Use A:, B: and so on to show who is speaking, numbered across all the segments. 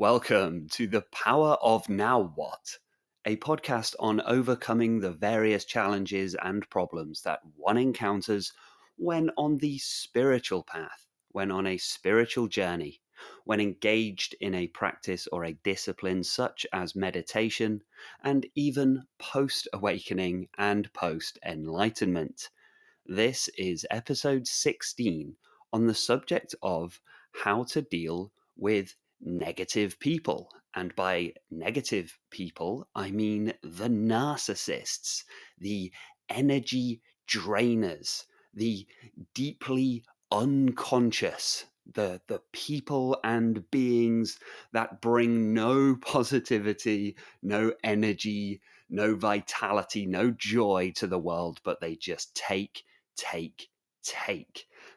A: Welcome to The Power of Now What, a podcast on overcoming the various challenges and problems that one encounters when on the spiritual path, when on a spiritual journey, when engaged in a practice or a discipline such as meditation, and even post-awakening and post-enlightenment. This is episode 16 on the subject of how to deal with negative people. And by negative people, I mean the narcissists, the energy drainers, the deeply unconscious, the people and beings that bring no positivity, no energy, no vitality, no joy to the world, but they just take.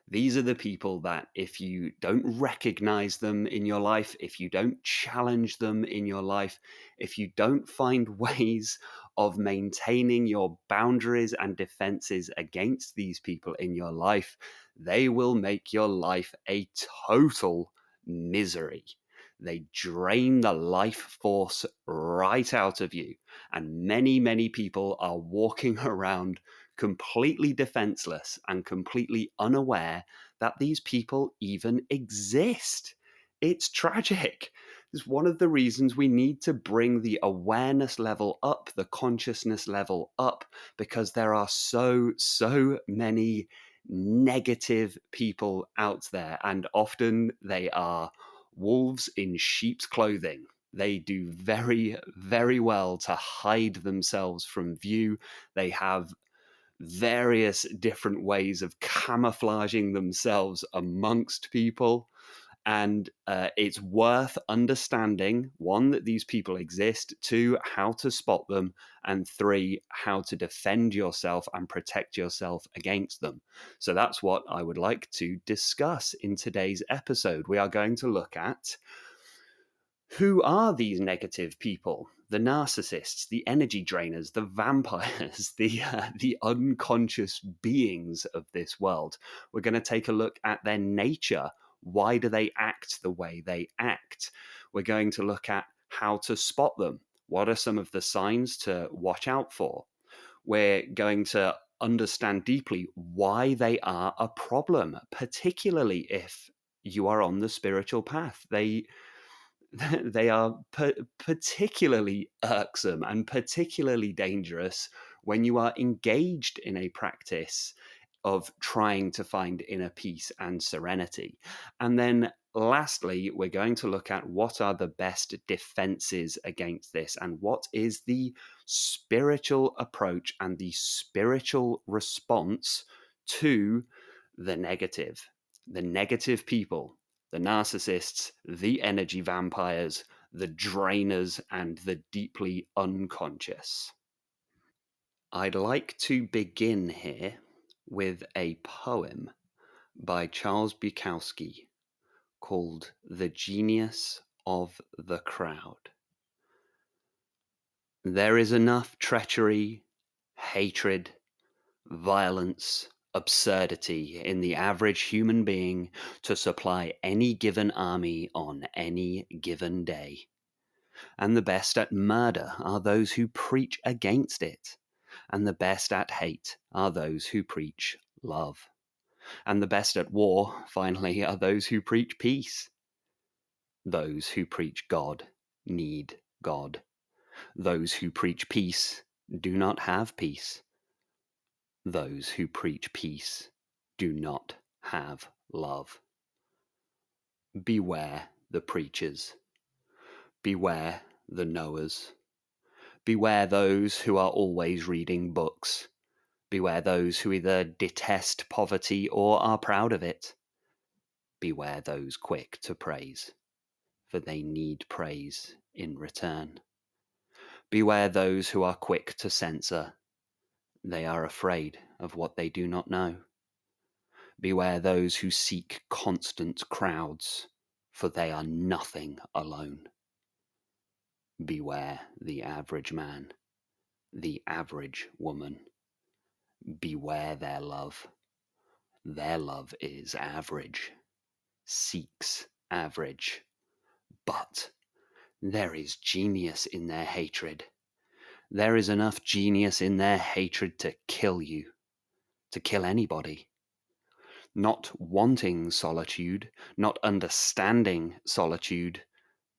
A: These are the people that if you don't recognize them in your life, if you don't challenge them in your life, if you don't find ways of maintaining your boundaries and defenses against these people in your life, they will make your life a total misery. They drain the life force right out of you. And many people are walking around completely defenseless and completely unaware that these people even exist. It's tragic. It's one of the reasons we need to bring the awareness level up, the consciousness level up, because there are so many negative people out there, and often they are wolves in sheep's clothing. They do very well to hide themselves from view. They have various different ways of camouflaging themselves amongst people. And it's worth understanding, one, that these people exist, two, how to spot them, and three, how to defend yourself and protect yourself against them. So that's what I would like to discuss in today's episode. We are going to look at who are these negative people? The narcissists, the energy drainers, the vampires, the unconscious beings of this world. We're going to take a look at their nature. Why do they act the way they act? We're going to look at how to spot them. What are some of the signs to watch out for? We're going to understand deeply why they are a problem, particularly if you are on the spiritual path. They are particularly irksome and particularly dangerous when you are engaged in a practice of trying to find inner peace and serenity. And then lastly, we're going to look at what are the best defenses against this and what is the spiritual approach and the spiritual response to the negative people, the narcissists, the energy vampires, the drainers, and the deeply unconscious. I'd like to begin here with a poem by Charles Bukowski called The Genius of the Crowd. There is enough treachery, hatred, violence, absurdity in the average human being to supply any given army on any given day. And the best at murder are those who preach against it. And the best at hate are those who preach love. And the best at war, finally, are those who preach peace. Those who preach God need God. Those who preach peace do not have peace. Those who preach peace do not have love. Beware the preachers. Beware the knowers. Beware those who are always reading books. Beware those who either detest poverty or are proud of it. Beware those quick to praise, for they need praise in return. Beware those who are quick to censor. They are afraid of what they do not know. Beware those who seek constant crowds, for they are nothing alone. Beware the average man, the average woman. Beware their love. Their love is average, seeks average, but There is genius in their hatred. There is enough genius in their hatred to kill you, to kill anybody. Not wanting solitude, not understanding solitude,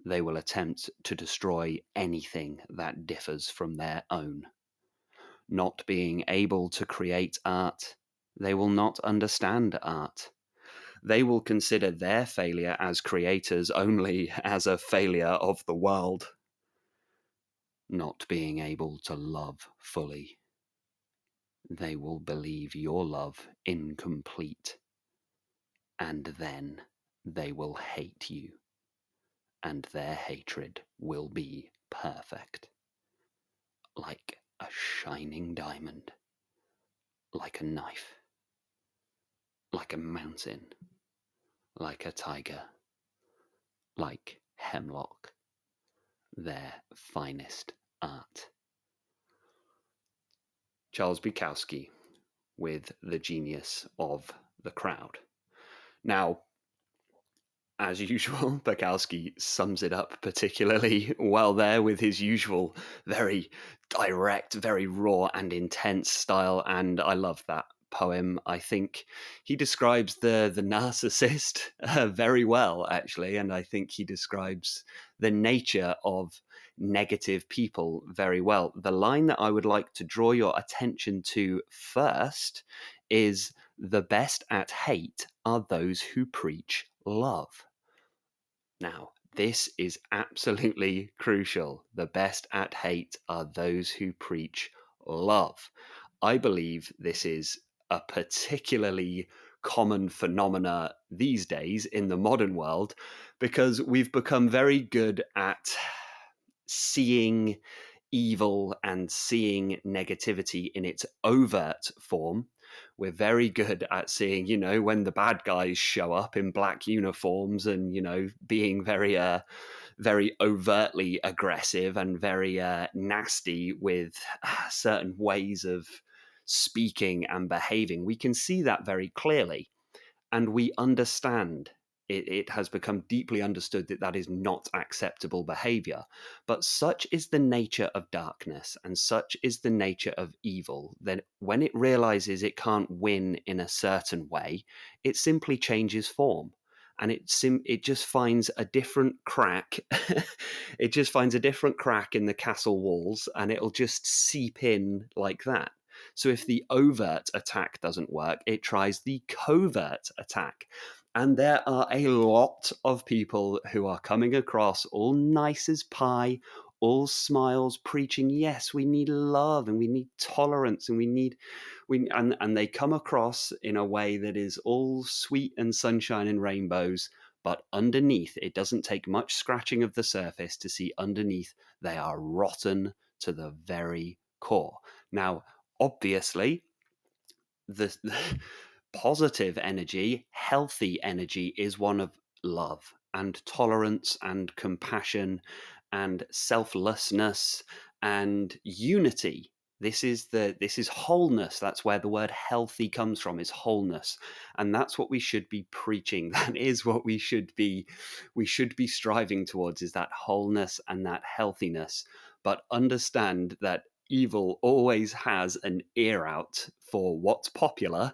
A: they will attempt to destroy anything that differs from their own. Not being able to create art, they will not understand art. They will consider their failure as creators only as a failure of the world. Not being able to love fully, they will believe your love incomplete, and then they will hate you, and their hatred will be perfect, like a shining diamond, like a knife, like a mountain, like a tiger, like hemlock, their finest art. Charles Bukowski with The Genius of the Crowd. Now, as usual, Bukowski sums it up particularly well there with his usual very direct, very raw and intense style, and I love that poem. I think he describes the narcissist very well, actually, and I think he describes the nature of negative people very well. The line that I would like to draw your attention to first is, "The best at hate are those who preach love." Now, this is absolutely crucial. The best at hate are those who preach love. I believe this is a particularly common phenomena these days in the modern world because we've become very good at seeing evil and seeing negativity in its overt form. We're very good at seeing, when the bad guys show up in black uniforms and, being very overtly aggressive and very nasty with certain ways of speaking and behaving. We can see that very clearly. And we understand it has become deeply understood that that is not acceptable behavior. But such is the nature of darkness and such is the nature of evil that when it realizes it can't win in a certain way, it simply changes form. And it just finds a different crack. It just finds a different crack in the castle walls and it'll just seep in like that. So if the overt attack doesn't work, it tries the covert attack. And there are a lot of people who are coming across all nice as pie, all smiles, preaching, yes, we need love and we need tolerance and and they come across in a way that is all sweet and sunshine and rainbows. But underneath, it doesn't take much scratching of the surface to see underneath they are rotten to the very core. Now, obviously, the positive energy, healthy energy, is one of love and tolerance and compassion and selflessness and unity. This is wholeness. That's where the word healthy comes from, is wholeness. And that's what we should be preaching. That is what we should be striving towards, is that wholeness and that healthiness. But understand that evil always has an ear out for what's popular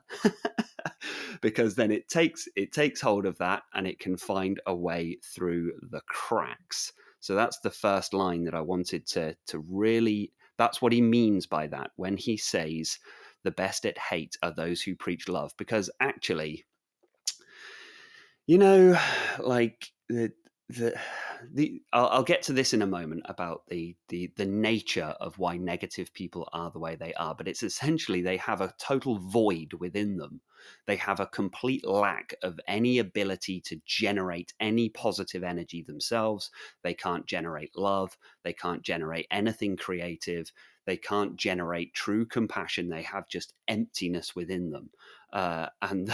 A: because then it takes hold of that and it can find a way through the cracks. So that's the first line that I wanted to really, that's what he means by that when he says the best at hate are those who preach love. Because actually, you know, like I'll get to this in a moment about the nature of why negative people are the way they are, but it's essentially they have a total void within them. They have a complete lack of any ability to generate any positive energy themselves. They can't generate love. They can't generate anything creative. They can't generate true compassion. They have just emptiness within them. And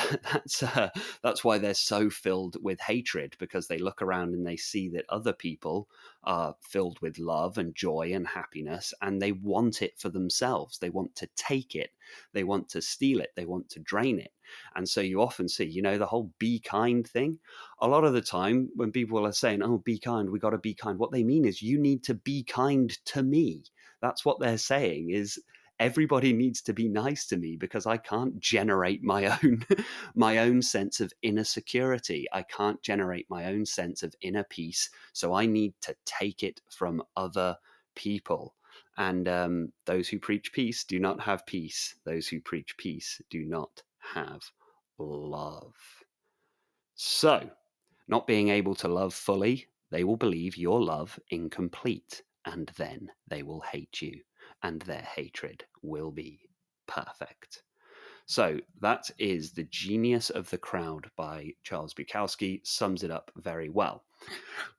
A: that's why they're so filled with hatred, because they look around and they see that other people are filled with love and joy and happiness, and they want it for themselves. They want to take it. They want to steal it. They want to drain it. And so you often see, the whole be kind thing. A lot of the time when people are saying, oh, be kind, we got to be kind, what they mean is you need to be kind to me. That's what they're saying is everybody needs to be nice to me because I can't generate my own my own sense of inner security. I can't generate my own sense of inner peace. So I need to take it from other people. And those who preach peace do not have peace. Those who preach peace do not have love. So, not being able to love fully, they will believe your love incomplete, and then they will hate you, and their hatred will be perfect. So that is The Genius of the Crowd by Charles Bukowski, sums it up very well.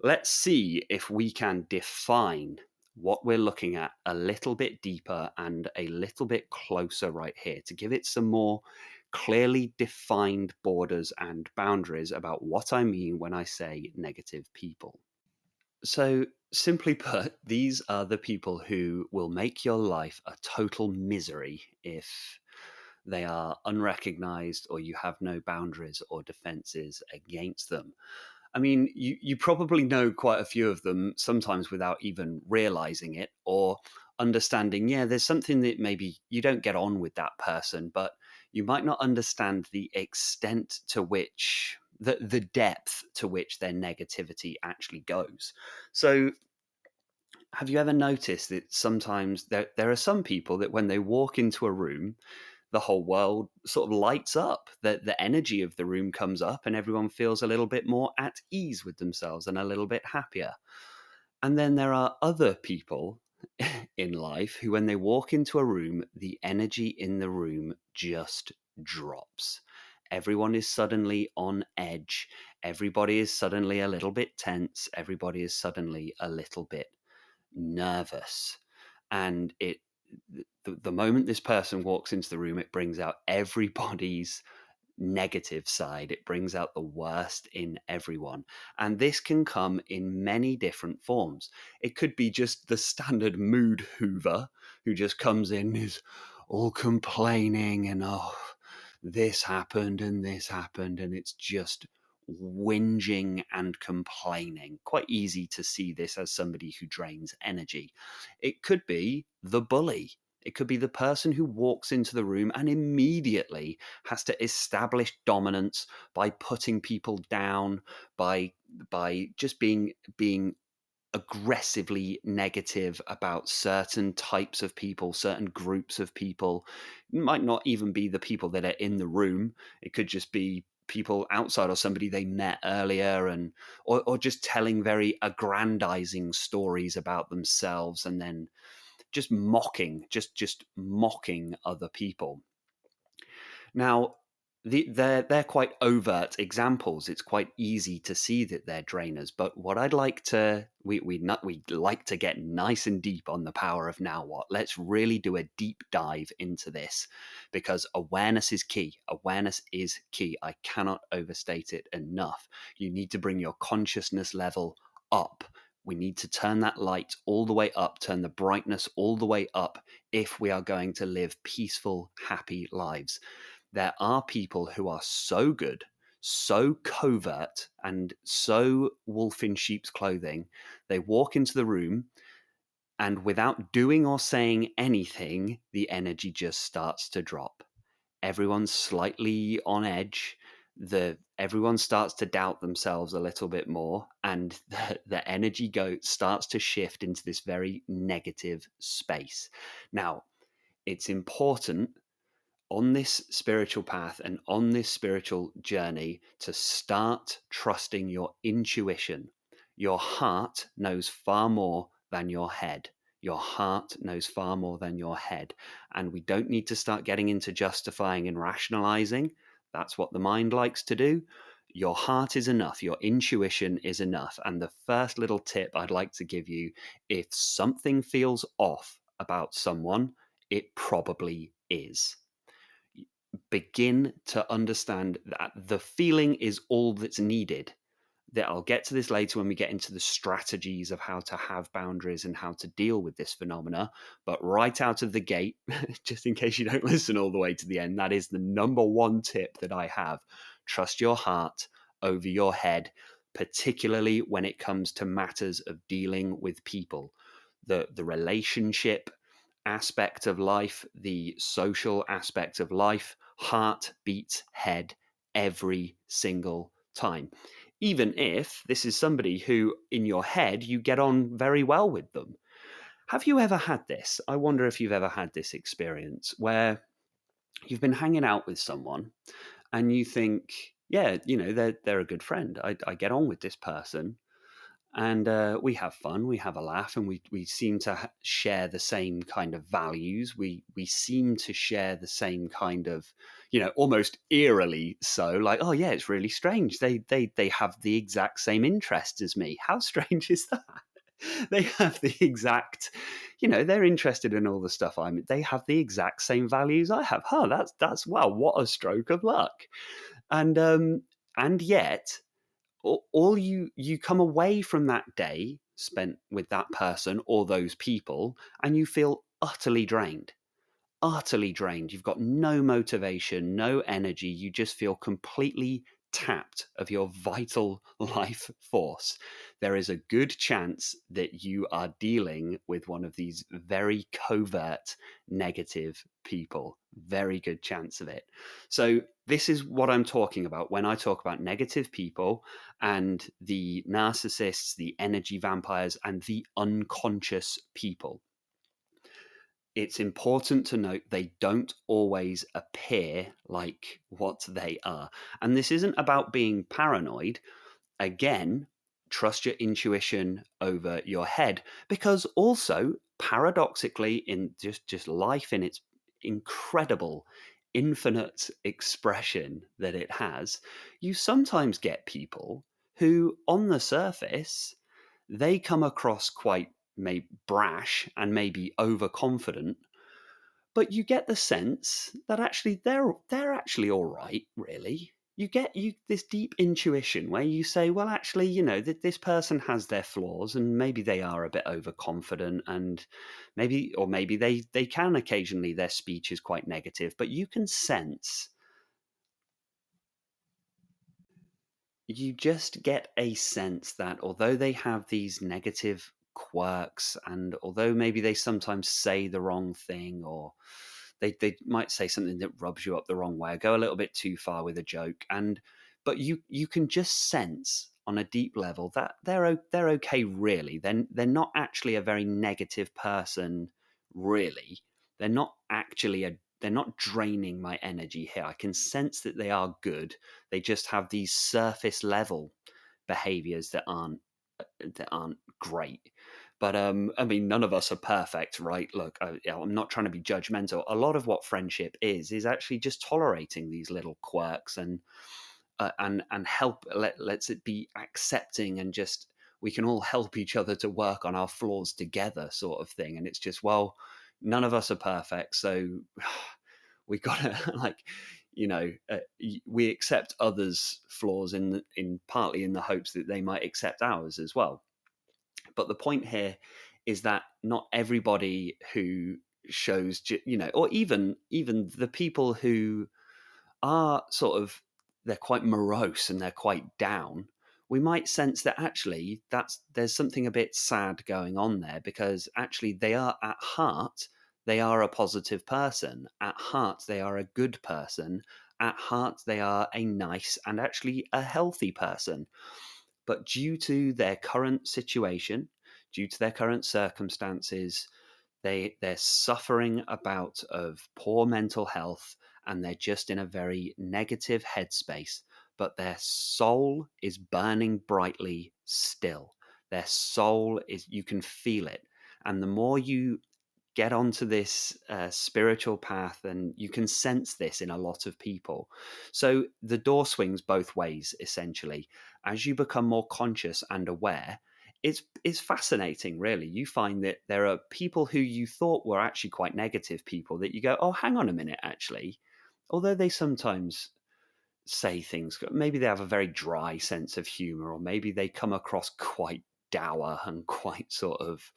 A: Let's see if we can define what we're looking at a little bit deeper and a little bit closer right here to give it some more clearly defined borders and boundaries about what I mean when I say negative people. So, simply put, these are the people who will make your life a total misery if they are unrecognized or you have no boundaries or defenses against them. I mean, you probably know quite a few of them, sometimes without even realizing it or understanding, yeah, there's something that maybe you don't get on with that person, but you might not understand the extent to which, the depth to which their negativity actually goes. So, have you ever noticed that sometimes there are some people that when they walk into a room, the whole world sort of lights up. The energy of the room comes up and everyone feels a little bit more at ease with themselves and a little bit happier. And then there are other people in life who, when they walk into a room, the energy in the room just drops. Everyone is suddenly on edge. Everybody is suddenly a little bit tense. Everybody is suddenly a little bit nervous. And the moment this person walks into the room, it brings out everybody's negative side. It brings out the worst in everyone. And this can come in many different forms. It could be just the standard mood hoover who just comes in, is all complaining and, oh, this happened, and it's just whinging and complaining. Quite easy to see this as somebody who drains energy. It could be the bully. It could be the person who walks into the room and immediately has to establish dominance by putting people down, by just being aggressively negative about certain types of people, certain groups of people. It might not even be the people that are in the room. It could just be people outside or somebody they met earlier, and or just telling very aggrandizing stories about themselves and then just mocking other people. Now, they're quite overt examples. It's quite easy to see that they're drainers. But what I'd like to we like to get nice and deep on the power of now what. Let's really do a deep dive into this because awareness is key. Awareness is key. I cannot overstate it enough. You need to bring your consciousness level up. We need to turn that light all the way up, turn the brightness all the way up if we are going to live peaceful, happy lives. There are people who are so good, so covert, and so wolf in sheep's clothing. They walk into the room, and without doing or saying anything, the energy just starts to drop. Everyone's slightly on edge. Everyone starts to doubt themselves a little bit more, and the energy starts to shift into this very negative space. Now, it's important on this spiritual path and on this spiritual journey to start trusting your intuition. Your heart knows far more than your head. Your heart knows far more than your head. And we don't need to start getting into justifying and rationalizing. That's what the mind likes to do. Your heart is enough. Your intuition is enough. And the first little tip I'd like to give you, if something feels off about someone, it probably is. Begin to understand that the feeling is all that's needed. that I'll get to this later when we get into the strategies of how to have boundaries and how to deal with this phenomena. But right out of the gate, just in case you don't listen all the way to the end, that is the number one tip that I have. Trust your heart over your head, particularly when it comes to matters of dealing with people. The relationship aspect of life, the social aspect of life, heart beats head every single time. Even if this is somebody who, in your head, you get on very well with them. Have you ever had this? I wonder if you've ever had this experience where you've been hanging out with someone and you think, yeah, they're a good friend. I get on with this person, and we have fun, we have a laugh, and we seem to share the same kind of values. We seem to share the same kind of, almost eerily so. Like, oh yeah, it's really strange. They have the exact same interests as me. How strange is that? They have the exact, they're interested in all the stuff I'm. They have the exact same values I have. Huh? That's wow. What a stroke of luck. And yet all you come away from that day spent with that person or those people, and you feel utterly drained. You've got no motivation, no energy. You just feel completely tapped of your vital life force. There is a good chance that you are dealing with one of these very covert negative people. Very good chance of it. So, this is what I'm talking about when I talk about negative people and the narcissists, the energy vampires, and the unconscious people. It's important to note they don't always appear like what they are. And this isn't about being paranoid. Again, trust your intuition over your head, because also, paradoxically, in just life in its incredible, infinite expression that it has, you sometimes get people who, on the surface, they come across quite brash and maybe overconfident, but you get the sense that actually they're actually all right, really. You get this deep intuition where you say, well, actually, this person has their flaws, and maybe they are a bit overconfident, and maybe they can occasionally, their speech is quite negative, but you just get a sense that although they have these negative quirks, and although maybe they sometimes say the wrong thing, or they might say something that rubs you up the wrong way, or go a little bit too far with a joke, but you can just sense on a deep level that they're okay, really. They're not actually a very negative person, really. They're not actually they're not draining my energy here. I can sense that they are good. They just have these surface level behaviors that aren't great. But I mean, none of us are perfect, right? Look, I'm not trying to be judgmental. A lot of what friendship is actually just tolerating these little quirks, and let's it be accepting, and just we can all help each other to work on our flaws together, sort of thing. And it's just, well, none of us are perfect, so we gotta we accept others' flaws in partly in the hopes that they might accept ours as well. But the point here is that not everybody who shows, or even the people who are sort of, they're quite morose and they're quite down, we might sense that actually there's something a bit sad going on there, because actually they are, at heart, they are a positive person. At heart, they are a good person. At heart, they are a nice and actually a healthy person. But due to their current situation, due to their current circumstances, they're suffering a bout of poor mental health, and they're just in a very negative headspace. But their soul is burning brightly still. Their soul is, you can feel it. And the more you get onto this spiritual path, and you can sense this in a lot of people. So the door swings both ways, essentially. As you become more conscious and aware, it's fascinating, really. You find that there are people who you thought were actually quite negative people that you go, oh, hang on a minute, actually. Although they sometimes say things. Maybe they have a very dry sense of humor, or maybe they come across quite dour and quite sort of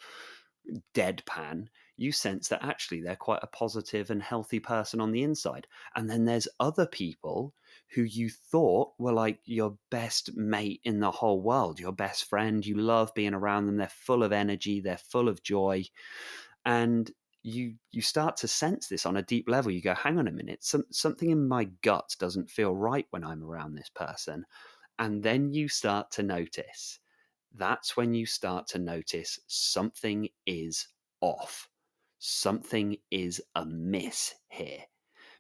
A: deadpan. You sense that actually they're quite a positive and healthy person on the inside. And then there's other people who you thought were like your best mate in the whole world, your best friend. You love being around them. They're full of energy, they're full of joy. And you start to sense this on a deep level. You go, hang on a minute, something in my gut doesn't feel right when I'm around this person. And then you start to notice, that's when you start to notice something is off. Something is amiss here,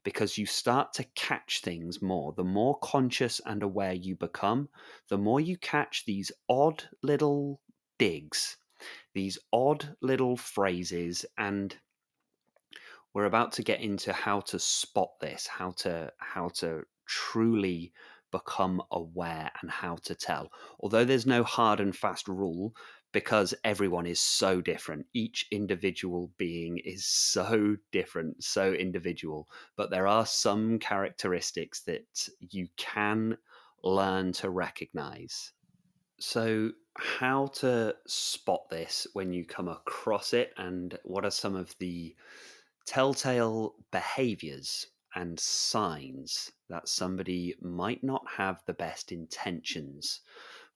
A: because you start to catch things more. The more conscious and aware you become, the more you catch these odd little digs, these odd little phrases. And we're about to get into how to spot this, how to truly become aware, and how to tell. Although there's no hard and fast rule, because everyone is so different. Each individual being is so different, so individual. But there are some characteristics that you can learn to recognize. So, how to spot this when you come across it, and what are some of the telltale behaviors and signs that somebody might not have the best intentions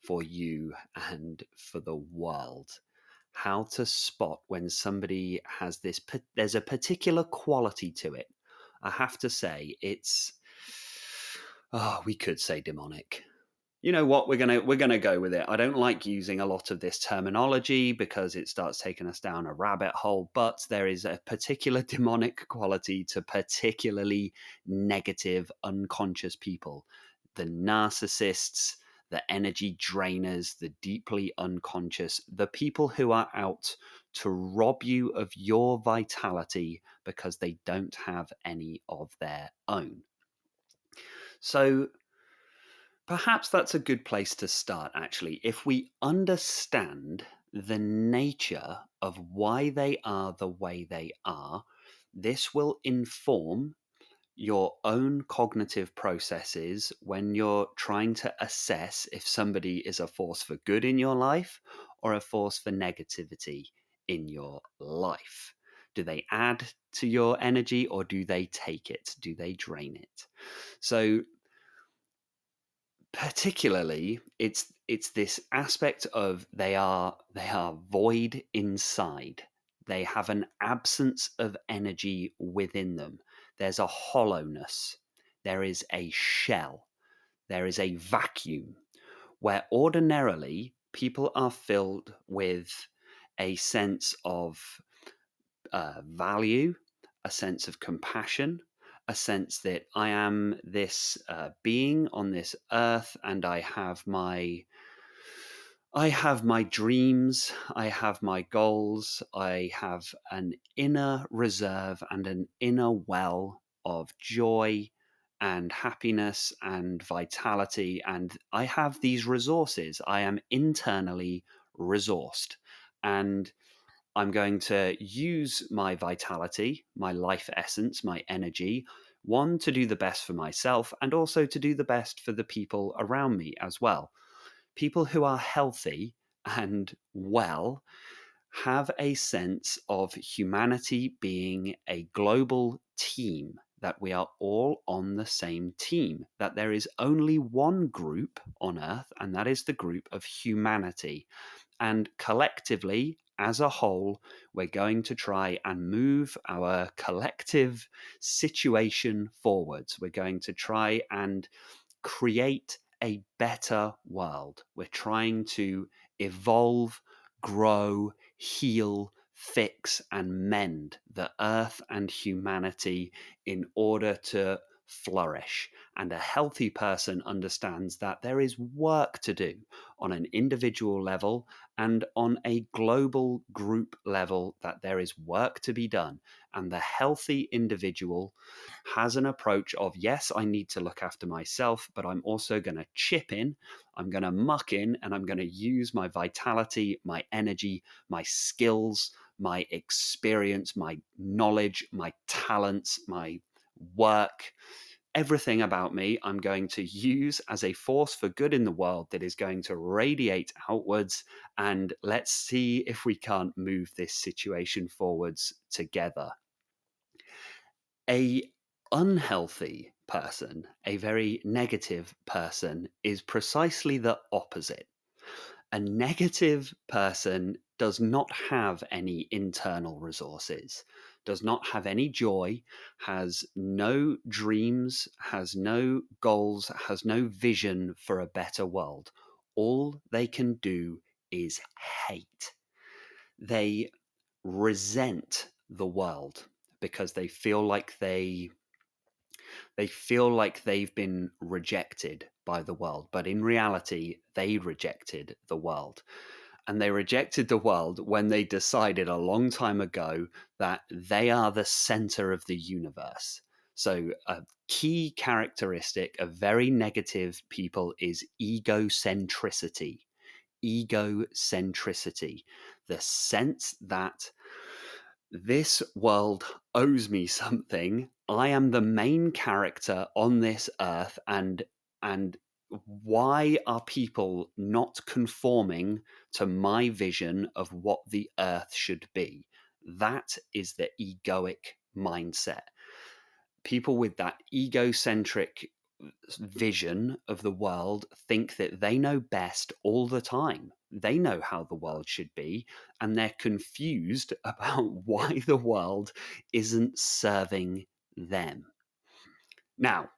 A: for you and for the world? How to spot when somebody has this, there's a particular quality to it. I have to say, it's, oh, we could say demonic. You know what, we're gonna go with it. I don't like using a lot of this terminology because it starts taking us down a rabbit hole, but there is a particular demonic quality to particularly negative unconscious people. The narcissists, the energy drainers, the deeply unconscious, the people who are out to rob you of your vitality because they don't have any of their own. So perhaps that's a good place to start, actually. If we understand the nature of why they are the way they are, this will inform your own cognitive processes when you're trying to assess if somebody is a force for good in your life or a force for negativity in your life. Do they add to your energy, or do they take it? Do they drain it? So particularly, it's this aspect of they are void inside. They have an absence of energy within them. There's a hollowness. There is a shell. There is a vacuum where ordinarily people are filled with a sense of value, a sense of compassion, a sense that I am this being on this earth, and I have my dreams, I have my goals, I have an inner reserve and an inner well of joy and happiness and vitality, and I have these resources. I am internally resourced, and I'm going to use my vitality, my life essence, my energy, one, to do the best for myself, and also to do the best for the people around me as well. People who are healthy and well have a sense of humanity being a global team, that we are all on the same team, that there is only one group on earth, and that is the group of humanity. And collectively, as a whole, we're going to try and move our collective situation forwards. We're going to try and create a better world. We're trying to evolve, grow, heal, fix, and mend the earth and humanity in order to flourish. And a healthy person understands that there is work to do on an individual level and on a global group level, that there is work to be done. And the healthy individual has an approach of, yes, I need to look after myself, but I'm also going to chip in, I'm going to muck in, and I'm going to use my vitality, my energy, my skills, my experience, my knowledge, my talents, my work everything about me I'm going to use as a force for good in the world that is going to radiate outwards, and let's see if we can't move this situation forwards together. A unhealthy person, a very negative person, is precisely the opposite. A negative person does not have any internal resources, does not have any joy, has no dreams, has no goals, has no vision for a better world. All they can do is hate. They resent the world because they feel like they've been rejected by the world, but in reality they rejected the world. And they rejected the world when they decided a long time ago that they are the center of the universe. So, a key characteristic of very negative people is egocentricity. Egocentricity. The sense that this world owes me something. I am the main character on this earth, and why are people not conforming to my vision of what the earth should be? That is the egoic mindset. People with that egocentric vision of the world think that they know best all the time. They know how the world should be, and they're confused about why the world isn't serving them. Now,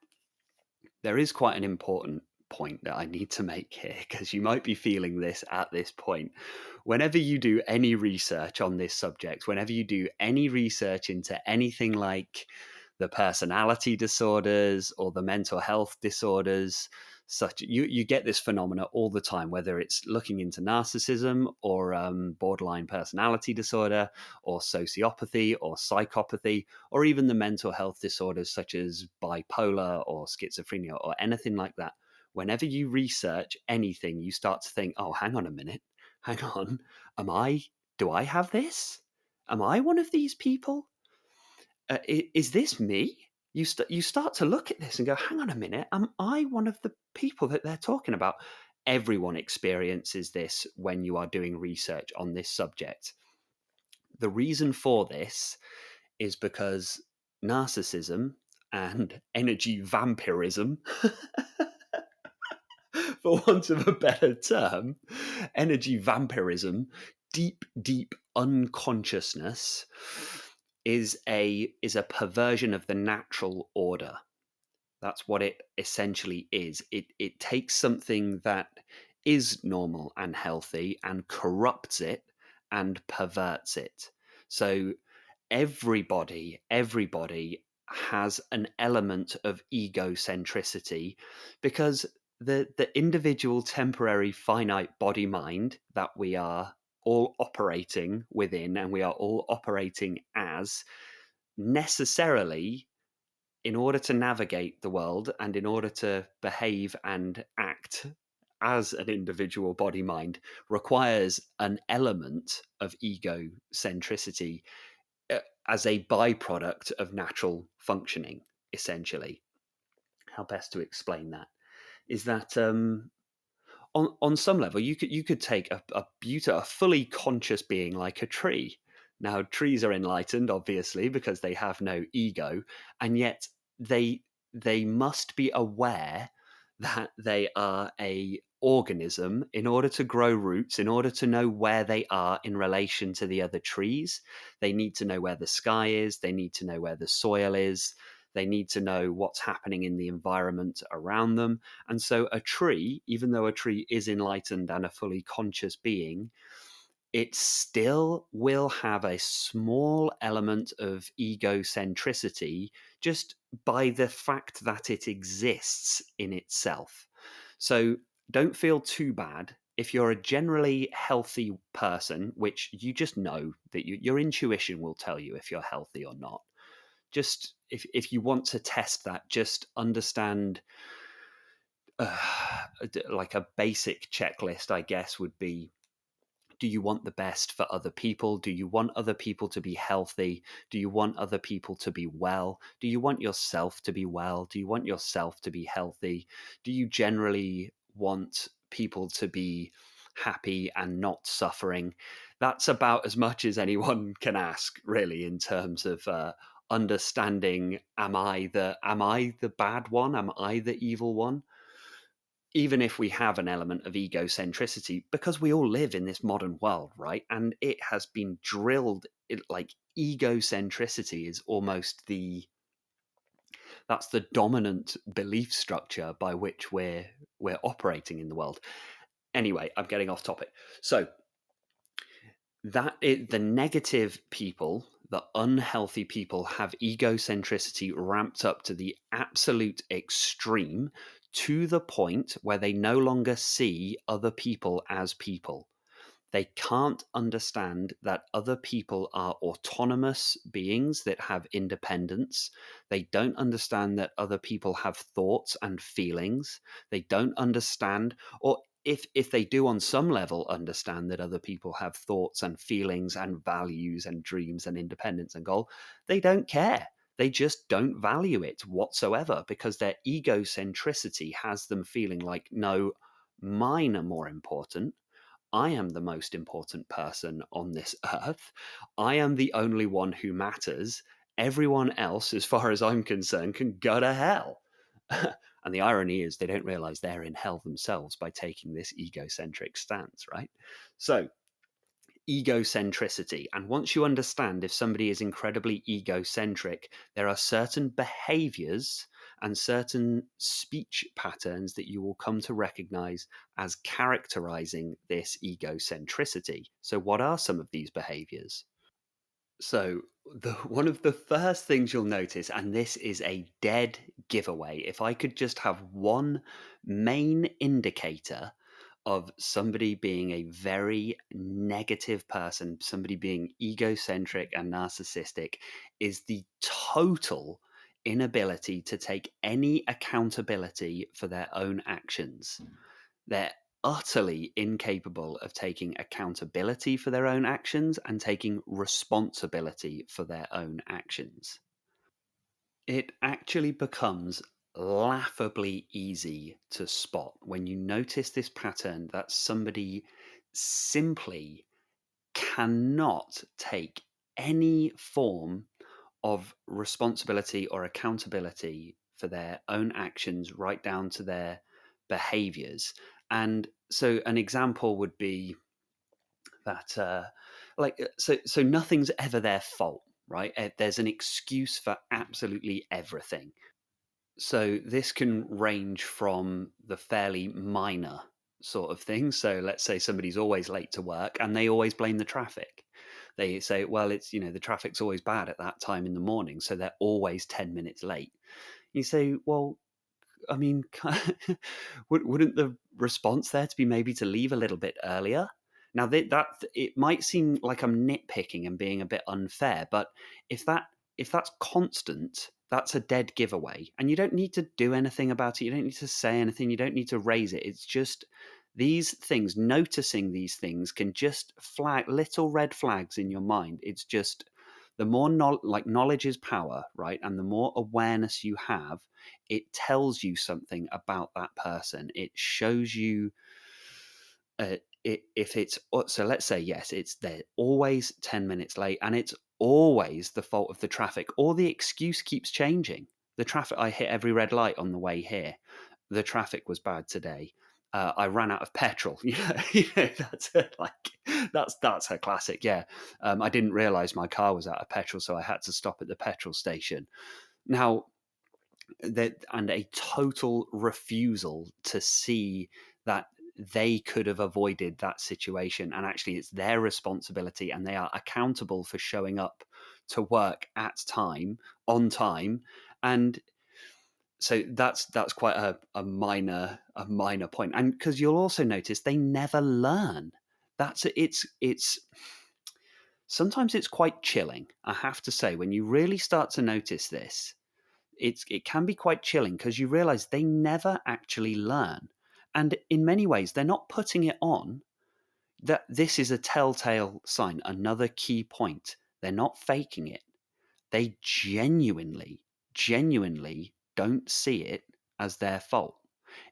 A: there is quite an important point that I need to make here, because you might be feeling this at this point. Whenever you do any research on this subject, whenever you do any research into anything like the personality disorders or the mental health disorders, such you get this phenomena all the time, whether it's looking into narcissism or borderline personality disorder or sociopathy or psychopathy, or even the mental health disorders such as bipolar or schizophrenia or anything like that. Whenever you research anything, you start to think, oh, hang on a minute, hang on, do I have this? Am I one of these people? Is this me? You start to look at this and go, hang on a minute, am I one of the people that they're talking about? Everyone experiences this when you are doing research on this subject. The reason for this is because narcissism and energy vampirism, for want of a better term, energy vampirism, deep unconsciousness is a perversion of the natural order. That's what it essentially is. It takes something that is normal and healthy and corrupts it and perverts it. So everybody has an element of egocentricity, because the individual temporary finite body mind that we are all operating within and we are all operating as, necessarily, in order to navigate the world and in order to behave and act as an individual body mind, requires an element of egocentricity as a byproduct of natural functioning, essentially. How best to explain that is that on some level you could take a fully conscious being like a tree. Now, trees are enlightened, obviously, because they have no ego, and yet they must be aware that they are a organism in order to grow roots, in order to know where they are in relation to the other trees. They need to know where the sky is, they need to know where the soil is, they need to know what's happening in the environment around them. And so a tree, even though a tree is enlightened and a fully conscious being, it still will have a small element of egocentricity just by the fact that it exists in itself. So don't feel too bad if you're a generally healthy person, which you just know that your intuition will tell you if you're healthy or not. Just if you want to test that, just understand, like a basic checklist, I guess, would be: Do you want the best for other people? Do you want other people to be healthy? Do you want other people to be well? Do you want yourself to be well? Do you want yourself to be healthy? Do you generally want people to be happy and not suffering? That's about as much as anyone can ask, really, in terms of understanding, am I the bad one? Am I the evil one? Even if we have an element of egocentricity, because we all live in this modern world, right? And it has been drilled, like egocentricity is almost that's the dominant belief structure by which we're operating in the world. Anyway, I'm getting off topic. So the negative people, the unhealthy people, have egocentricity ramped up to the absolute extreme, to the point where they no longer see other people as people. They can't understand that other people are autonomous beings that have independence. They don't understand that other people have thoughts and feelings. They don't understand, or if they do on some level understand that other people have thoughts and feelings and values and dreams and independence and goal, they don't care. They just don't value it whatsoever, because their egocentricity has them feeling like, no, mine are more important. I am the most important person on this earth. I am the only one who matters. Everyone else, as far as I'm concerned, can go to hell. And the irony is they don't realize they're in hell themselves by taking this egocentric stance, right? So, egocentricity. And once you understand if somebody is incredibly egocentric, there are certain behaviors and certain speech patterns that you will come to recognize as characterizing this egocentricity. So, what are some of these behaviors? So, one of the first things you'll notice, and this is a dead giveaway, if I could just have one main indicator of somebody being a very negative person, somebody being egocentric and narcissistic, is the total inability to take any accountability for their own actions. They're utterly incapable of taking accountability for their own actions and taking responsibility for their own actions. It actually becomes laughably easy to spot when you notice this pattern, that somebody simply cannot take any form of responsibility or accountability for their own actions, right down to their behaviors. And so an example would be that so nothing's ever their fault, right? There's an excuse for absolutely everything. So this can range from the fairly minor sort of thing. So let's say somebody's always late to work and they always blame the traffic. They say, well, it's, the traffic's always bad at that time in the morning, so they're always 10 minutes late. You say, well, I mean, wouldn't the response there to be maybe to leave a little bit earlier? Now that it might seem like I'm nitpicking and being a bit unfair, but if that's constant, that's a dead giveaway, and you don't need to do anything about it. You don't need to say anything. You don't need to raise it. It's just these things. Noticing these things can just flag little red flags in your mind. It's just the more knowledge is power, right? And the more awareness you have, it tells you something about that person. It shows you if it's, so let's say, yes, it's they're always 10 minutes late and it's always the fault of the traffic, or the excuse keeps changing. The traffic, I hit every red light on the way here. The traffic was bad today. I ran out of petrol. That's it. Like that's her classic. Yeah, I didn't realize my car was out of petrol, so I had to stop at the petrol station. Now, and a total refusal to see that they could have avoided that situation, and actually it's their responsibility and they are accountable for showing up to work at time, on time. And so that's quite a minor point. And because you'll also notice they never learn. It's sometimes it's quite chilling, I have to say, when you really start to notice this. It can be quite chilling, because you realize they never actually learn. And in many ways, they're not putting it on. that this is a telltale sign. Another key point. They're not faking it. They genuinely don't see it as their fault.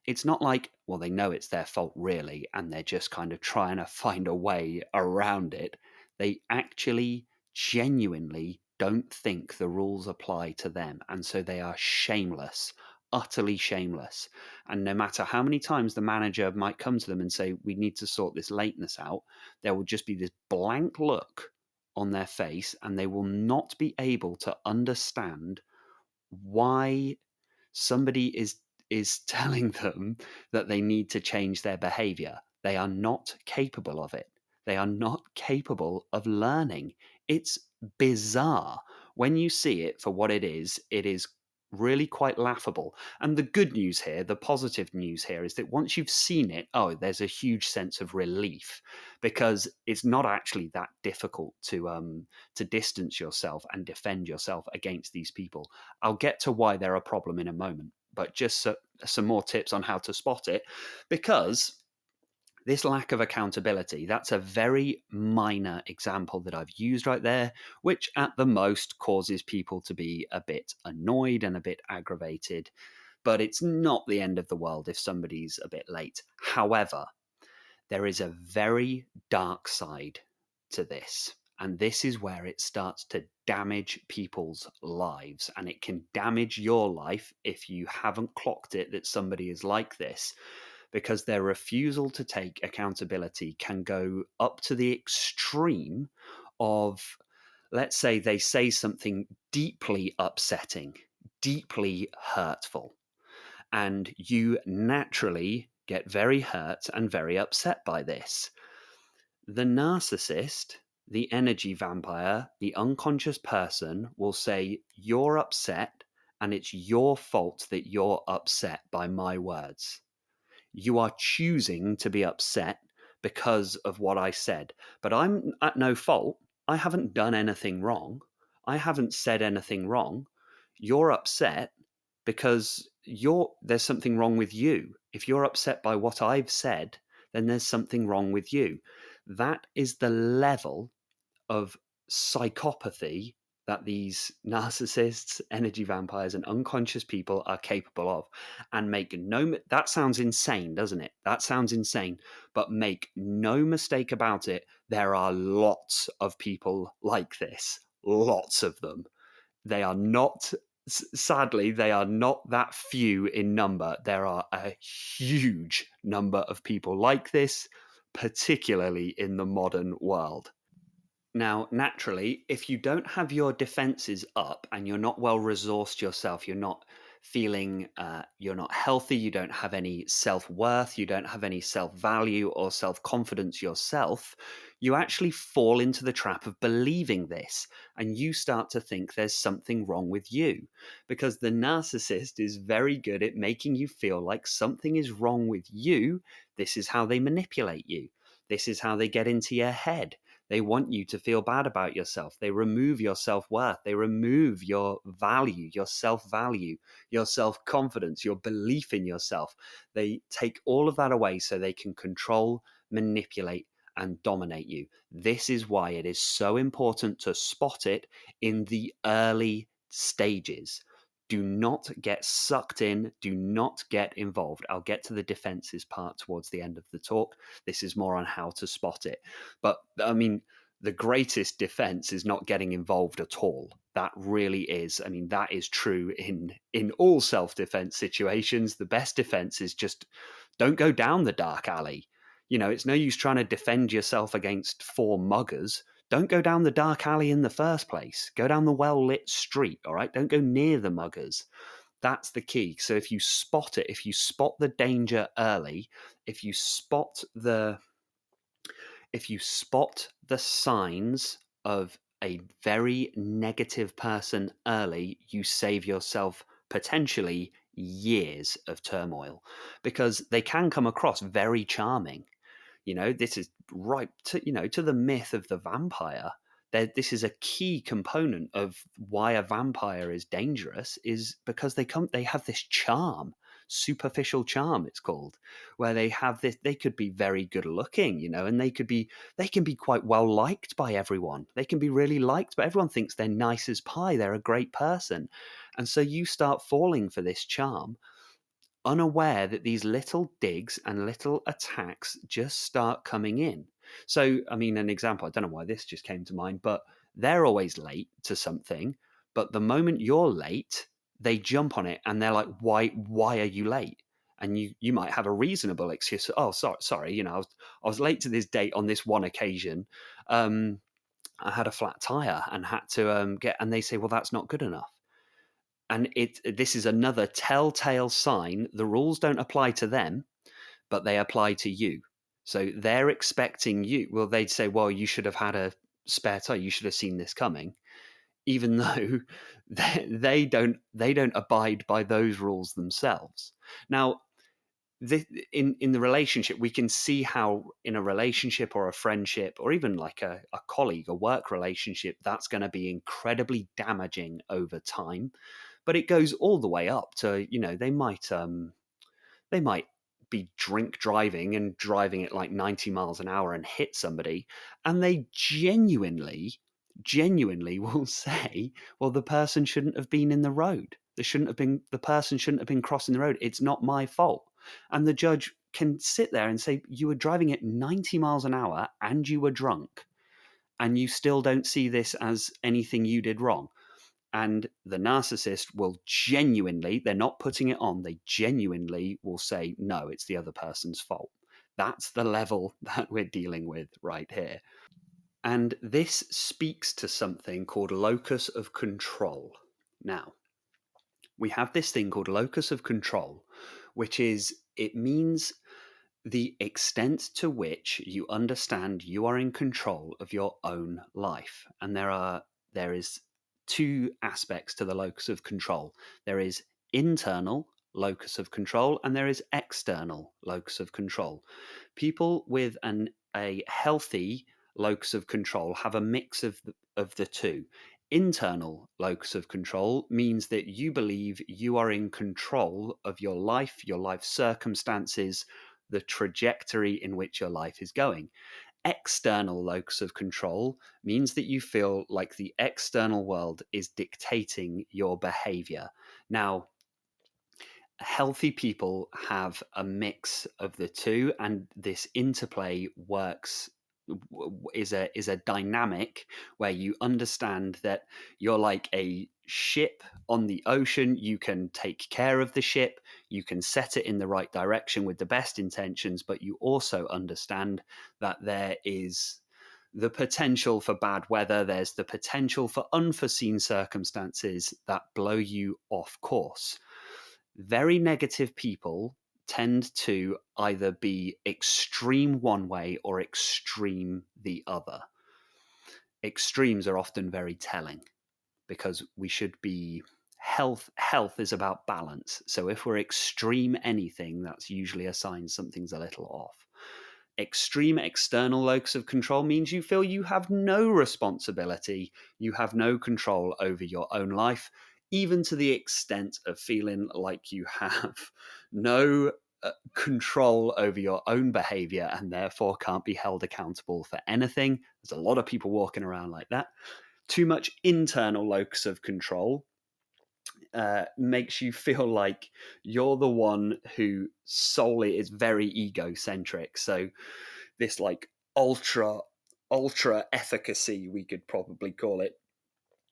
A: It's not like, well, they know it's their fault really, and they're just kind of trying to find a way around it. They actually genuinely don't think the rules apply to them. And so they are shameless, utterly shameless. And no matter how many times the manager might come to them and say, we need to sort this lateness out, there will just be this blank look on their face, and they will not be able to understand why somebody is telling them that they need to change their behavior. They are not capable of it. They are not capable of learning. It's bizarre. When you see it for what it is really quite laughable. And the good news here, the positive news here, is that once you've seen it, oh, there's a huge sense of relief, because it's not actually that difficult to distance yourself and defend yourself against these people. I'll get to why they're a problem in a moment, but just some more tips on how to spot it, because this lack of accountability, that's a very minor example that I've used right there, which at the most causes people to be a bit annoyed and a bit aggravated. But it's not the end of the world if somebody's a bit late. However, there is a very dark side to this. And this is where it starts to damage people's lives. And it can damage your life if you haven't clocked it that somebody is like this, because their refusal to take accountability can go up to the extreme of, let's say, they say something deeply upsetting, deeply hurtful, and you naturally get very hurt and very upset by this. The narcissist, the energy vampire, the unconscious person will say, you're upset, and it's your fault that you're upset by my words. You are choosing to be upset because of what I said. But I'm at no fault. I haven't done anything wrong. I haven't said anything wrong. You're upset because there's something wrong with you. If you're upset by what I've said, then there's something wrong with you. That is the level of psychopathy that these narcissists, energy vampires, and unconscious people are capable of. And make no, that sounds insane, doesn't it? That sounds insane. But make no mistake about it, there are lots of people like this. Lots of them. They are not, sadly, they are not that few in number. There are a huge number of people like this, particularly in the modern world. Now, naturally, if you don't have your defenses up and you're not well resourced yourself, you're not feeling, you're not healthy, you don't have any self worth, you don't have any self value or self confidence yourself, you actually fall into the trap of believing this, and you start to think there's something wrong with you, because the narcissist is very good at making you feel like something is wrong with you. This is how they manipulate you. This is how they get into your head. They want you to feel bad about yourself. They remove your self-worth. They remove your value, your self-value, your self-confidence, your belief in yourself. They take all of that away so they can control, manipulate, and dominate you. This is why it is so important to spot it in the early stages. Do not get sucked in. Do not get involved. I'll get to the defenses part towards the end of the talk. This is more on how to spot it. But I mean, the greatest defense is not getting involved at all. That really is. I mean, that is true in all self-defense situations. The best defense is just don't go down the dark alley. You know, it's no use trying to defend yourself against four muggers. Don't go down the dark alley in the first place. Go down the well-lit street, all right? Don't go near the muggers. That's the key. So if you spot it, if you spot the danger early, if you spot the signs of a very negative person early, you save yourself potentially years of turmoil, because they can come across very charming. You know, this is right to, to the myth of the vampire. This is a key component of why a vampire is dangerous, is because they have this charm. superficial charm, it's called, where they have this, they could be very good looking, and they can be quite well liked by everyone. They can be really liked, but everyone thinks they're nice as pie. They're a great person. And so you start falling for this charm, unaware that these little digs and little attacks just start coming in. So, I mean, an example, I don't know why this just came to mind, but they're always late to something. But the moment you're late, they jump on it and they're like, why are you late? And you might have a reasonable excuse. Oh, sorry, I was late to this date on this one occasion. I had a flat tire and had to get, and they say, well, that's not good enough. And this is another telltale sign. The rules don't apply to them, but they apply to you. So they're expecting you. Well, they'd say, well, you should have had a spare tire. You should have seen this coming, even though they don't abide by those rules themselves. Now, in the relationship, we can see how in a relationship or a friendship or even like a colleague, a work relationship, that's going to be incredibly damaging over time. But it goes all the way up to, they might be drink driving and driving at like 90 miles an hour and hit somebody, and they genuinely will say, well, the person shouldn't have been in the road. The person shouldn't have been crossing the road. It's not my fault. And the judge can sit there and say, you were driving at 90 miles an hour and you were drunk, and you still don't see this as anything you did wrong. And the narcissist will genuinely, they're not putting it on, they genuinely will say, no, it's the other person's fault. That's the level that we're dealing with right here. And this speaks to something called locus of control. Now, we have this thing called locus of control, which is, it means the extent to which you understand you are in control of your own life. And there is two aspects to the locus of control. There is internal locus of control and there is external locus of control. People with a healthy locus of control have a mix of the two. Internal locus of control means that you believe you are in control of your life circumstances, the trajectory in which your life is going. External locus of control means that you feel like the external world is dictating your behavior. Now, healthy people have a mix of the two, and this interplay works, is a dynamic where you understand that you're like a ship on the ocean. You can take care of the ship, you can set it in the right direction with the best intentions, but you also understand that there is the potential for bad weather, there's the potential for unforeseen circumstances that blow you off course. Very negative people tend to either be extreme one way or extreme the other. Extremes are often very telling because we should be health is about balance. So if we're extreme anything, that's usually a sign something's a little off. Extreme external locus of control means you feel you have no responsibility, you have no control over your own life, even to the extent of feeling like you have no control over your own behavior and therefore can't be held accountable for anything. There's a lot of people walking around like that. Too much internal locus of control makes you feel like you're the one who solely is very egocentric. So this like ultra efficacy, we could probably call it,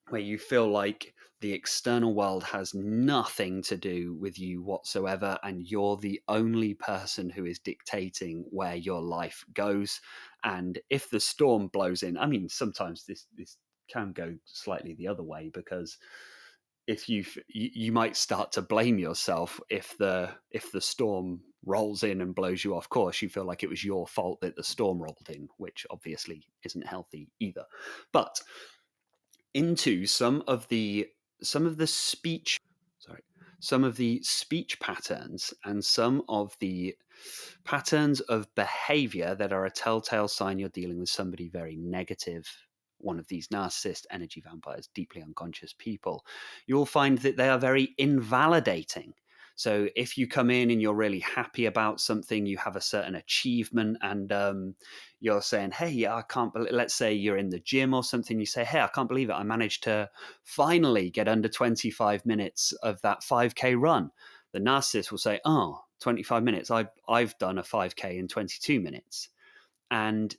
A: where you feel like the external world has nothing to do with you whatsoever, and you're the only person who is dictating where your life goes. And if the storm blows in, I mean, sometimes this can go slightly the other way, because if you might start to blame yourself if the storm rolls in and blows you off course. You feel like it was your fault that the storm rolled in, which obviously isn't healthy either. But into some of the speech patterns and some of the patterns of behavior that are a telltale sign you're dealing with somebody very negative, one of these narcissist energy vampires, deeply unconscious people. You'll find that they are very invalidating. So if you come in and you're really happy about something, you have a certain achievement, and you're saying, "Hey, yeah, I can't believe." Let's say you're in the gym or something. You say, "Hey, I can't believe it! I managed to finally get under 25 minutes of that 5K run." The narcissist will say, "Oh, 25 minutes. I've done a 5K in 22 minutes." And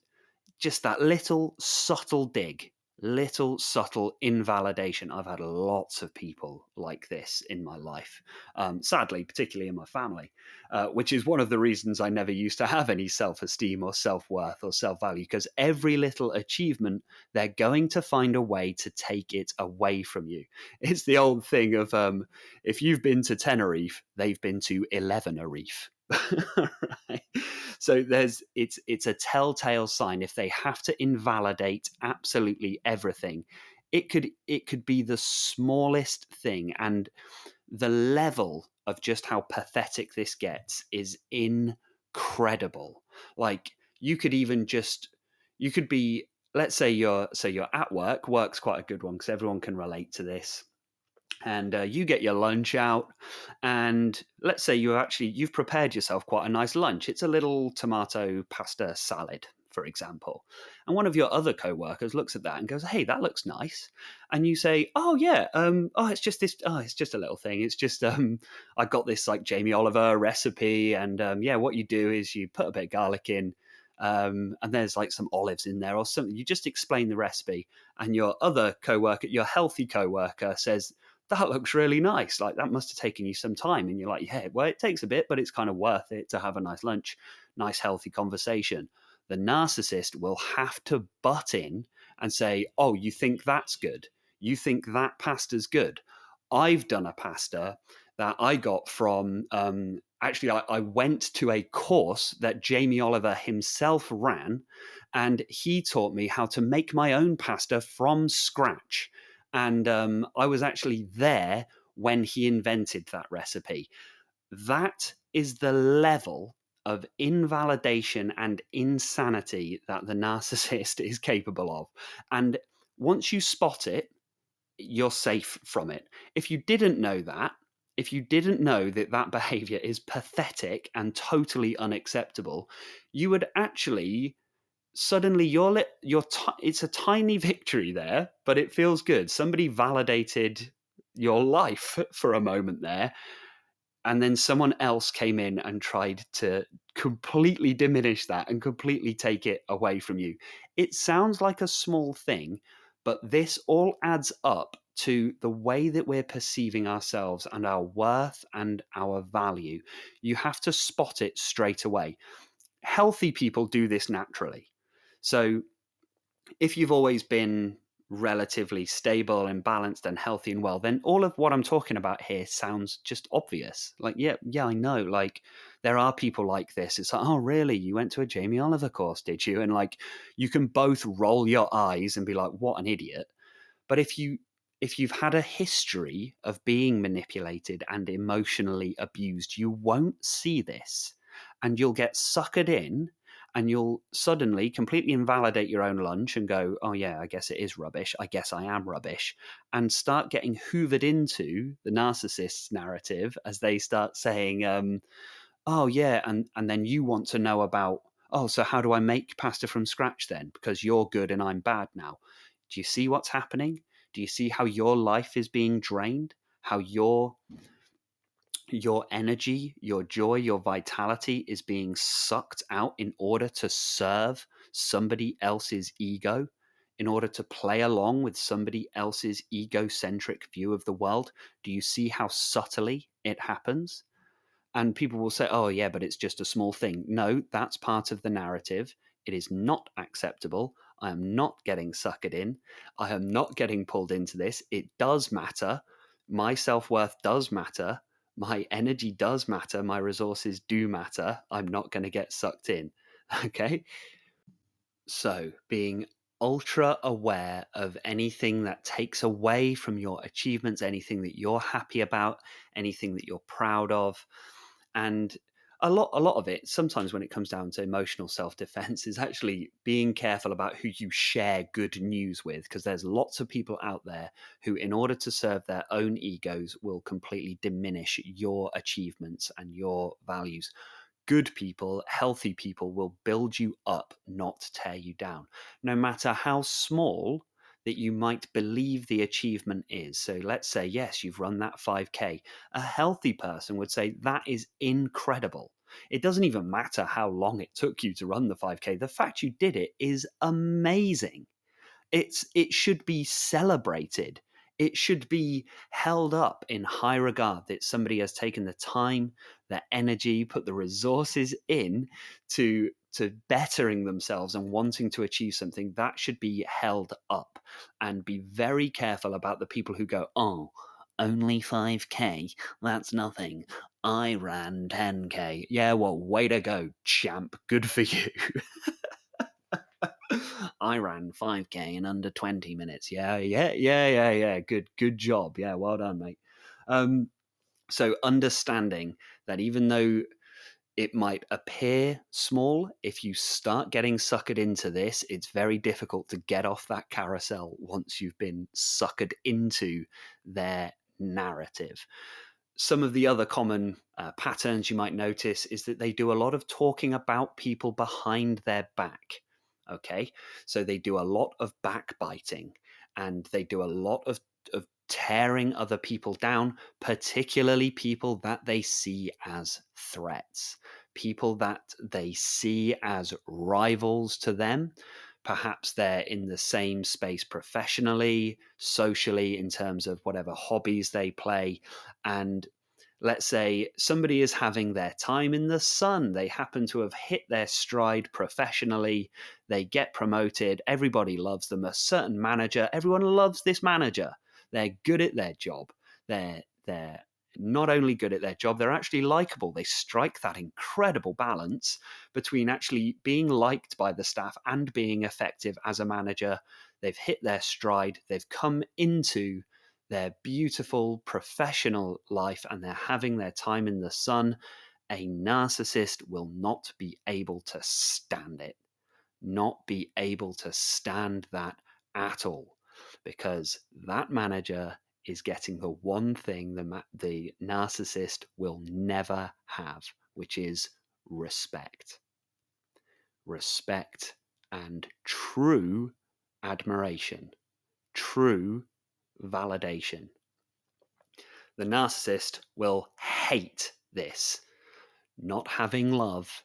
A: just that little subtle dig, little subtle invalidation. I've had lots of people like this in my life, sadly, particularly in my family, which is one of the reasons I never used to have any self esteem or self worth or self value, because every little achievement, they're going to find a way to take it away from you. It's the old thing of if you've been to Tenerife, they've been to 11 a reef. Right? So it's a telltale sign. If they have to invalidate absolutely everything, it could be the smallest thing, and the level of just how pathetic this gets is incredible. Like, you could even just you could be, let's say you're at work. Work's quite a good one because everyone can relate to this. And you get your lunch out, and let's say you've prepared yourself quite a nice lunch. It's a little tomato pasta salad, for example, and one of your other co-workers looks at that and goes, "Hey, that looks nice." And you say, "Oh yeah, oh, it's just this, oh, it's just a little thing, it's just I got this like Jamie Oliver recipe, and yeah, what you do is you put a bit of garlic in, and there's like some olives in there or something." You just explain the recipe, and your other co-worker, your healthy co-worker, says, "That looks really nice. Like, that must have taken you some time." And you're like, "Yeah, well, it takes a bit, but it's kind of worth it to have a nice lunch, nice, healthy conversation." The narcissist will have to butt in and say, "Oh, you think that's good? You think that pasta's good? I've done a pasta that I got from, actually, I went to a course that Jamie Oliver himself ran, and he taught me how to make my own pasta from scratch. And I was actually there when he invented that recipe." That is the level of invalidation and insanity that the narcissist is capable of. And once you spot it, you're safe from it. If you didn't know that, if you didn't know that that behavior is pathetic and totally unacceptable, you would actually suddenly it's a tiny victory there, but it feels good. Somebody validated your life for a moment there, and then someone else came in and tried to completely diminish that and completely take it away from you. It sounds like a small thing, but this all adds up to the way that we're perceiving ourselves and our worth and our value. You have to spot it straight away. Healthy people do this naturally. So if you've always been relatively stable and balanced and healthy and well, then all of what I'm talking about here sounds just obvious. Like, yeah, yeah, I know. Like, there are people like this. It's like, "Oh, really? You went to a Jamie Oliver course, did you?" And like, you can both roll your eyes and be like, "What an idiot." But if you've had a history of being manipulated and emotionally abused, you won't see this, and you'll get suckered in, and you'll suddenly completely invalidate your own lunch and go, "Oh yeah, I guess it is rubbish. I guess I am rubbish," and start getting hoovered into the narcissist's narrative as they start saying, "Oh yeah," and then you want to know about, "Oh, so how do I make pasta from scratch then? Because you're good and I'm bad now." Do you see what's happening? Do you see how your life is being drained? How your energy, your joy, your vitality is being sucked out in order to serve somebody else's ego, in order to play along with somebody else's egocentric view of the world? Do you see how subtly it happens? And people will say, "Oh, yeah, but it's just a small thing." No, that's part of the narrative. It is not acceptable. I am not getting suckered in. I am not getting pulled into this. It does matter. My self worth does matter. My energy does matter. My resources do matter. I'm not going to get sucked in. Okay. So, being ultra aware of anything that takes away from your achievements, anything that you're happy about, anything that you're proud of. And A lot of it, sometimes when it comes down to emotional self-defense, is actually being careful about who you share good news with, because there's lots of people out there who, in order to serve their own egos, will completely diminish your achievements and your values. Good people, healthy people will build you up, not tear you down, no matter how small that you might believe the achievement is. So let's say, yes, you've run that 5K. A healthy person would say that is incredible. It doesn't even matter how long it took you to run the 5K. The fact you did it is amazing. It should be celebrated. It should be held up in high regard that somebody has taken the time, the energy, put the resources in to bettering themselves and wanting to achieve something. That should be held up, and be very careful about the people who go, "Oh, only 5K? That's nothing. I ran 10K." Yeah, well, way to go, champ. Good for you. I ran 5K in under 20 minutes. Yeah, yeah, yeah, yeah, yeah. Good job. Yeah, well done, mate. Um, so understanding that even though it might appear small, if you start getting suckered into this, it's very difficult to get off that carousel once you've been suckered into their narrative. Some of the other common patterns you might notice is that they do a lot of talking about people behind their back. Okay, so they do a lot of backbiting, and they do a lot of tearing other people down, particularly people that they see as threats, people that they see as rivals to them. Perhaps they're in the same space professionally, socially, in terms of whatever hobbies they play. And let's say somebody is having their time in the sun. They happen to have hit their stride professionally. They get promoted. Everybody loves them. A certain manager, everyone loves this manager. They're good at their job. They're not only good at their job, they're actually likable. They strike that incredible balance between actually being liked by the staff and being effective as a manager. They've hit their stride. They've come into their beautiful professional life, and they're having their time in the sun. A narcissist will not be able to stand it, not be able to stand that at all, because that manager is getting the one thing the narcissist will never have, which is respect. Respect and true admiration, true validation. The narcissist will hate this. Not having love,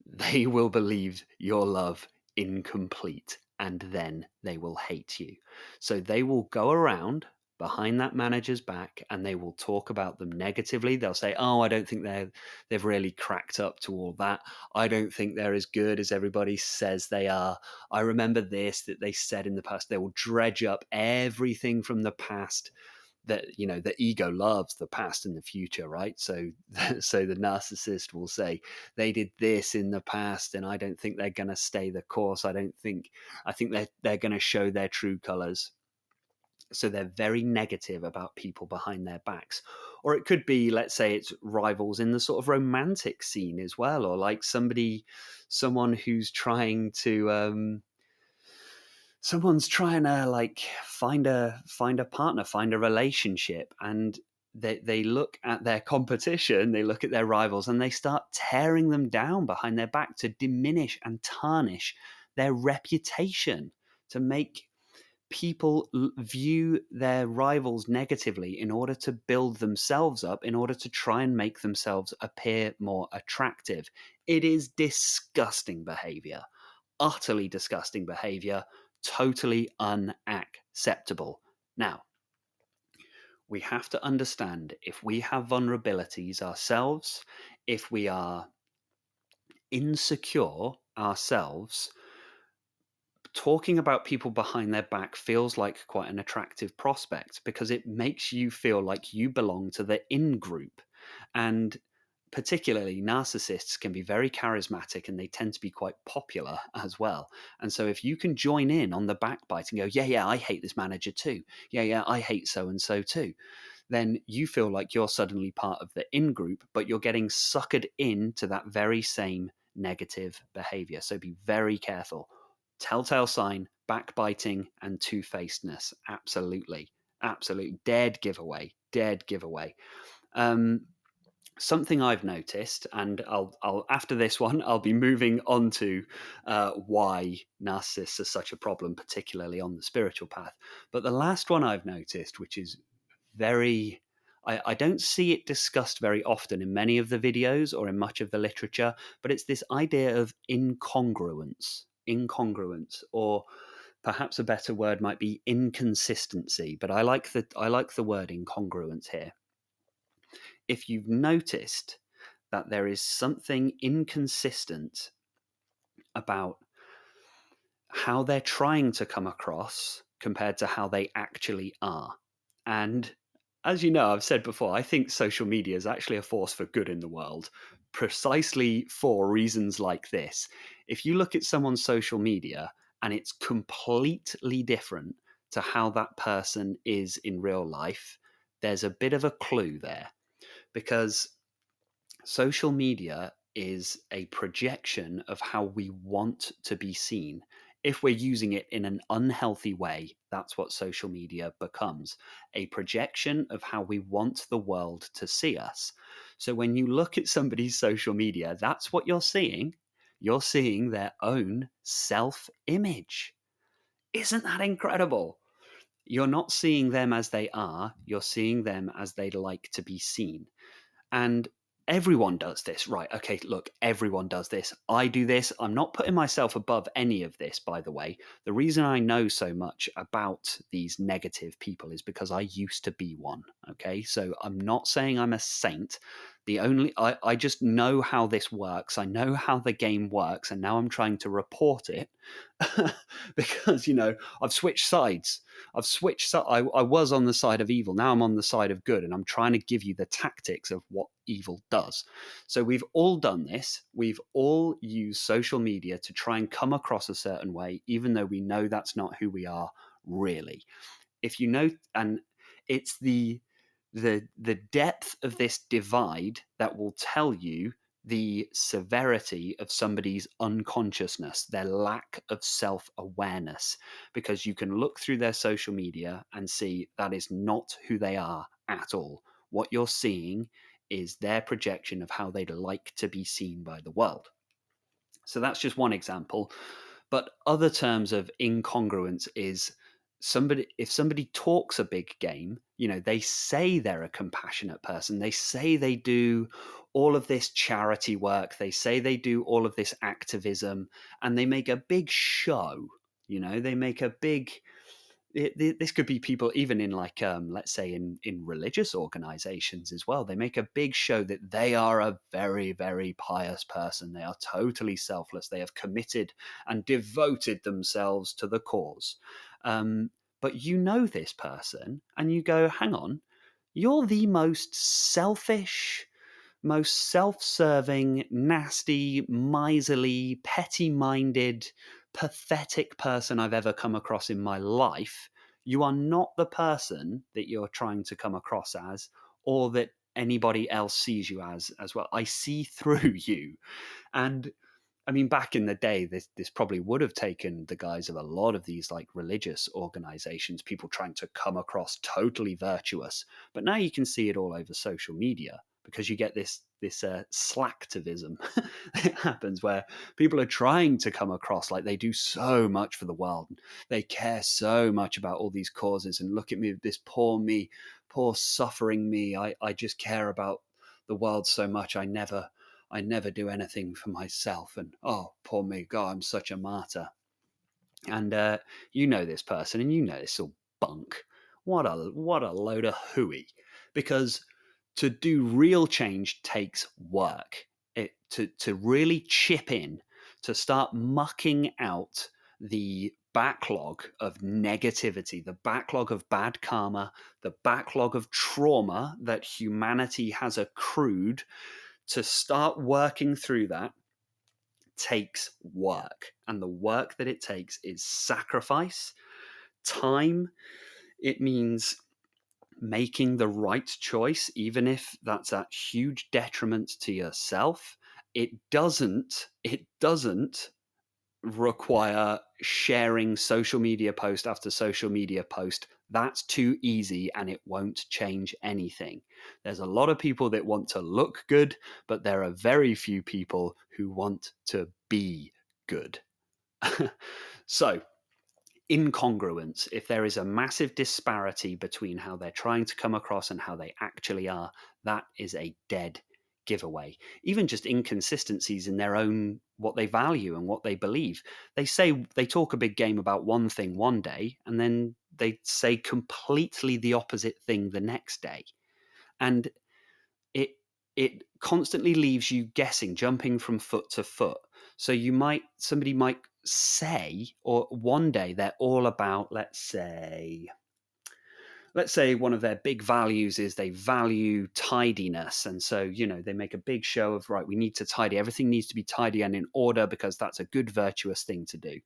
A: they will believe your love incomplete, and then they will hate you. So they will go around behind that manager's back and they will talk about them negatively. They'll say, "Oh, I don't think they've really cracked up to all that. I don't think they're as good as everybody says they are. I remember this that they said in the past." They will dredge up everything from the past. That, the ego loves the past and the future, right? So so the narcissist will say, "They did this in the past and I don't think they're going to stay the course. I think they're going to show their true colors." So they're very negative about people behind their backs. Or it could be, let's say, it's rivals in the sort of romantic scene as well, or like someone who's trying to someone's trying to like find a partner, find a relationship, and they look at their competition, they look at their rivals, and they start tearing them down behind their back to diminish and tarnish their reputation, to make people view their rivals negatively in order to build themselves up, in order to try and make themselves appear more attractive. It is disgusting behavior, utterly disgusting behavior, totally unacceptable. Now, we have to understand, if we have vulnerabilities ourselves, if we are insecure ourselves, talking about people behind their back feels like quite an attractive prospect, because it makes you feel like you belong to the in group. And particularly narcissists can be very charismatic, and they tend to be quite popular as well. And so if you can join in on the backbite and go, "Yeah, yeah, I hate this manager too. Yeah, yeah, I hate so and so too," then you feel like you're suddenly part of the in group, but you're getting suckered into that very same negative behavior. So be very careful. Telltale sign, backbiting, and two-facedness. Absolutely. Absolutely. Dead giveaway. Dead giveaway. Um, Something I've noticed, and I'll after this one, I'll be moving on to why narcissists are such a problem, particularly on the spiritual path. But the last one I've noticed, which is very, I don't see it discussed very often in many of the videos or in much of the literature, but it's this idea of incongruence. Incongruence, or perhaps a better word might be inconsistency. But I like the word incongruence here. If you've noticed that there is something inconsistent about how they're trying to come across compared to how they actually are. And as you know, I've said before, I think social media is actually a force for good in the world, precisely for reasons like this. If you look at someone's social media and it's completely different to how that person is in real life, there's a bit of a clue there, because social media is a projection of how we want to be seen. If we're using it in an unhealthy way, that's what social media becomes, a projection of how we want the world to see us. So when you look at somebody's social media, that's what you're seeing. You're seeing their own self image. Isn't that incredible? You're not seeing them as they are, you're seeing them as they'd like to be seen. And everyone does this, right? Okay, look, everyone does this. I do this. I'm not putting myself above any of this, by the way. The reason I know so much about these negative people is because I used to be one. Okay, so I'm not saying I'm a saint. I just know how this works. I know how the game works, and now I'm trying to report it because I've switched sides. I was on the side of evil. Now I'm on the side of good, and I'm trying to give you the tactics of what evil does. So we've all done this. We've all used social media to try and come across a certain way, even though we know that's not who we are really. If you know, and it's the depth of this divide that will tell you the severity of somebody's unconsciousness, their lack of self awareness, because you can look through their social media and see that is not who they are at all. What you're seeing is their projection of how they'd like to be seen by the world. So that's just one example. But other terms of incongruence is if somebody talks a big game, they say they're a compassionate person, they say they do all of this charity work, they say they do all of this activism, and they make a big show. They make a big this could be people even in, like, let's say in religious organizations as well. They make a big show that they are a very, very pious person. They are totally selfless. They have committed and devoted themselves to the cause. But this person and you go, hang on, you're the most selfish, most self-serving, nasty, miserly, petty-minded, pathetic person I've ever come across in my life. You are not the person that you're trying to come across as, or that anybody else sees you as well. I see through you. And I mean, back in the day, this probably would have taken the guise of a lot of these, like, religious organizations, people trying to come across totally virtuous. But now you can see it all over social media, because you get this slacktivism that happens, where people are trying to come across like they do so much for the world. They care so much about all these causes, and look at me, poor suffering me. I just care about the world so much. I never do anything for myself, and oh, poor me, God, I'm such a martyr. And this person, and it's all bunk. What a load of hooey. Because to do real change takes work. To really chip in, to start mucking out the backlog of negativity, the backlog of bad karma, the backlog of trauma that humanity has accrued, to start working through that takes work. And the work that it takes is sacrifice, time. It means making the right choice, even if that's at huge detriment to yourself, it doesn't require sharing social media post after social media post. That's too easy and it won't change anything. There's a lot of people that want to look good, but there are very few people who want to be good. So, incongruence, if there is a massive disparity between how they're trying to come across and how they actually are, that is a dead giveaway. Even just inconsistencies in their own, what they value and what they believe. They talk a big game about one thing one day, and then they say completely the opposite thing the next day. And it it constantly leaves you guessing, jumping from foot to foot. So somebody might say, or one day they're all about, let's say one of their big values is they value tidiness. And so, they make a big show of, right, we need to tidy. Everything needs to be tidy and in order because that's a good, virtuous thing to do.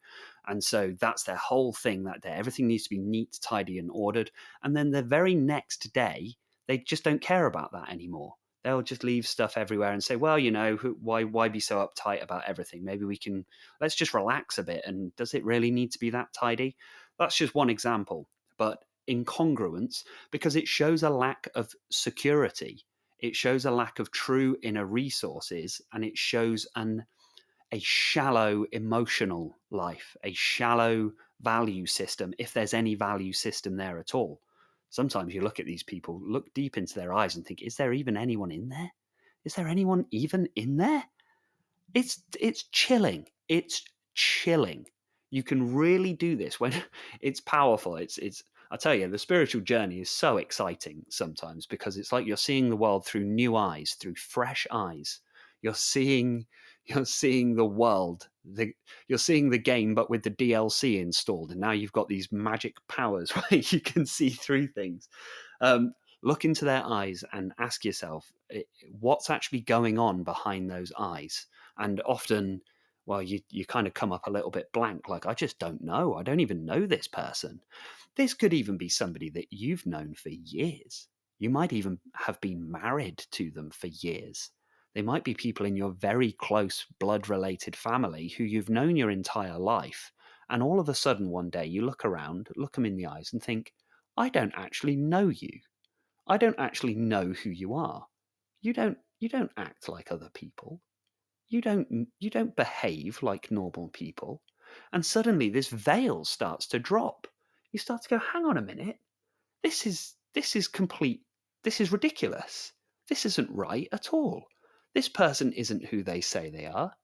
A: And so that's their whole thing that day. Everything needs to be neat, tidy, and ordered. And then the very next day, they just don't care about that anymore. They'll just leave stuff everywhere and say, well, why be so uptight about everything? Maybe let's just relax a bit. And does it really need to be that tidy? That's just one example. But incongruence, because it shows a lack of security. It shows a lack of true inner resources, and it shows a shallow emotional life, a shallow value system, if there's any value system there at all. Sometimes you look at these people, look deep into their eyes and think, is there even anyone in there? Is there anyone even in there? It's chilling. It's chilling. You can really do this when it's powerful. It's I tell you, the spiritual journey is so exciting sometimes because it's like you're seeing the world through new eyes, through fresh eyes. You're seeing you're seeing the world. You're seeing the game, but with the DLC installed, and now you've got these magic powers where you can see through things. Um, Look into their eyes and ask yourself, what's actually going on behind those eyes? And often, well, you kind of come up a little bit blank, like, I just don't know. I don't even know this person. This could even be somebody that you've known for years. You might even have been married to them for years. They might be people in your very close blood related family who you've known your entire life. And all of a sudden, one day, you look around, look them in the eyes, and think, I don't actually know you. I don't actually know who you are. You don't act like other people. You don't behave like normal people. And suddenly this veil starts to drop. You start to go, hang on a minute. This is complete. This is ridiculous. This isn't right at all. This person isn't who they say they are.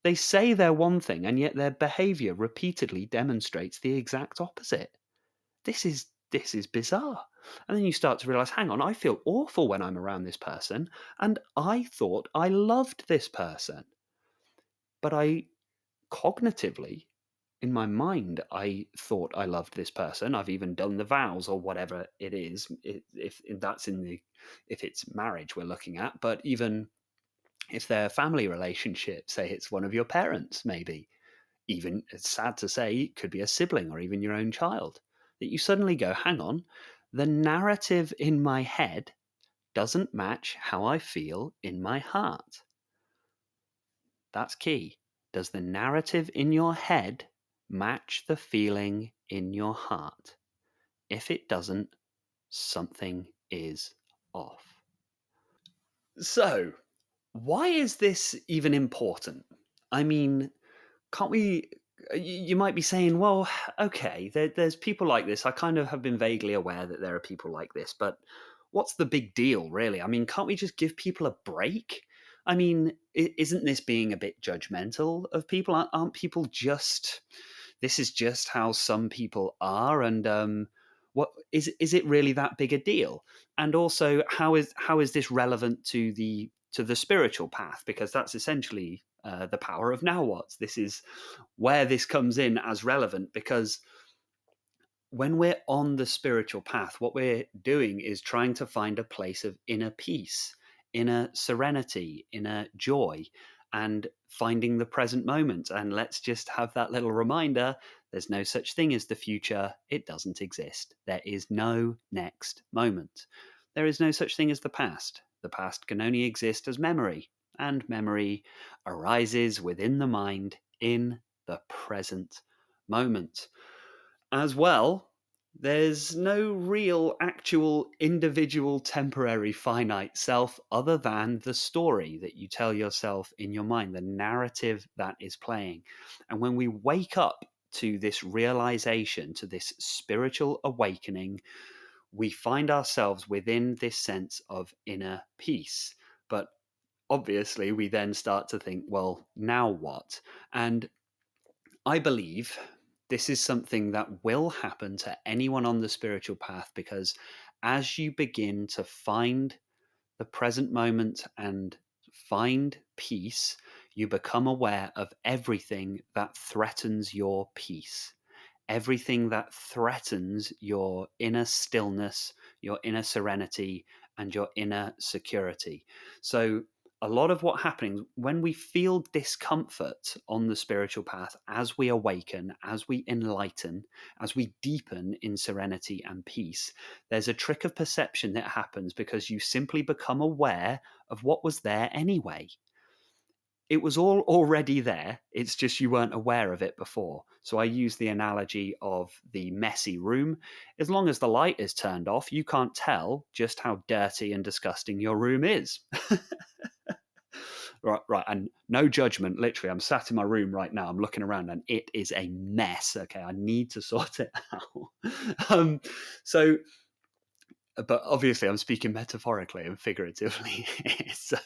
A: They say they're one thing, and yet their behavior repeatedly demonstrates the exact opposite. This is bizarre. And then you start to realize, hang on, I feel awful when I'm around this person, and I thought I loved this person. But I cognitively, in my mind, I thought I loved this person. I've even done the vows or whatever it is, if that's if it's marriage we're looking at. But even if they're family relationship, say it's one of your parents, maybe, even, it's sad to say, it could be a sibling or even your own child, that you suddenly go, hang on, the narrative in my head doesn't match how I feel in my heart. That's key. Does the narrative in your head match the feeling in your heart? If it doesn't, something is off. So, why is this even important? I mean, can't we? You might be saying, well, okay, there's people like this. I kind of have been vaguely aware that there are people like this, but what's the big deal, really? I mean, can't we just give people a break? I mean, isn't this being a bit judgmental of people? Aren't people just, this is just how some people are? And what is it really that big a deal? And also, how is this relevant to the spiritual path? Because that's essentially the power of now what. This is where this comes in as relevant, because when we're on the spiritual path, what we're doing is trying to find a place of inner peace, inner serenity, inner joy. and finding the present moment. And let's just have that little reminder: there's no such thing as the future. It doesn't exist. There is no next moment. There is no such thing as the past. The past can only exist as memory, and memory arises within the mind in the present moment. As well, there's no real, actual, individual, temporary, finite self other than the story that you tell yourself in your mind, the narrative that is playing. And when we wake up to this realization, to this spiritual awakening, we find ourselves within this sense of inner peace. But obviously, we then start to think, well, now what? And I believe this is something that will happen to anyone on the spiritual path, because as you begin to find the present moment and find peace, you become aware of everything that threatens your peace, everything that threatens your inner stillness, your inner serenity, and your inner security. So, a lot of what happens when we feel discomfort on the spiritual path, as we awaken, as we enlighten, as we deepen in serenity and peace, there's a trick of perception that happens because you simply become aware of what was there anyway. It was all already there. It's just you weren't aware of it before. So I use the analogy of the messy room. As long as the light is turned off, you can't tell just how dirty and disgusting your room is. Right. And no judgment. Literally, I'm sat in my room right now. I'm looking around and it is a mess. Okay. I need to sort it out. So but obviously I'm speaking metaphorically and figuratively. So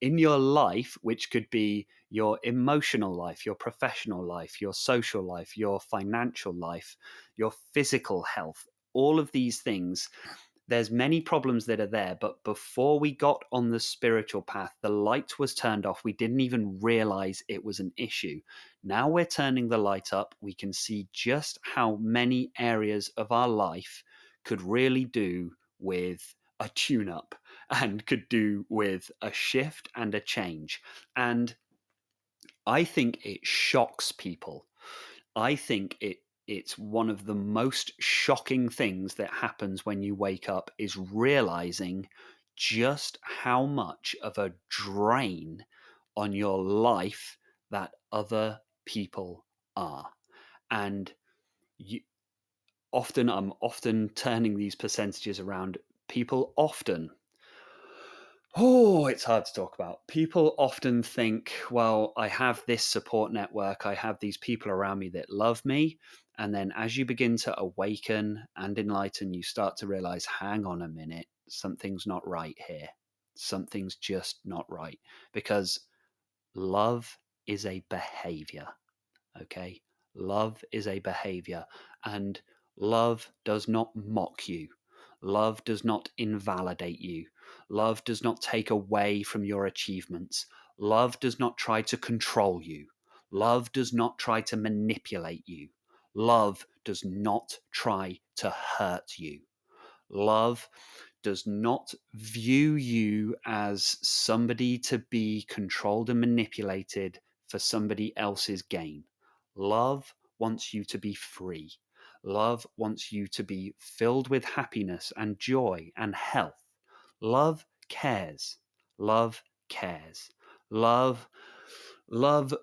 A: in your life, which could be your emotional life, your professional life, your social life, your financial life, your physical health, all of these things, there's many problems that are there. But before we got on the spiritual path, the light was turned off. We didn't even realize it was an issue. Now we're turning the light up. We can see just how many areas of our life could really do with a tune up and could do with a shift and a change. And I think it shocks people. I think it's one of the most shocking things that happens when you wake up is realizing just how much of a drain on your life that other people are. And you, I'm often turning these percentages around. People often, oh, it's hard to talk about. People often think, well, I have this support network, I have these people around me that love me. And then as you begin to awaken and enlighten, you start to realize, hang on a minute, something's not right here. Something's just not right. Because love is a behavior. Okay. Love is a behavior, and love does not mock you. Love does not invalidate you. Love does not take away from your achievements. Love does not try to control you. Love does not try to manipulate you. Love does not try to hurt you. Love does not view you as somebody to be controlled and manipulated for somebody else's gain. Love wants you to be free. Love wants you to be filled with happiness and joy and health. Love cares. Love cares. Love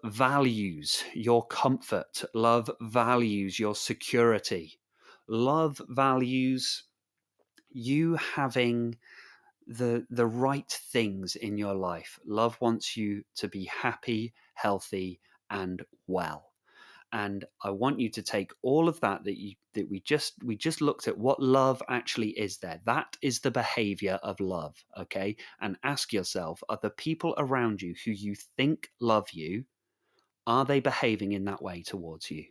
A: values your comfort. Love values your security. Love values you having the right things in your life. Love wants you to be happy, healthy, and well. And I want you to take all of that we just looked at what love actually is there. That is the behavior of love, okay? And ask yourself, are the people around you who you think love you, are they behaving in that way towards you?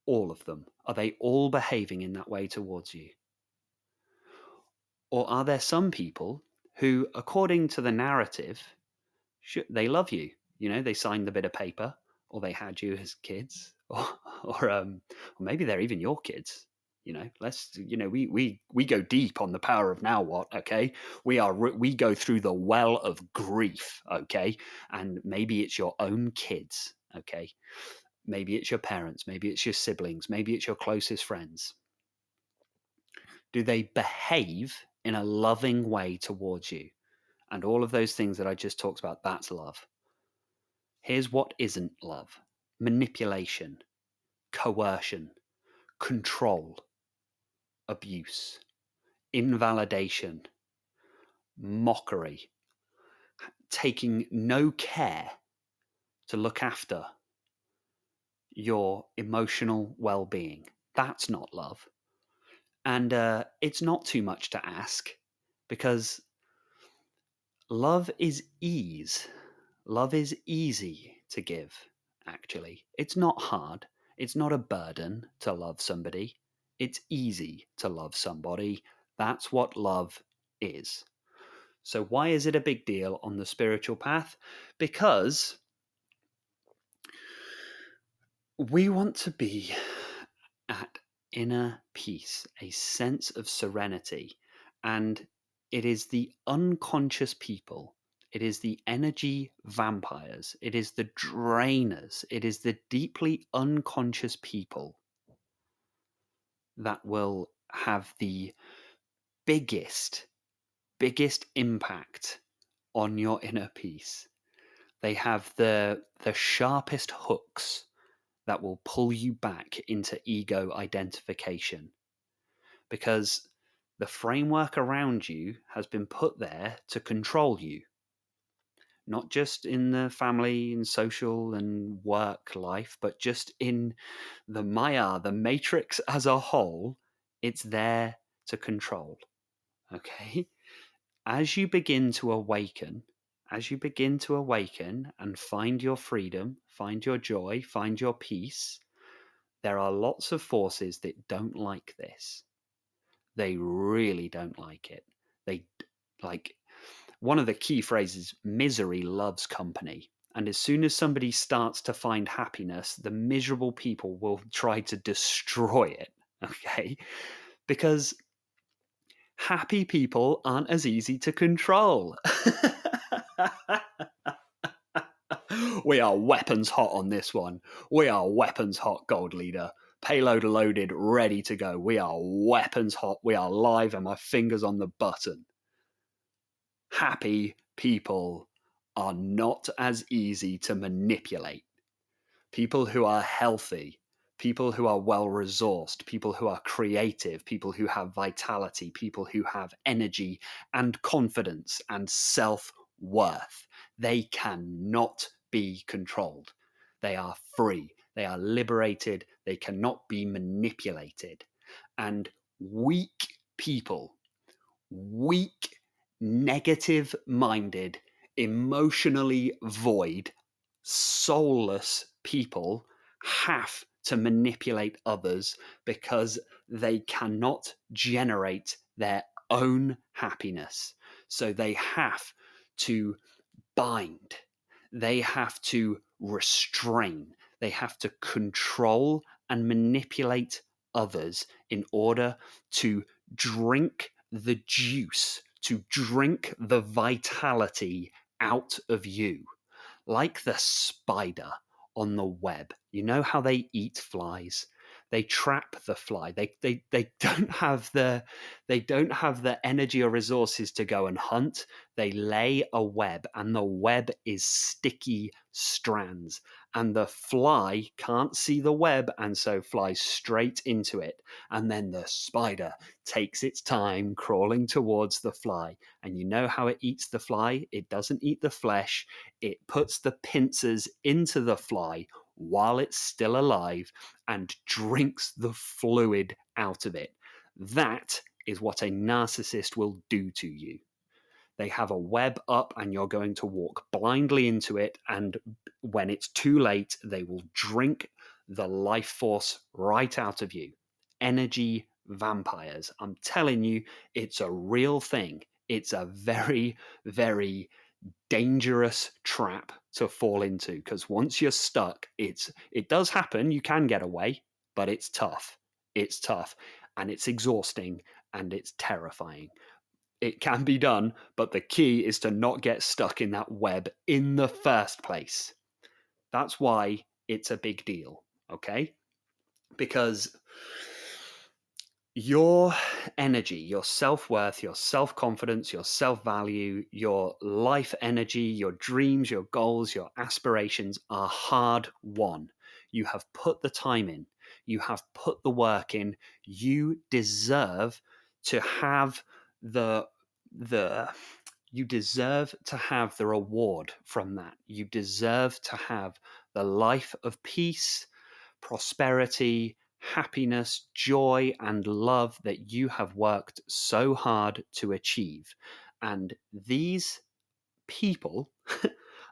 A: All of them. Are they all behaving in that way towards you? Or are there some people who, according to the narrative, they love you? You know, they signed the bit of paper, or they had you as kids, or maybe they're even your kids. We go deep on the power of now what, okay? We go through the well of grief, okay? And maybe it's your own kids, okay? Maybe it's your parents, maybe it's your siblings, maybe it's your closest friends. Do they behave in a loving way towards you? And all of those things that I just talked about, that's love. Here's what isn't love: manipulation, coercion, control, abuse, invalidation, mockery, taking no care to look after your emotional well being. That's not love. And it's not too much to ask, because love is ease. Love is easy to give, actually. It's not hard. It's not a burden to love somebody. It's easy to love somebody. That's what love is. So, why is it a big deal on the spiritual path? Because we want to be at inner peace, a sense of serenity. And it is the unconscious people, it is the energy vampires, it is the drainers, it is the deeply unconscious people that will have the biggest, biggest impact on your inner peace. They have the sharpest hooks that will pull you back into ego identification, because the framework around you has been put there to control you, not just in the family and social and work life, but just in the Maya, the matrix as a whole. It's there to control. Okay? As you begin to awaken, and find your freedom, find your joy, find your peace, there are lots of forces that don't like this. They really don't like it. They like one of the key phrases: misery loves company. And as soon as somebody starts to find happiness, the miserable people will try to destroy it. Okay? Because happy people aren't as easy to control. We are weapons hot on this one. We are weapons hot, Gold Leader. Payload loaded, ready to go. We are weapons hot. We are live, and my finger's on the button. Happy people are not as easy to manipulate. People who are healthy, people who are well resourced, people who are creative, people who have vitality, people who have energy and confidence and self-worth, they cannot be controlled. They are free. They are liberated. They cannot be manipulated. And weak people, weak, negative-minded, emotionally void, soulless people have to manipulate others because they cannot generate their own happiness. So they have to bind, they have to restrain, they have to control and manipulate others in order to drink the juice, to drink the vitality out of you. Like the spider on the web. You know how they eat flies? They trap the fly. They don't have the energy or resources to go and hunt. They lay a web, and the web is sticky strands, and the fly can't see the web and so flies straight into it. And then the spider takes its time crawling towards the fly. And you know how it eats the fly? It doesn't eat the flesh. It puts the pincers into the fly while it's still alive and drinks the fluid out of it. That is what a narcissist will do to you. They have a web up, and you're going to walk blindly into it. And when it's too late, they will drink the life force right out of you. Energy vampires. I'm telling you, it's a real thing. It's a very, very dangerous trap to fall into, because once you're stuck, it does happen. You can get away, but it's tough. It's tough. and it's exhausting and it's terrifying. It can be done, but the key is to not get stuck in that web in the first place. That's why it's a big deal, okay? Because your energy, your self worth, your self confidence, your self value, your life energy, your dreams, your goals, your aspirations are hard won. You have put the time in, you have put the work in. You deserve to have the the you deserve to have the reward from that. You deserve to have the life of peace, prosperity, happiness, joy, and love that you have worked so hard to achieve. And these people,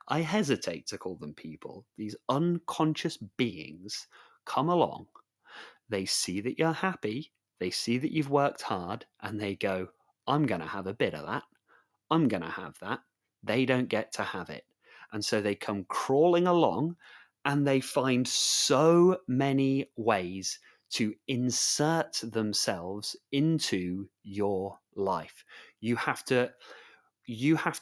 A: I hesitate to call them people, these unconscious beings come along, they see that you're happy, they see that you've worked hard, and they go, I'm going to have a bit of that. I'm going to have that. They don't get to have it. And so they come crawling along and they find so many ways to insert themselves into your life. You have to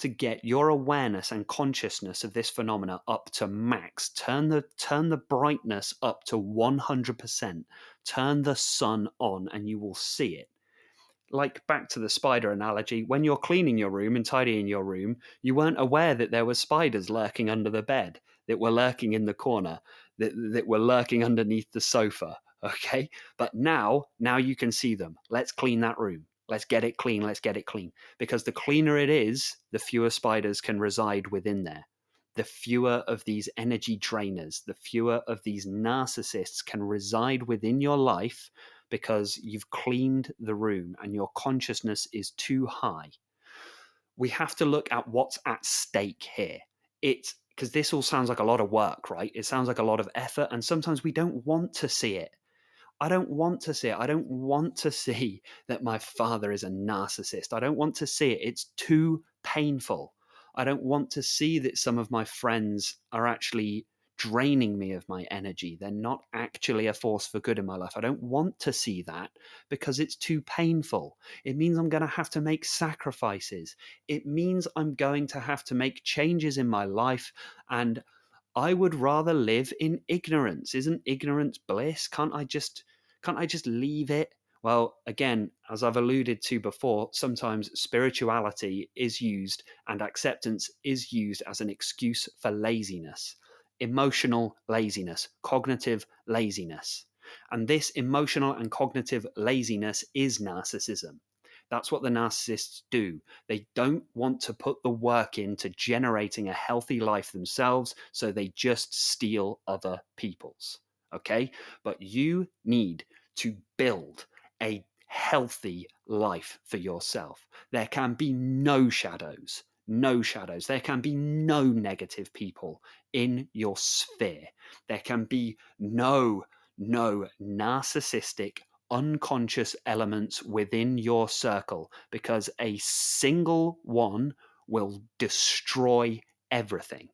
A: get your awareness and consciousness of this phenomena up to max. Turn the brightness up to 100%. Turn the sun on and you will see it. Like, back to the spider analogy, when you're cleaning your room and tidying your room, you weren't aware that there were spiders lurking under the bed, that were lurking in the corner, that were lurking underneath the sofa. Okay, but now you can see them. Let's clean that room. Let's get it clean. Let's get it clean. Because the cleaner it is, the fewer spiders can reside within there. The fewer of these energy drainers, the fewer of these narcissists can reside within your life, because you've cleaned the room and your consciousness is too high. We have to look at what's at stake here. It's because this all sounds like a lot of work, right? It sounds like a lot of effort, and sometimes we don't want to see it. I don't want to see it. I don't want to see that my father is a narcissist. I don't want to see it. It's too painful. I don't want to see that some of my friends are actually draining me of my energy. They're not actually a force for good in my life. I don't want to see that because it's too painful. It means I'm going to have to make sacrifices. It means I'm going to have to make changes in my life, and I would rather live in ignorance. Isn't ignorance bliss? Can't I just leave it? Well, again, as I've alluded to before, sometimes spirituality is used and acceptance is used as an excuse for laziness, emotional laziness, cognitive laziness. And this emotional and cognitive laziness is narcissism. That's what the narcissists do. They don't want to put the work into generating a healthy life themselves, so they just steal other people's. Okay? But you need to build a healthy life for yourself. There can be no shadows. No shadows. There can be no negative people in your sphere. There can be no narcissistic unconscious elements within your circle, because a single one will destroy everything.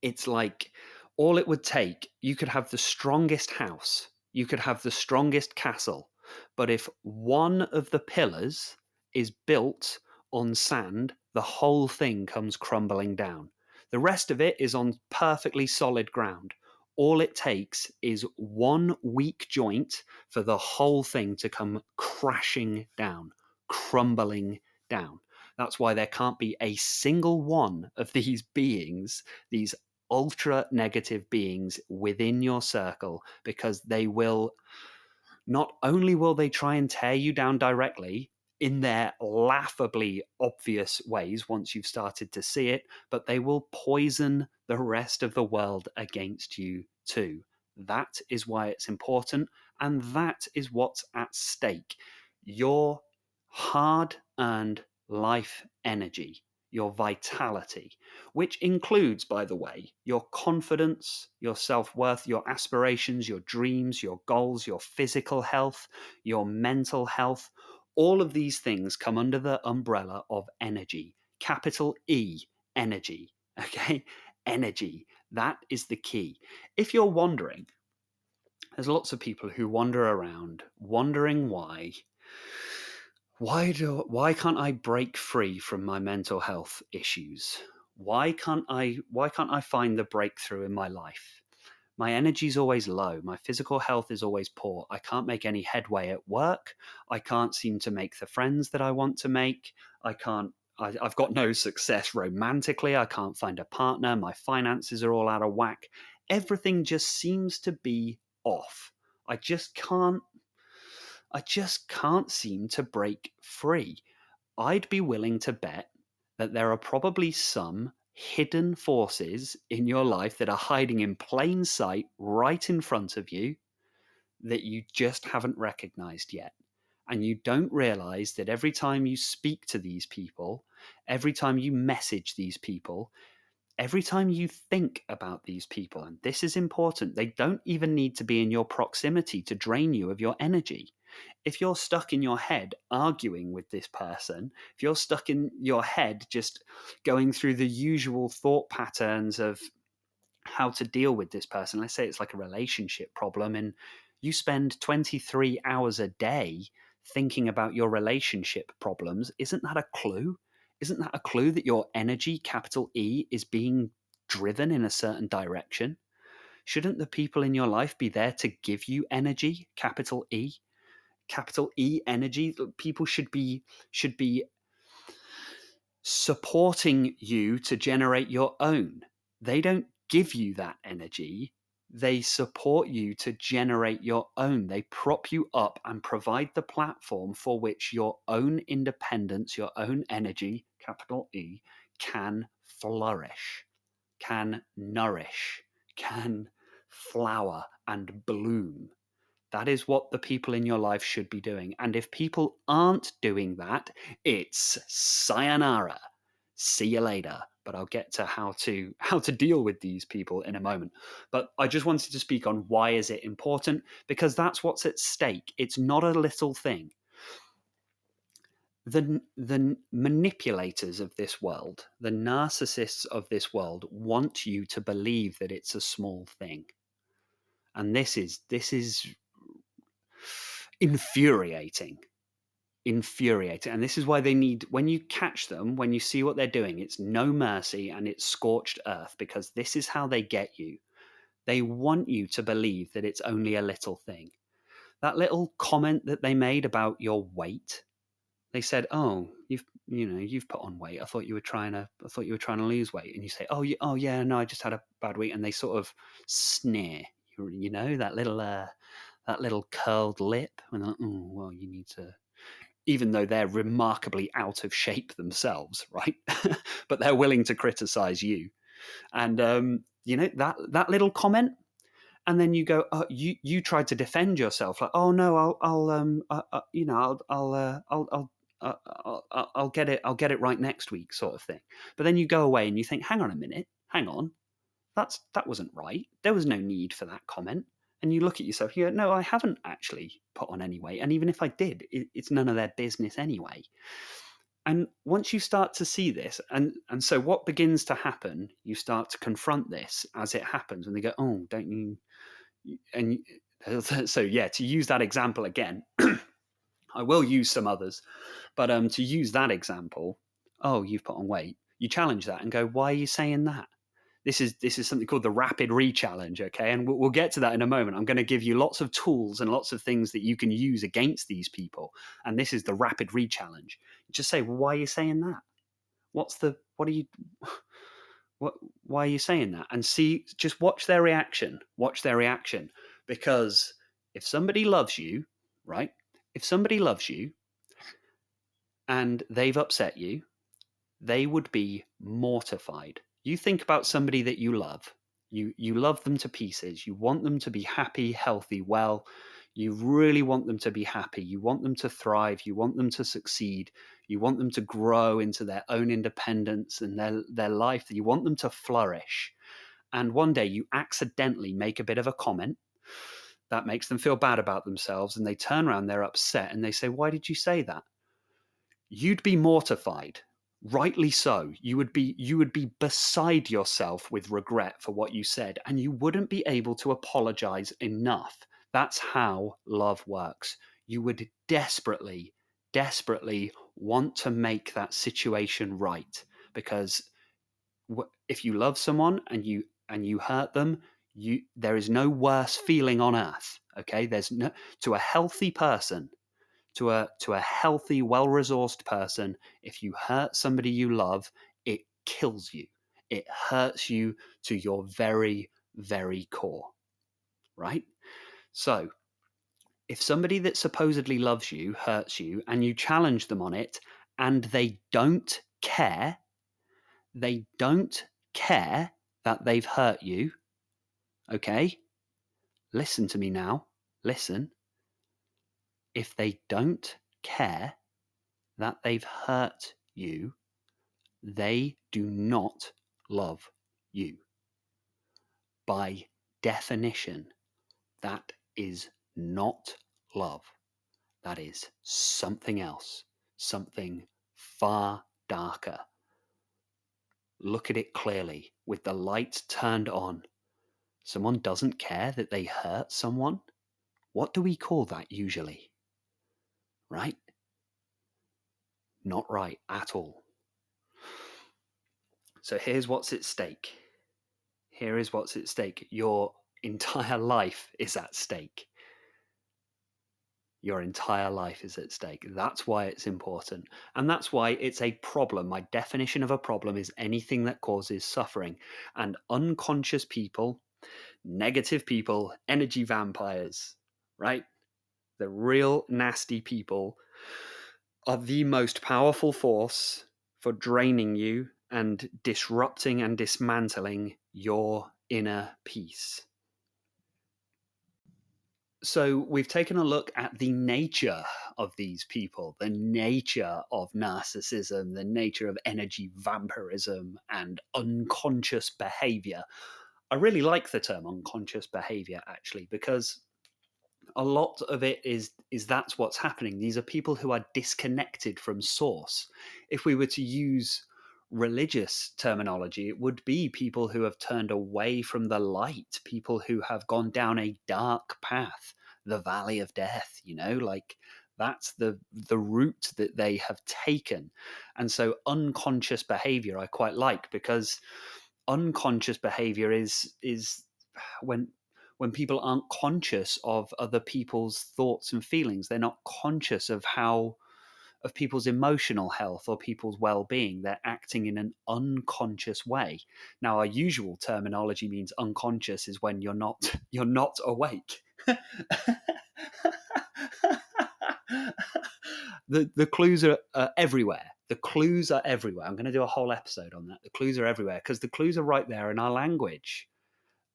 A: It's like, all it would take, you could have the strongest house, you could have the strongest castle, but if one of the pillars is built on sand, the whole thing comes crumbling down. The rest of it is on perfectly solid ground. All it takes is one weak joint for the whole thing to come crashing down, crumbling down. That's why there can't be a single one of these beings, these ultra negative beings within your circle, because they will, not only will they try and tear you down directly in their laughably obvious ways once you've started to see it, but they will poison the rest of the world against you too. That is why it's important, and that is what's at stake. Your hard earned life energy, your vitality, which includes, by the way, your confidence, your self worth, your aspirations, your dreams, your goals, your physical health, your mental health. All of these things come under the umbrella of energy, capital E, energy. Okay? Energy. That is the key. If you're wondering, There's lots of people who wander around wondering why can't I break free from my mental health issues? Why can't I find the breakthrough in my life? My energy's always low. My physical health is always poor. I can't make any headway at work. I can't seem to make the friends that I want to make. I can't. I've got no success romantically. I can't find a partner. My finances are all out of whack. Everything just seems to be off. I just can't. I just can't seem to break free. I'd be willing to bet that there are probably some hidden forces in your life that are hiding in plain sight right in front of you that you just haven't recognized yet. And you don't realize that every time you speak to these people, every time you message these people, every time you think about these people, and this is important, they don't even need to be in your proximity to drain you of your energy. If you're stuck in your head arguing with this person, if you're stuck in your head just going through the usual thought patterns of how to deal with this person, let's say it's like a relationship problem, and you spend 23 hours a day thinking about your relationship problems, isn't that a clue? Isn't that a clue that your energy, capital E, is being driven in a certain direction? Shouldn't the people in your life be there to give you energy, capital E? Capital E energy. People should be supporting you to generate your own. They don't give you that energy. They support you to generate your own. They prop you up and provide the platform for which your own independence, your own energy, capital E, can flourish, can nourish, can flower and bloom. That is what the people in your life should be doing. And if people aren't doing that, it's sayonara. See you later. But I'll get to how to deal with these people in a moment. But I just wanted to speak on why is it important, because that's what's at stake. It's not a little thing. The manipulators of this world, the narcissists of this world, want you to believe that it's a small thing. And this is infuriating. And this is why they need, when you catch them, when you see what they're doing, it's no mercy and it's scorched earth, because this is how they get you. They want you to believe that it's only a little thing. That little comment that they made about your weight, they said, "Oh, you've put on weight. I thought you were trying to lose weight." And you say, "Oh yeah, no, I just had a bad week." And they sort of sneer, that little curled lip, and they're like, "Oh, well, you need to," even though they're remarkably out of shape themselves, right? But they're willing to criticize you. And that little comment, and then you go, you tried to defend yourself, like, "Oh no, I'll get it right next week," sort of thing. But then you go away and you think, "Hang on a minute, hang on, that wasn't right. There was no need for that comment." And you look at yourself, you go, "No, I haven't actually put on any weight. And even if I did, it's none of their business anyway." And once you start to see this, and so what begins to happen, you start to confront this as it happens, and they go, "Oh, don't you?" And so, yeah, to use that example again, I will use some others, but to use that example, "Oh, you've put on weight." You challenge that and go, "Why are you saying that?" This is something called the rapid re-challenge, okay? And we'll get to that in a moment. I'm going to give you lots of tools and lots of things that you can use against these people. And this is the rapid re-challenge. Just say, "Well, why are you saying that? What are you, what, why are you saying that?" And see, just watch their reaction. Watch their reaction. Because if somebody loves you, right? If somebody loves you and they've upset you, they would be mortified. You think about somebody that you love. You love them to pieces. You want them to be happy, healthy, well. You really want them to be happy. You want them to thrive. You want them to succeed. You want them to grow into their own independence and their life. You want them to flourish. And one day you accidentally make a bit of a comment that makes them feel bad about themselves, and they turn around, they're upset, and they say, "Why did you say that?" You'd be mortified, rightly so. You would be beside yourself with regret for what you said, and you wouldn't be able to apologize enough That's how love works. You would desperately, desperately want to make that situation right, because if you love someone and you hurt them, there is no worse feeling on earth. Okay, there's no, to a healthy person, to a healthy, well-resourced person, if you hurt somebody you love, it kills you. It hurts you to your very, very core, right? So if somebody that supposedly loves you hurts you and you challenge them on it and they don't care that they've hurt you, okay? Listen to me now. Listen. If they don't care that they've hurt you, they do not love you. By definition, that is not love. That is something else, something far darker. Look at it clearly with the lights turned on. Someone doesn't care that they hurt someone. What do we call that usually? Right? Not right at all. So here's what's at stake. Here is what's at stake. Your entire life is at stake. Your entire life is at stake. That's why it's important. And that's why it's a problem. My definition of a problem is anything that causes suffering. And unconscious people, negative people, energy vampires, right? The real nasty people are the most powerful force for draining you and disrupting and dismantling your inner peace. So we've taken a look at the nature of these people, the nature of narcissism, the nature of energy vampirism and unconscious behavior. I really like the term unconscious behavior, actually, because a lot of it is that's what's happening. These are people who are disconnected from source. If we were to use religious terminology, it would be people who have turned away from the light, people who have gone down a dark path, the valley of death, like that's the route that they have taken. And so unconscious behavior I quite like, because unconscious behavior is when people aren't conscious of other people's thoughts and feelings. They're not conscious of people's emotional health or people's well-being. They're acting in an unconscious way. Now, our usual terminology means unconscious is when you're not awake. The clues are everywhere. The clues are everywhere. I'm going to do a whole episode on that. The clues are everywhere because the clues are right there in our language.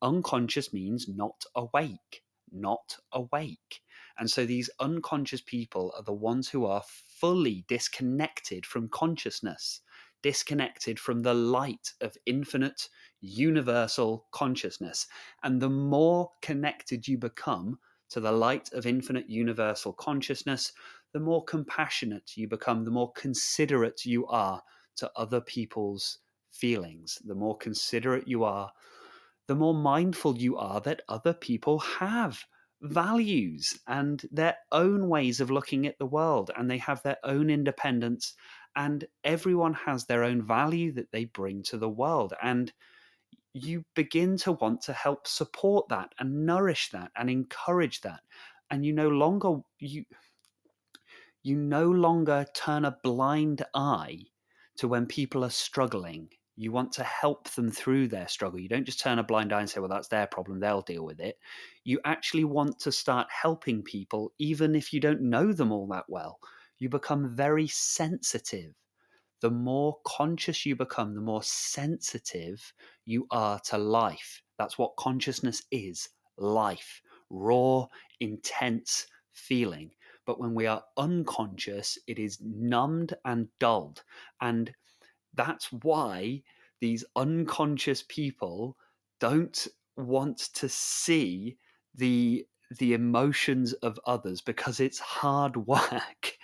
A: Unconscious means not awake, not awake. And so these unconscious people are the ones who are fully disconnected from consciousness, disconnected from the light of infinite, universal consciousness. And the more connected you become to the light of infinite, universal consciousness, the more compassionate you become, the more considerate you are to other people's feelings, the more considerate you are, the more mindful you are that other people have values and their own ways of looking at the world, and they have their own independence, and everyone has their own value that they bring to the world. And you begin to want to help support that and nourish that and encourage that. And you no longer turn a blind eye to when people are struggling. You want to help them through their struggle. You don't just turn a blind eye and say, well, that's their problem, they'll deal with it. You actually want to start helping people, even if you don't know them all that well. You become very sensitive. The more conscious you become, the more sensitive you are to life. That's what consciousness is, life, raw, intense feeling. But when we are unconscious, it is numbed and dulled. And that's why these unconscious people don't want to see the emotions of others, because it's hard work.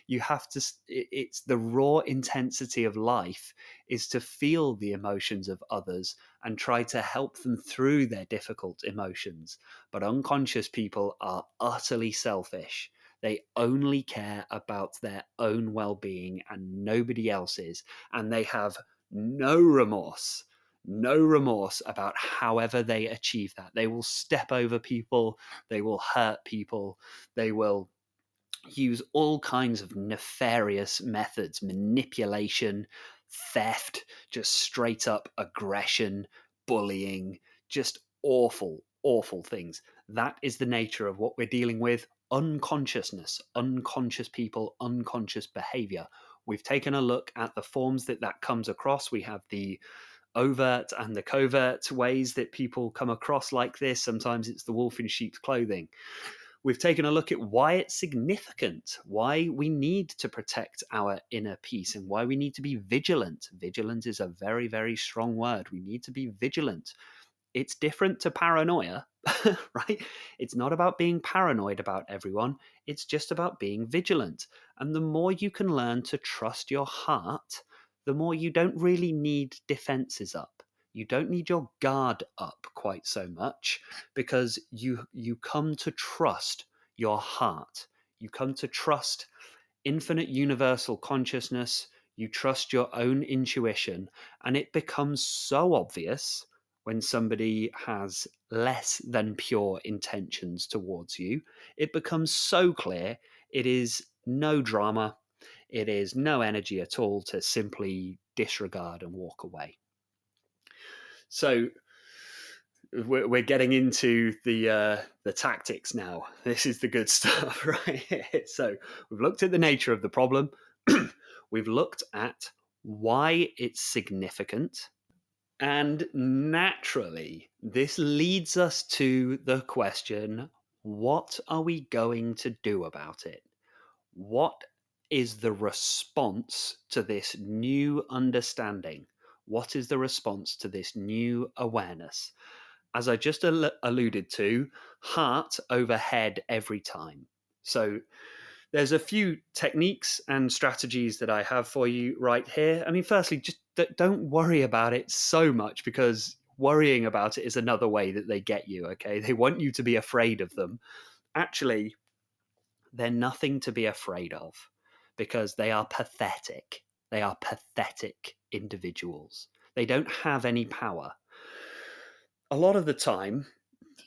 A: You have to, it's the raw intensity of life is to feel the emotions of others and try to help them through their difficult emotions. But unconscious people are utterly selfish. They only care about their own well being and nobody else's. And they have no remorse, no remorse about however they achieve that. They will step over people, they will hurt people, they will use all kinds of nefarious methods, manipulation, theft, just straight up aggression, bullying, just awful, awful things. That is the nature of what we're dealing with. Unconsciousness, unconscious people, unconscious behavior. We've taken a look at the forms that that comes across. We have the overt and the covert ways that people come across like this. Sometimes it's the wolf in sheep's clothing. We've taken a look at why it's significant, why we need to protect our inner peace, and why we need to be vigilant. Vigilant is a very, very strong word. We need to be vigilant. It's different to paranoia, right? It's not about being paranoid about everyone. It's just about being vigilant. And the more you can learn to trust your heart, the more you don't really need defenses up. You don't need your guard up quite so much because you come to trust your heart. You come to trust infinite universal consciousness. You trust your own intuition, and it becomes so obvious when somebody has less than pure intentions towards you. It becomes so clear. It is no drama. It is no energy at all to simply disregard and walk away. So we're getting into the tactics now. This is the good stuff, right? So we've looked at the nature of the problem. We've looked at why it's significant. And naturally, this leads us to the question, what are we going to do about it? What is the response to this new understanding? What is the response to this new awareness? As I just alluded to, heart over head every time. So there's a few techniques and strategies that I have for you right here. I mean, firstly, just don't worry about it so much, because worrying about it is another way that they get you, okay? They want you to be afraid of them. Actually, they're nothing to be afraid of because they are pathetic. They are pathetic individuals. They don't have any power. A lot of the time,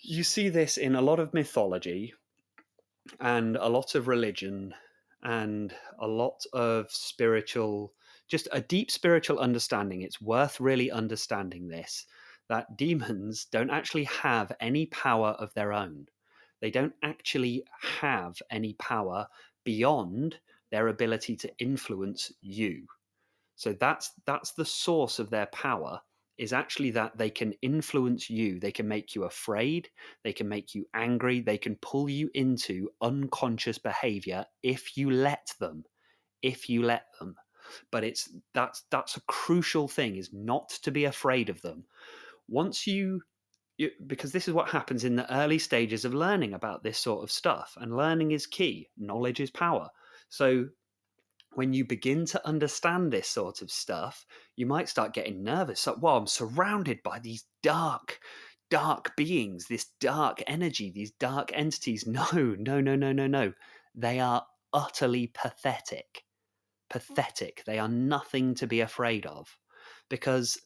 A: you see this in a lot of mythology and a lot of religion and a lot of spiritual, just a deep spiritual understanding. It's worth really understanding this, that demons don't actually have any power of their own. They don't actually have any power beyond their ability to influence you. So that's the source of their power, is actually that they can influence you. They can make you afraid, they can make you angry, they can pull you into unconscious behavior if you let them. If you let them. But that's a crucial thing, is not to be afraid of them. Once because this is what happens in the early stages of learning about this sort of stuff, and learning is key. Knowledge is power. So when you begin to understand this sort of stuff, you might start getting nervous. Like, well, I'm surrounded by these dark, dark beings, this dark energy, these dark entities. No, no, no, no, no, no. They are utterly pathetic. Pathetic. They are nothing to be afraid of, because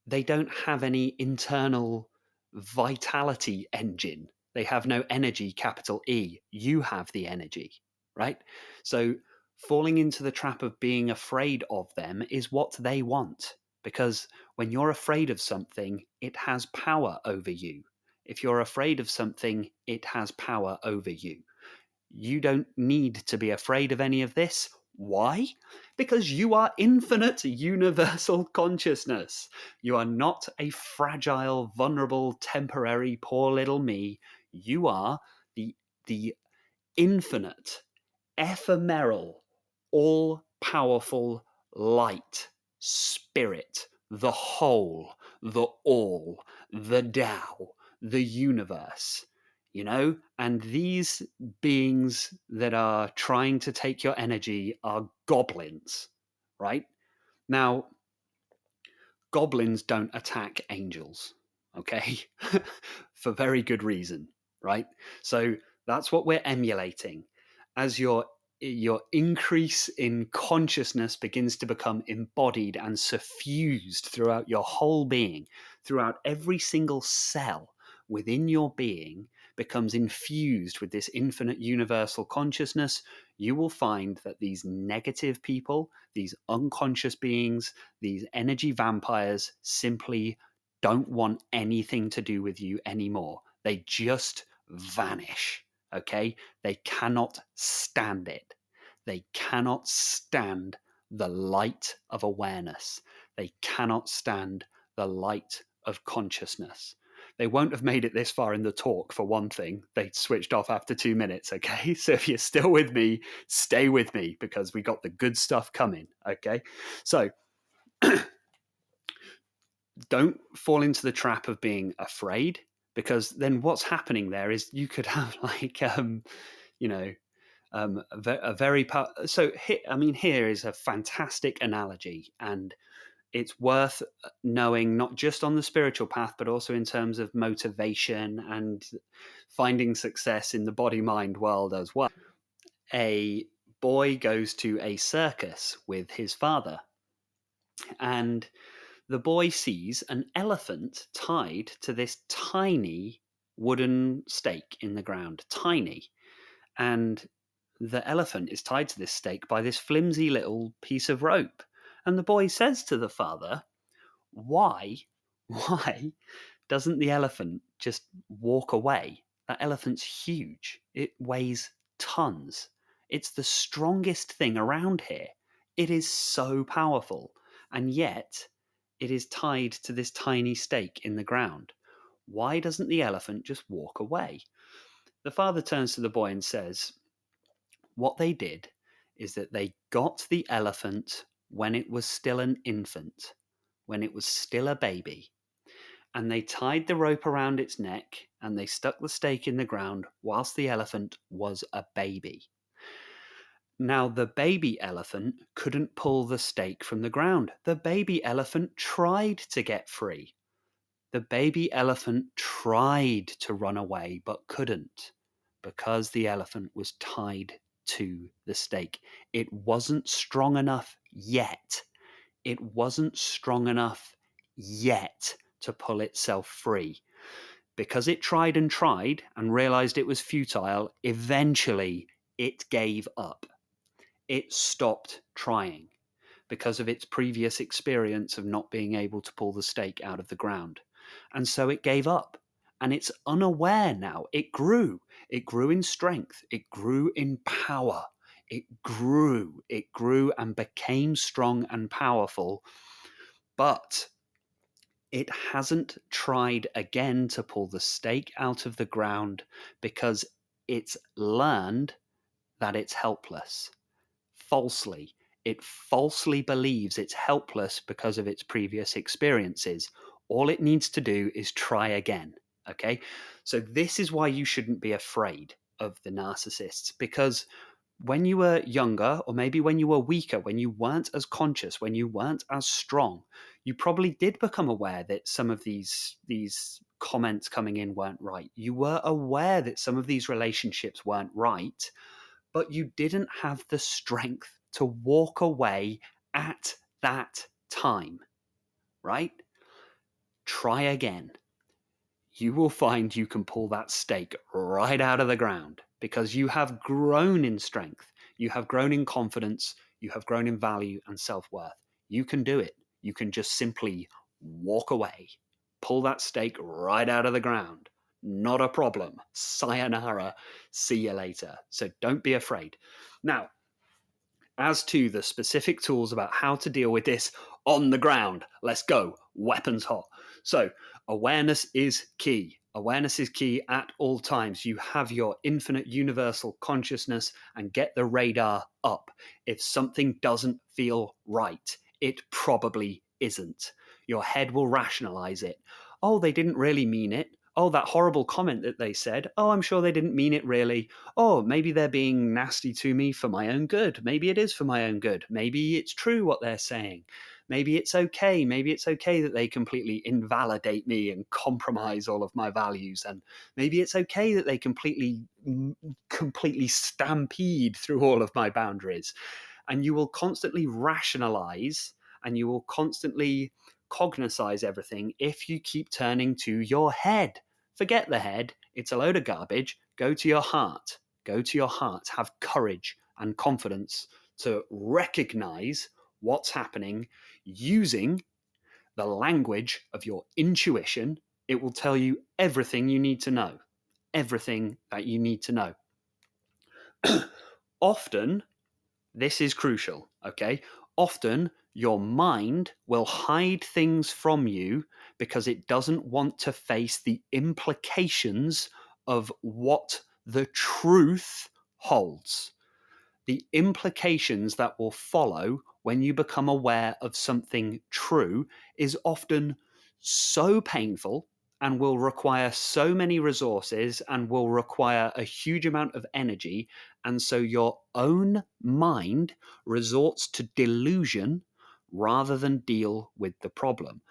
A: they don't have any internal vitality engine. They have no energy, capital E. You have the energy, right? So falling into the trap of being afraid of them is what they want, because when you're afraid of something, it has power over you. If you're afraid of something, it has power over you. You don't need to be afraid of any of this. Why? Because you are infinite universal consciousness. You are not a fragile, vulnerable, temporary, poor little me. You are the infinite, ephemeral, all powerful light, spirit, the whole, the all, the Tao, the universe. and these beings that are trying to take your energy are goblins, right? Now, goblins don't attack angels, okay? For very good reason, right? So that's what we're emulating. As your increase in consciousness begins to become embodied and suffused throughout your whole being, throughout every single cell within your being becomes infused with this infinite universal consciousness, you will find that these negative people, these unconscious beings, these energy vampires simply don't want anything to do with you anymore. They just vanish. Okay? They cannot stand it. They cannot stand the light of awareness. They cannot stand the light of consciousness. They won't have made it this far in the talk, for one thing. They switched off after 2 minutes, okay? So if you're still with me, stay with me because we got the good stuff coming, okay? So don't fall into the trap of being afraid, because then what's happening there is you could have like a very so here is a fantastic analogy, and it's worth knowing, not just on the spiritual path but also in terms of motivation and finding success in the body mind world as well. A boy goes to a circus with his father, and the boy sees an elephant tied to this tiny wooden stake in the ground. Tiny. And the elephant is tied to this stake by this flimsy little piece of rope. And the boy says to the father, why, why doesn't the elephant just walk away? That elephant's huge. It weighs tons. It's the strongest thing around here. It is so powerful. And yet, it is tied to this tiny stake in the ground. Why doesn't the elephant just walk away? The father turns to the boy and says, what they did is that they got the elephant when it was still an infant, when it was still a baby, and they tied the rope around its neck and they stuck the stake in the ground whilst the elephant was a baby. Now, the baby elephant couldn't pull the stake from the ground. The baby elephant tried to get free. The baby elephant tried to run away but couldn't, because the elephant was tied to the stake. It wasn't strong enough yet. It wasn't strong enough yet to pull itself free. Because it tried and realized it was futile, eventually it gave up. It stopped trying because of its previous experience of not being able to pull the stake out of the ground. And so it gave up. And it's unaware now. It grew. It grew in strength. It grew in power. It grew and became strong and powerful. But it hasn't tried again to pull the stake out of the ground because it's learned that it's helpless. Falsely. It falsely believes it's helpless because of its previous experiences. All it needs to do is try again. Okay? So this is why you shouldn't be afraid of the narcissists, because when you were younger, or maybe when you were weaker, when you weren't as conscious, when you weren't as strong, you probably did become aware that some of these comments coming in weren't right. You were aware that some of these relationships weren't right, but you didn't have the strength to walk away at that time, right? Try again. You will find you can pull that stake right out of the ground because you have grown in strength, you have grown in confidence, you have grown in value and self-worth. You can do it. You can just simply walk away, pull that stake right out of the ground. Not a problem. Sayonara. See you later. So don't be afraid. Now, as to the specific tools about how to deal with this on the ground, let's go. Weapons hot. So, awareness is key. Awareness is key at all times. You have your infinite universal consciousness and get the radar up. If something doesn't feel right, it probably isn't. Your head will rationalize it. Oh, they didn't really mean it. Oh, that horrible comment that they said. Oh, I'm sure they didn't mean it really. Oh, maybe they're being nasty to me for my own good. Maybe it is for my own good. Maybe it's true what they're saying. Maybe it's okay. Maybe it's okay that they completely invalidate me and compromise all of my values. And maybe it's okay that they completely stampede through all of my boundaries. And you will constantly rationalize and you will constantly cognitize everything if you keep turning to your head. Forget the head, it's a load of garbage. Go to your heart. Go to your heart. Have courage and confidence to recognize what's happening using the language of your intuition. It will tell you everything you need to know. Everything that you need to know. Often, this is crucial, okay? Often, your mind will hide things from you because it doesn't want to face the implications of what the truth holds. The implications that will follow when you become aware of something true is often so painful and will require so many resources and will require a huge amount of energy. And so your own mind resorts to delusion rather than deal with the problem.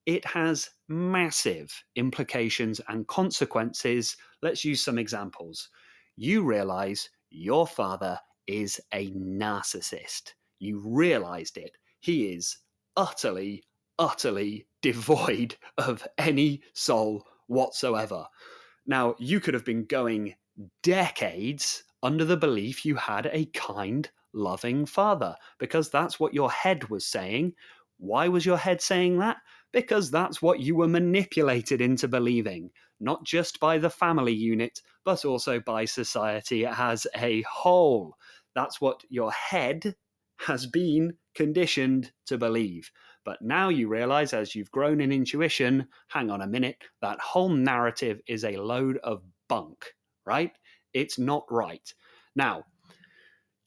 A: It has massive implications and consequences. Let's use some examples. You realize your father is a narcissist. You realized it. He is utterly, utterly devoid of any soul whatsoever. Now, you could have been going decades under the belief you had a kind, loving father, because that's what your head was saying. Why was your head saying that? Because that's what you were manipulated into believing, not just by the family unit, but also by society as a whole. That's what your head has been conditioned to believe. But now you realize, as you've grown in intuition, hang on a minute, that whole narrative is a load of bunk, right? It's not right. Now,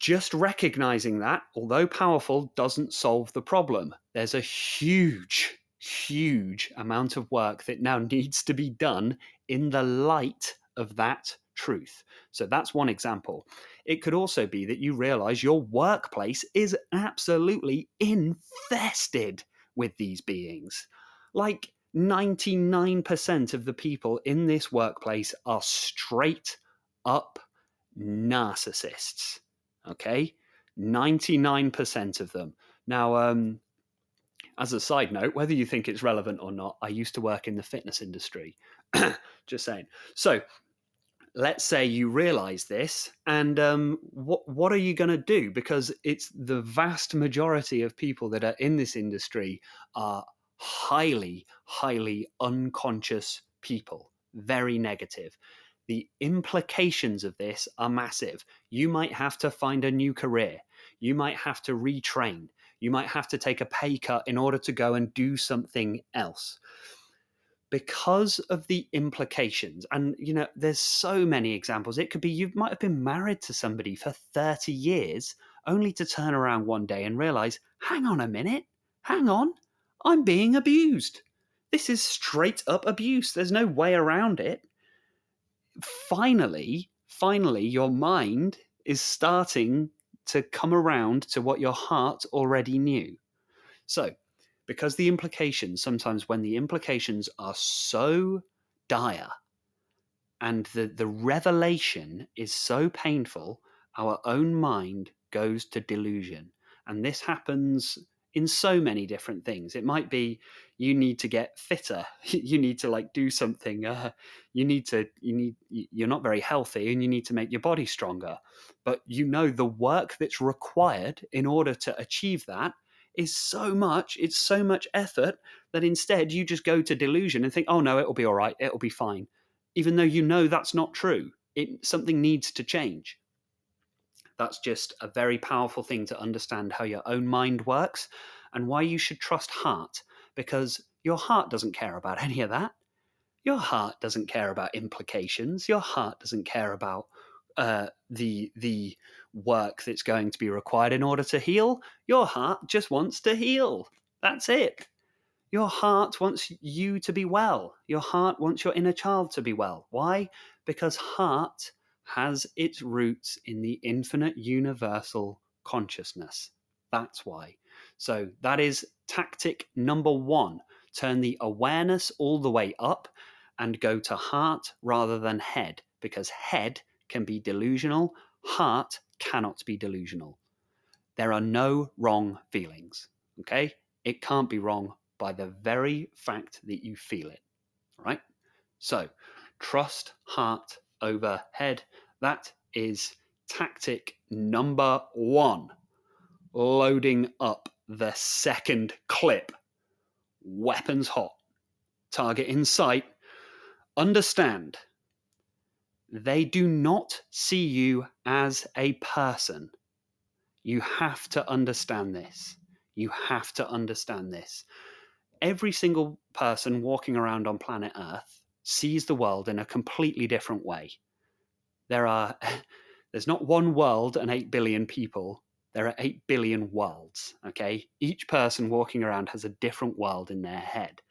A: just recognizing that, although powerful, doesn't solve the problem. There's a huge, huge amount of work that now needs to be done in the light of that truth. So that's one example. It could also be that you realize your workplace is absolutely infested with these beings. Like 99% of the people in this workplace are straight up narcissists. Okay, 99% of them. Now, as a side note, whether you think it's relevant or not, I used to work in the fitness industry. Just saying. So let's say you realize this, and what are you going to do? Because it's the vast majority of people that are in this industry are highly, highly unconscious people, very negative. The implications of this are massive. You might have to find a new career. You might have to retrain. You might have to take a pay cut in order to go and do something else because of the implications. And there's so many examples. It could be you might have been married to somebody for 30 years only to turn around one day and realize, hang on a minute, hang on, I'm being abused. This is straight up abuse. There's no way around it. Finally, your mind is starting to come around to what your heart already knew. So, because the implications, sometimes when the implications are so dire and the revelation is so painful, our own mind goes to delusion. And this happens in so many different things. It might be you need to get fitter. You need to do something. You're not very healthy and you need to make your body stronger. But the work that's required in order to achieve that is so much, it's so much effort that instead you just go to delusion and think, oh no, it'll be all right, it'll be fine. Even though that's not true. Something needs to change. That's just a very powerful thing to understand how your own mind works and why you should trust heart, because your heart doesn't care about any of that. Your heart doesn't care about implications. Your heart doesn't care about the work that's going to be required in order to heal. Your heart just wants to heal. That's it. Your heart wants you to be well. Your heart wants your inner child to be well. Why? Because heart has its roots in the infinite universal consciousness. That's why. So that is tactic number 1. Turn the awareness all the way up and go to heart rather than head, because head can be delusional, heart cannot be delusional. There are no wrong feelings, okay? It can't be wrong by the very fact that you feel it, right? So, trust heart over head. That is tactic number 1. Loading up the second clip. Weapons hot. Target in sight. Understand, they do not see you as a person. You have to understand this. You have to understand this. Every single person walking around on planet Earth sees the world in a completely different way. There's not one world and 8 billion people. There are 8 billion worlds, okay? Each person walking around has a different world in their head.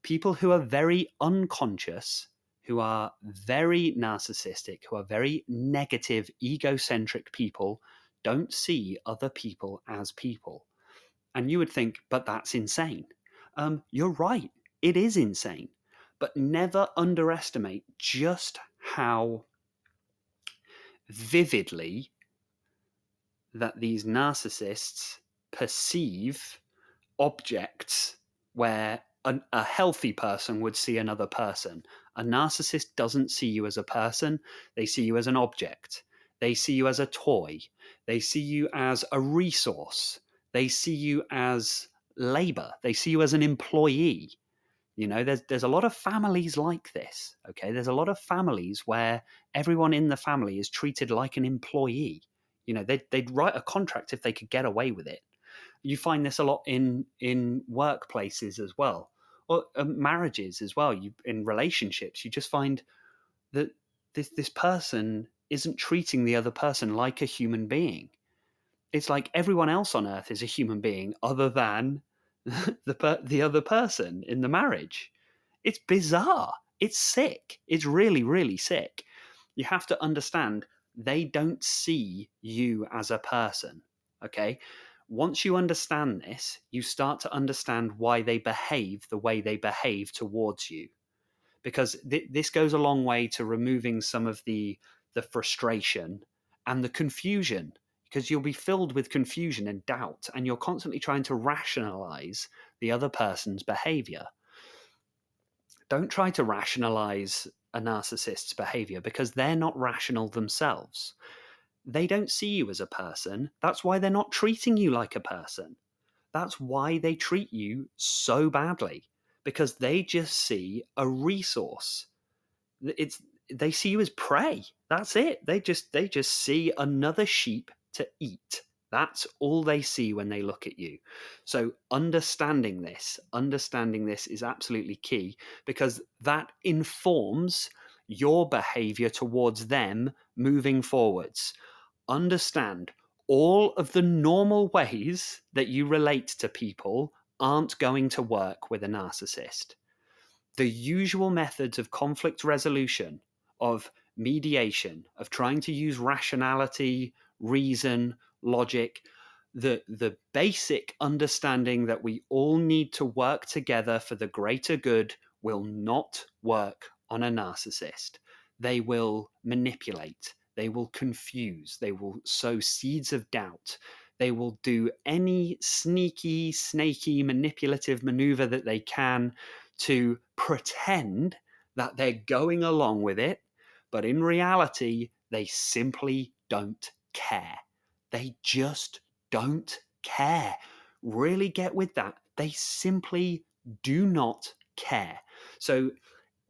A: People who are very unconscious, who are very narcissistic, who are very negative, egocentric people, don't see other people as people. And you would think, but that's insane. You're right, it is insane. But never underestimate just how vividly that these narcissists perceive objects where a healthy person would see another person. A narcissist doesn't see you as a person, they see you as an object. They see you as a toy. They see you as a resource. They see you as labor. They see you as an employee. You know, there's a lot of families like this, okay? There's a lot of families where everyone in the family is treated like an employee. You know, they'd write a contract if they could get away with it. You find this a lot in workplaces as well, or marriages as well. You in relationships, you just find that this person isn't treating the other person like a human being. It's like everyone else on earth is a human being other than the other person in the marriage. It's bizarre. It's sick. It's really, really sick. You have to understand they don't see you as a person. Okay? Once you understand this, you start to understand why they behave the way they behave towards you. Because this goes a long way to removing some of the frustration and the confusion, because you'll be filled with confusion and doubt, and you're constantly trying to rationalize the other person's behavior. Don't try to rationalize a narcissist's behavior, because they're not rational themselves. They don't see you as a person. That's why they're not treating you like a person. That's why they treat you so badly, because they just see a resource. They see you as prey. That's it. They just see another sheep to eat. That's all they see when they look at you. So understanding this is absolutely key, because that informs your behavior towards them moving forwards. Understand all of the normal ways that you relate to people aren't going to work with a narcissist. The usual methods of conflict resolution, of mediation, of trying to use rationality, reason, logic, the basic understanding that we all need to work together for the greater good will not work on a narcissist. They will manipulate, they will confuse, they will sow seeds of doubt. They will do any sneaky, snaky, manipulative maneuver that they can to pretend that they're going along with it, but in reality, they simply don't care. They just don't care. Really get with that. They simply do not care. So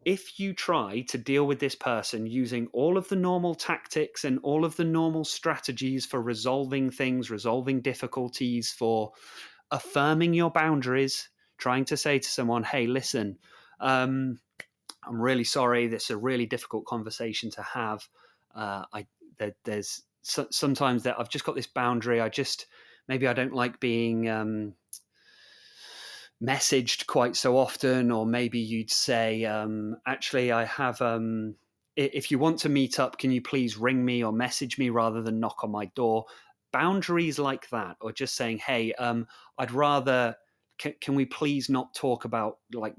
A: if you try to deal with this person using all of the normal tactics and all of the normal strategies for resolving things, resolving difficulties, for affirming your boundaries, trying to say to someone, hey, listen, I'm really sorry. This is a really difficult conversation to have. There's sometimes that I've just got this boundary. Maybe I don't like being messaged quite so often, or maybe you'd say, actually, I have, if you want to meet up, can you please ring me or message me rather than knock on my door? Boundaries like that, or just saying, hey, I'd rather, can we please not talk about like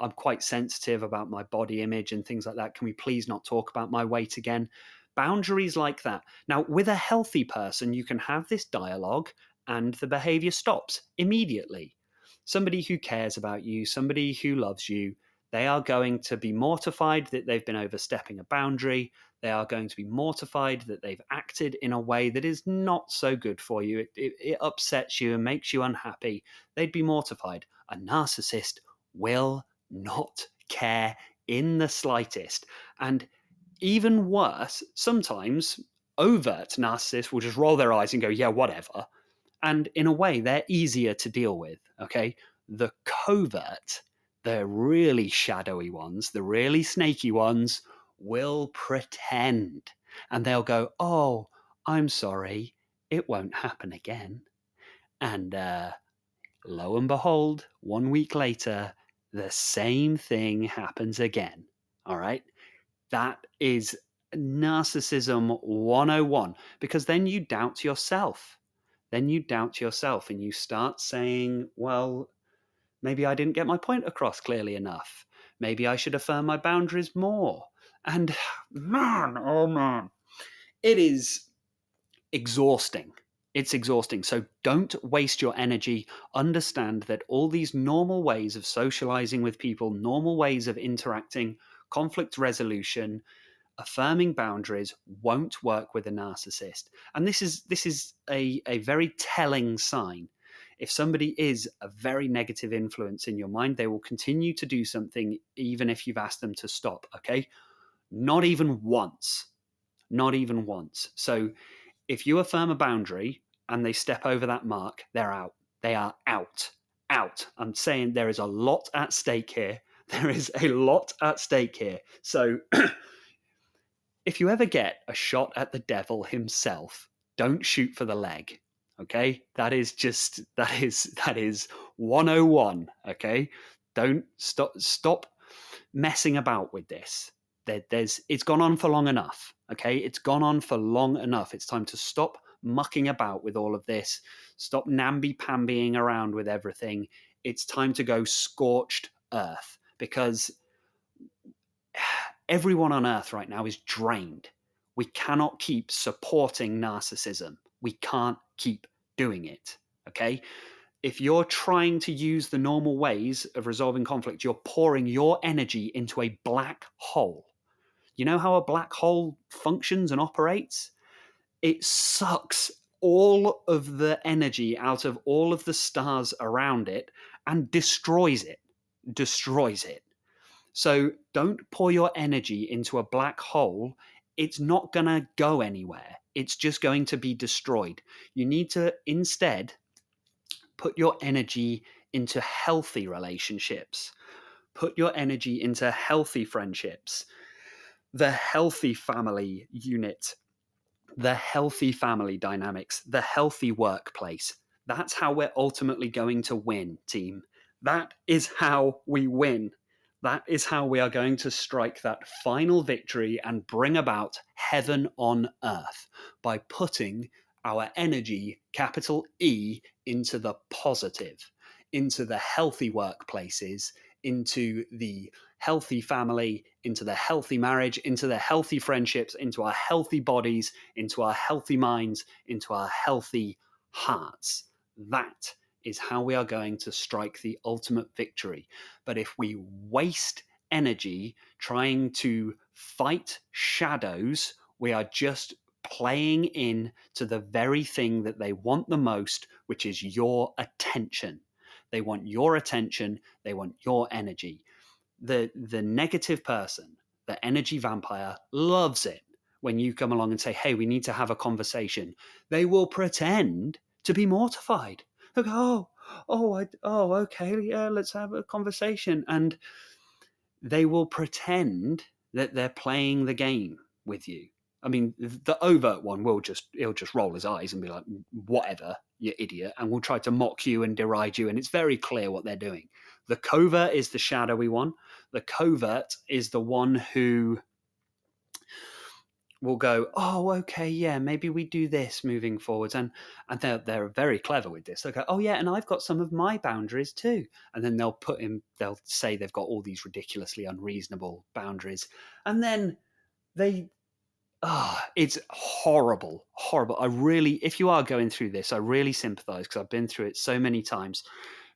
A: I'm quite sensitive about my body image and things like that. Can we please not talk about my weight again? Boundaries like that. Now, with a healthy person, you can have this dialogue and the behavior stops immediately. Somebody who cares about you, somebody who loves you, they are going to be mortified that they've been overstepping a boundary. They are going to be mortified that they've acted in a way that is not so good for you. It upsets you and makes you unhappy. They'd be mortified. A narcissist will not care in the slightest. And even worse, sometimes overt narcissists will just roll their eyes and go, yeah, whatever. And in a way, they're easier to deal with. Okay. The covert, the really shadowy ones, the really snaky ones will pretend and they'll go, oh, I'm sorry. It won't happen again. And lo and behold, 1 week later, the same thing happens again. All right. That is narcissism 101, because then you doubt yourself. Then you doubt yourself and you start saying, well, maybe I didn't get my point across clearly enough. Maybe I should affirm my boundaries more. And man, oh man, it is exhausting. It's exhausting. So don't waste your energy. Understand that all these normal ways of socializing with people, normal ways of interacting, conflict resolution, affirming boundaries won't work with a narcissist. And this is a very telling sign. If somebody is a very negative influence in your mind, they will continue to do something even if you've asked them to stop. Okay. Not even once. Not even once. So if you affirm a boundary and they step over that mark, they're out. They are out. Out. I'm saying there is a lot at stake here. There is a lot at stake here. So if you ever get a shot at the devil himself, don't shoot for the leg. Okay? That is 101. Okay? Don't stop messing about with this. It's gone on for long enough. Okay? It's gone on for long enough. It's time to stop mucking about with all of this. Stop namby-pambying around with everything. It's time to go scorched earth, because everyone on earth right now is drained. We cannot keep supporting narcissism. We can't keep doing it. Okay? If you're trying to use the normal ways of resolving conflict, you're pouring your energy into a black hole. You know how a black hole functions and operates? It sucks all of the energy out of all of the stars around it and destroys it. Destroys it. So don't pour your energy into a black hole. It's not going to go anywhere. It's just going to be destroyed. You need to instead put your energy into healthy relationships. Put your energy into healthy friendships, the healthy family unit, the healthy family dynamics, the healthy workplace. That's how we're ultimately going to win, team. That is how we win. That is how we are going to strike that final victory and bring about heaven on earth, by putting our energy, capital E, into the positive, into the healthy workplaces, into the healthy family, into the healthy marriage, into the healthy friendships, into our healthy bodies, into our healthy minds, into our healthy hearts. That is how we are going to strike the ultimate victory. But if we waste energy trying to fight shadows, we are just playing in to the very thing that they want the most, which is your attention. They want your attention. They want your energy. The negative person, the energy vampire, loves it when you come along and say, hey, we need to have a conversation. They will pretend to be mortified. They'll go, okay, yeah, let's have a conversation. And they will pretend that they're playing the game with you. I mean, the overt one he'll just roll his eyes and be like, whatever, you idiot, and will try to mock you and deride you, and it's very clear what they're doing. The covert is the shadowy one. The covert is the one who will go, oh, okay, yeah, maybe we do this moving forwards, and they're very clever with this. They'll go, oh yeah, and I've got some of my boundaries too, and then they'll say they've got all these ridiculously unreasonable boundaries, and then they it's horrible, horrible. If you are going through this, I really sympathize because I've been through it so many times.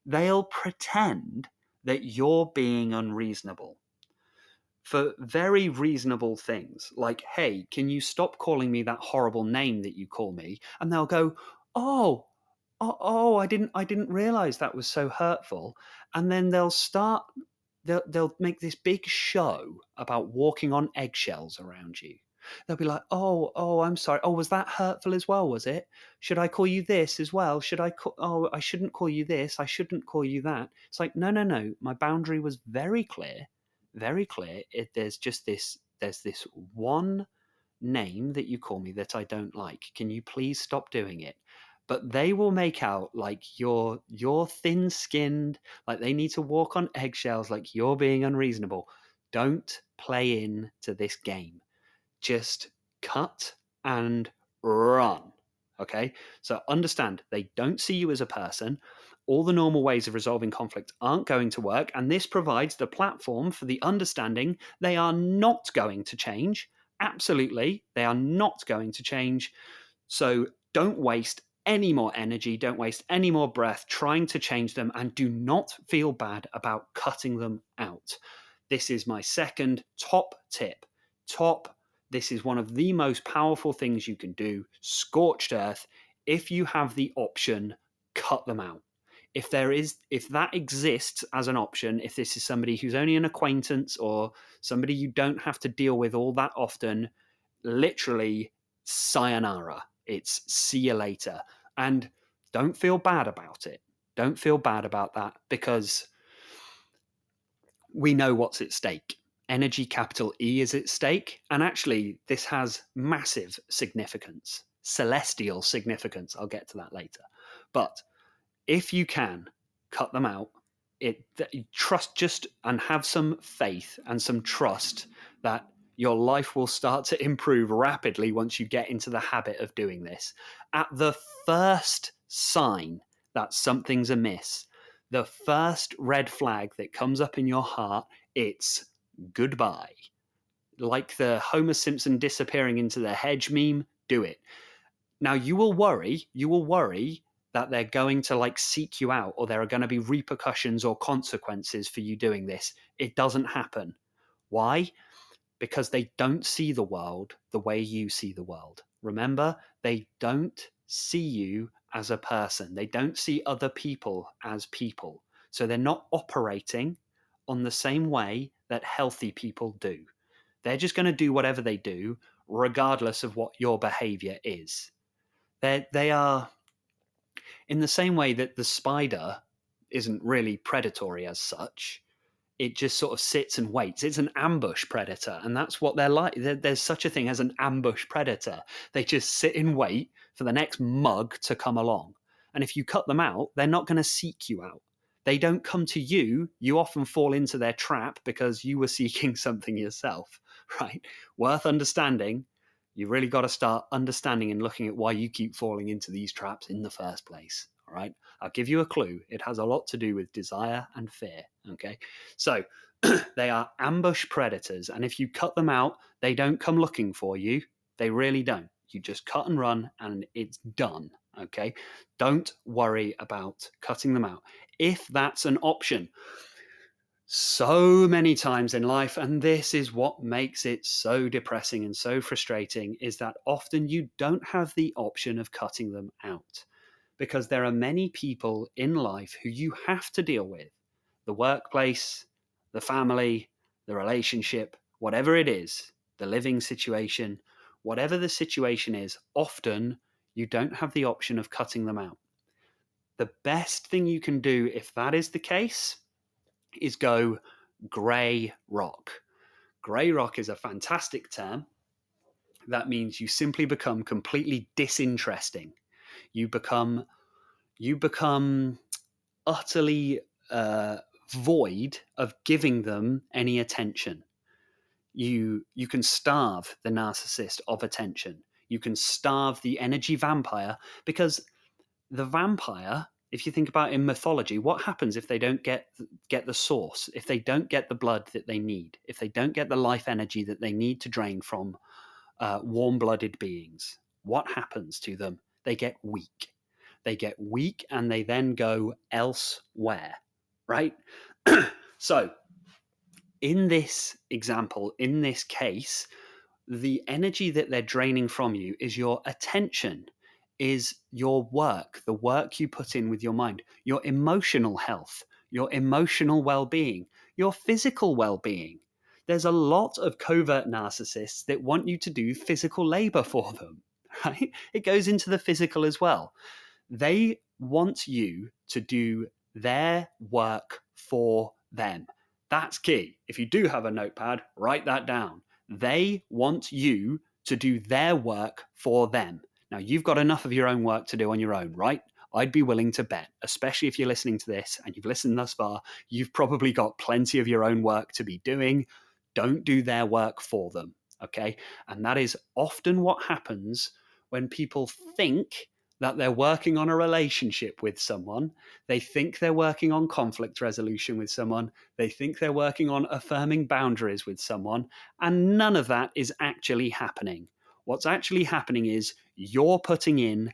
A: They'll pretend that you're being unreasonable for very reasonable things. Like, hey, can you stop calling me that horrible name that you call me? And they'll go, oh, I didn't realize that was so hurtful. And then they'll make this big show about walking on eggshells around you. They'll be like, oh, I'm sorry. Oh, was that hurtful as well, was it? Should I call you this as well? I shouldn't call you this. I shouldn't call you that. It's like, no. My boundary was very clear, very clear. There's this one name that you call me that I don't like. Can you please stop doing it? But they will make out like you're thin-skinned, like they need to walk on eggshells, like you're being unreasonable. Don't play into this game. Just cut and run. Okay? So understand they don't see you as a person. All the normal ways of resolving conflict aren't going to work, and this provides the platform for the understanding they are not going to change. Absolutely, they are not going to change. So don't waste any more energy, don't waste any more breath trying to change them, and do not feel bad about cutting them out. This is my second top tip. This is one of the most powerful things you can do. Scorched earth. If you have the option, cut them out. If that exists as an option, if this is somebody who's only an acquaintance or somebody you don't have to deal with all that often, literally sayonara. It's see you later. And don't feel bad about it. Don't feel bad about that, because we know what's at stake. Energy capital E is at stake. And actually, this has massive significance, celestial significance. I'll get to that later. But if you can cut them out, trust just and have some faith and some trust that your life will start to improve rapidly once you get into the habit of doing this. At the first sign that something's amiss, the first red flag that comes up in your heart, it's goodbye. Like the Homer Simpson disappearing into the hedge meme, do it. Now you will worry that they're going to like seek you out, or there are going to be repercussions or consequences for you doing this. It doesn't happen. Why? Because they don't see the world the way you see the world. Remember, they don't see you as a person. They don't see other people as people. So they're not operating on the same way that healthy people do. They're just going to do whatever they do, regardless of what your behavior is. They are in the same way that the spider isn't really predatory as such. It just sort of sits and waits. It's an ambush predator, and that's what they're like. There's such a thing as an ambush predator. They just sit and wait for the next mug to come along. And if you cut them out, they're not going to seek you out. They don't come to you. You often fall into their trap because you were seeking something yourself, right? Worth understanding. You really got to start understanding and looking at why you keep falling into these traps in the first place. All right. I'll give you a clue. It has a lot to do with desire and fear. Okay. So they are ambush predators. And if you cut them out, they don't come looking for you. They really don't. You just cut and run and it's done. Okay. Don't worry about cutting them out if that's an option. So many times in life, and this is what makes it so depressing and so frustrating, is that often you don't have the option of cutting them out, because there are many people in life who you have to deal with. The workplace, the family, the relationship, whatever it is, the living situation, whatever the situation is, often you don't have the option of cutting them out. The best thing you can do if that is the case is go grey rock. Grey rock is a fantastic term That means you simply become completely disinteresting. You become utterly void of giving them any attention. You can starve the narcissist of attention. You can starve the energy vampire, because the vampire, if you think about in mythology, what happens if they don't get the source, if they don't get the blood that they need, if they don't get the life energy that they need to drain from warm-blooded beings? What happens to them? They get weak. They get weak, and they then go elsewhere, right? So in this example, in this case, the energy that they're draining from you is your attention, is your work, the work you put in with your mind, your emotional health, your emotional well-being, your physical well-being. There's a lot of covert narcissists that want you to do physical labor for them, right? It goes into the physical as well. They want you to do their work for them. That's key. If you do have a notepad, write that down. They want you to do their work for them. Now, you've got enough of your own work to do on your own, right? I'd be willing to bet, especially if you're listening to this and you've listened thus far, you've probably got plenty of your own work to be doing. Don't do their work for them, okay? And that is often what happens when people think that they're working on a relationship with someone. They think they're working on conflict resolution with someone. They think they're working on affirming boundaries with someone. And none of that is actually happening. What's actually happening is you're putting in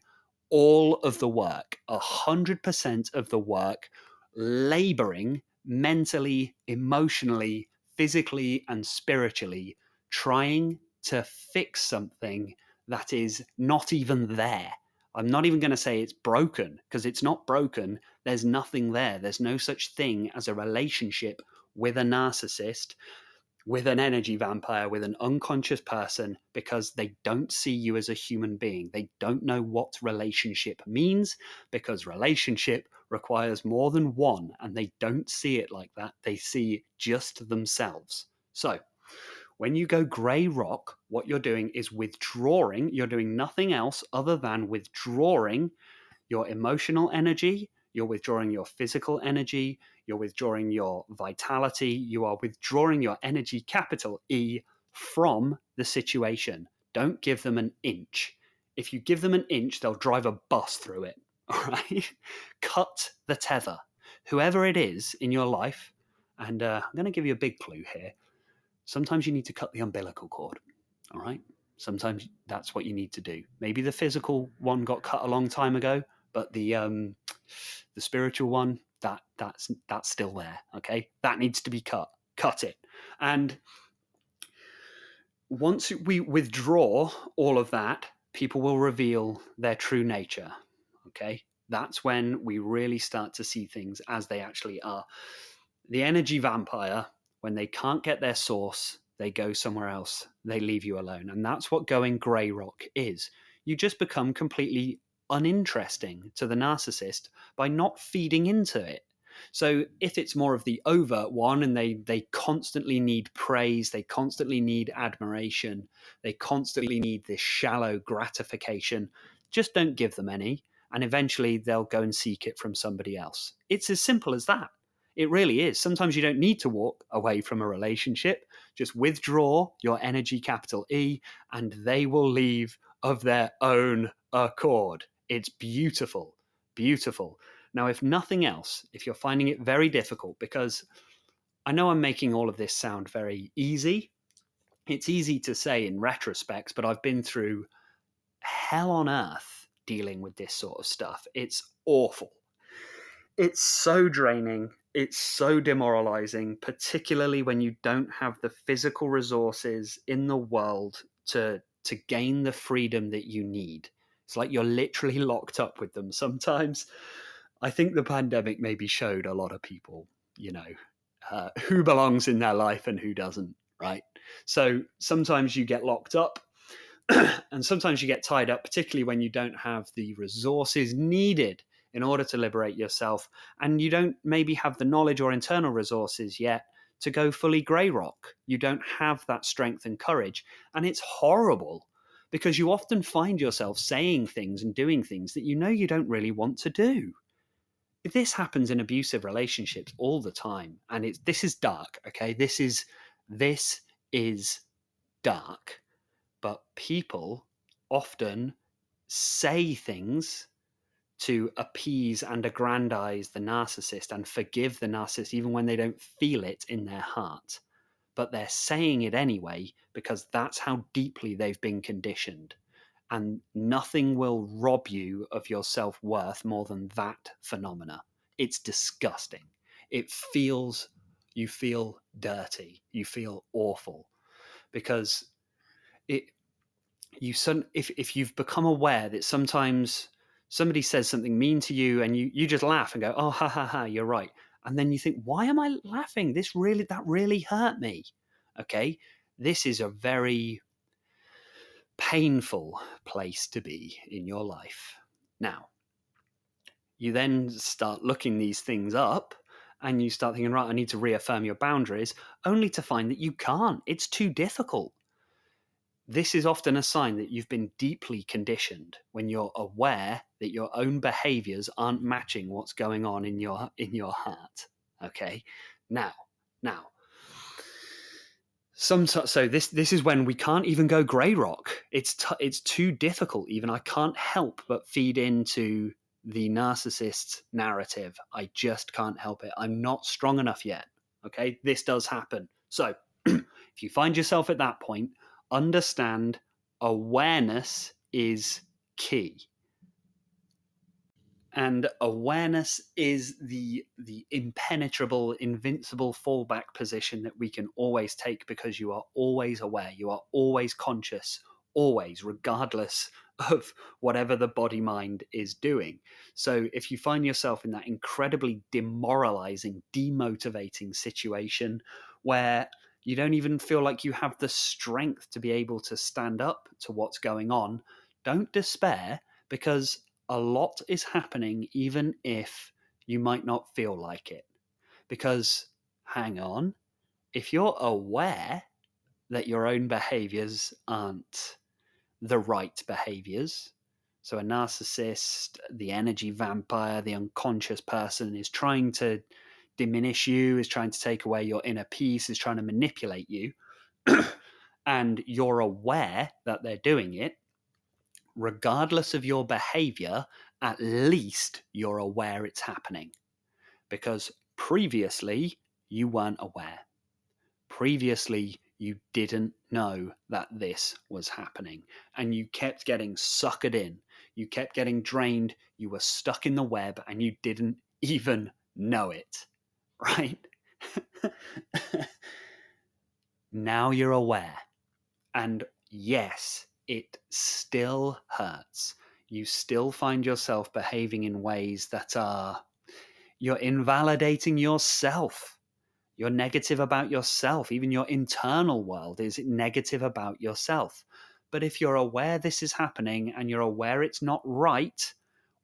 A: all of the work, 100% of the work, laboring mentally, emotionally, physically, and spiritually, trying to fix something that is not even there. I'm not even going to say it's broken, because it's not broken. There's nothing there. There's no such thing as a relationship with a narcissist, with an energy vampire, with an unconscious person, because they don't see you as a human being. They don't know what relationship means, because relationship requires more than one, and they don't see it like that. They see just themselves. So when you go grey rock, what you're doing is withdrawing. You're doing nothing else other than withdrawing your emotional energy, you're withdrawing your physical energy, you're withdrawing your vitality, you are withdrawing your energy, capital E, from the situation. Don't give them an inch. If you give them an inch, they'll drive a bus through it. All right? Cut the tether. Whoever it is in your life, and I'm going to give you a big clue here. Sometimes you need to cut the umbilical cord. All right? Sometimes that's what you need to do. Maybe the physical one got cut a long time ago, but the spiritual one, that's still there. Okay, that needs to be cut. Cut it. And once we withdraw all of that, people will reveal their true nature. Okay, that's when we really start to see things as they actually are. The energy vampire, when they can't get their source, they go somewhere else. They leave you alone. And that's what going grey rock is. You just become completely uninteresting to the narcissist by not feeding into it. So if it's more of the overt one, and they constantly need praise, they constantly need admiration, they constantly need this shallow gratification, just don't give them any. And eventually they'll go and seek it from somebody else. It's as simple as that. It really is. Sometimes you don't need to walk away from a relationship. Just withdraw your energy, capital E, and they will leave of their own accord. It's beautiful, beautiful. Now, if nothing else, if you're finding it very difficult, because I know I'm making all of this sound very easy. It's easy to say in retrospect, but I've been through hell on earth dealing with this sort of stuff. It's awful. It's so draining. It's so demoralizing, particularly when you don't have the physical resources in the world to gain the freedom that you need. It's like you're literally locked up with them sometimes. I think the pandemic maybe showed a lot of people, who belongs in their life and who doesn't, right? So sometimes you get locked up and sometimes you get tied up, particularly when you don't have the resources needed in order to liberate yourself, and you don't maybe have the knowledge or internal resources yet to go fully grey rock. You don't have that strength and courage, and it's horrible. because you often find yourself saying things and doing things that you know you don't really want to do. This happens in abusive relationships all the time, and this is dark, okay? This is dark, but people often say things to appease and aggrandize the narcissist and forgive the narcissist even when they don't feel it in their heart. But they're saying it anyway because that's how deeply they've been conditioned. And nothing will rob you of your self-worth more than that phenomena. It's disgusting. You feel dirty. You feel awful because it if you've become aware that sometimes somebody says something mean to you and you just laugh and go, oh, ha ha ha, you're right, and then you think, why am I laughing? That really hurt me. Okay, this is a very painful place to be in your life. Now, you then start looking these things up and you start thinking, right, I need to reaffirm your boundaries, only to find that you can't. It's too difficult. This is often a sign that you've been deeply conditioned when you're aware that your own behaviors aren't matching what's going on in your heart. Okay? Now, so this is when we can't even go grey rock. It's too difficult even. I can't help but feed into the narcissist's narrative. I just can't help it. I'm not strong enough yet. Okay? This does happen. So, if you find yourself at that point, understand awareness is key. And awareness is the impenetrable, invincible fallback position that we can always take because you are always aware, you are always conscious, always, regardless of whatever the body mind is doing. So if you find yourself in that incredibly demoralizing, demotivating situation where you don't even feel like you have the strength to be able to stand up to what's going on, don't despair, because a lot is happening even if you might not feel like it. Because, hang on, if you're aware that your own behaviors aren't the right behaviors, so a narcissist, the energy vampire, the unconscious person is trying to diminish you, is trying to take away your inner peace, is trying to manipulate you, and you're aware that they're doing it, regardless of your behavior, at least you're aware it's happening. Because previously, you weren't aware. Previously, you didn't know that this was happening. And you kept getting suckered in. You kept getting drained. You were stuck in the web and you didn't even know it. Right? Now you're aware. And yes, it still hurts. You still find yourself behaving in ways that you're invalidating yourself. You're negative about yourself. Even your internal world is negative about yourself. But if you're aware this is happening and you're aware it's not right,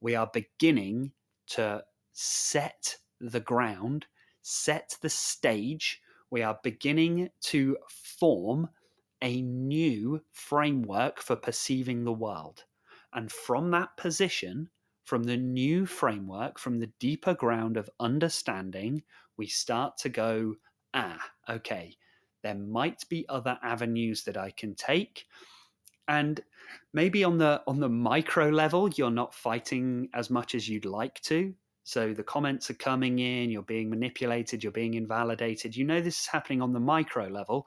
A: we are beginning to set the ground, set the stage. We are beginning to form a new framework for perceiving the world. And from that position, from the new framework, from the deeper ground of understanding, we start to go, okay, there might be other avenues that I can take. And maybe on the micro level, you're not fighting as much as you'd like to. So the comments are coming in, you're being manipulated, you're being invalidated. You know this is happening on the micro level,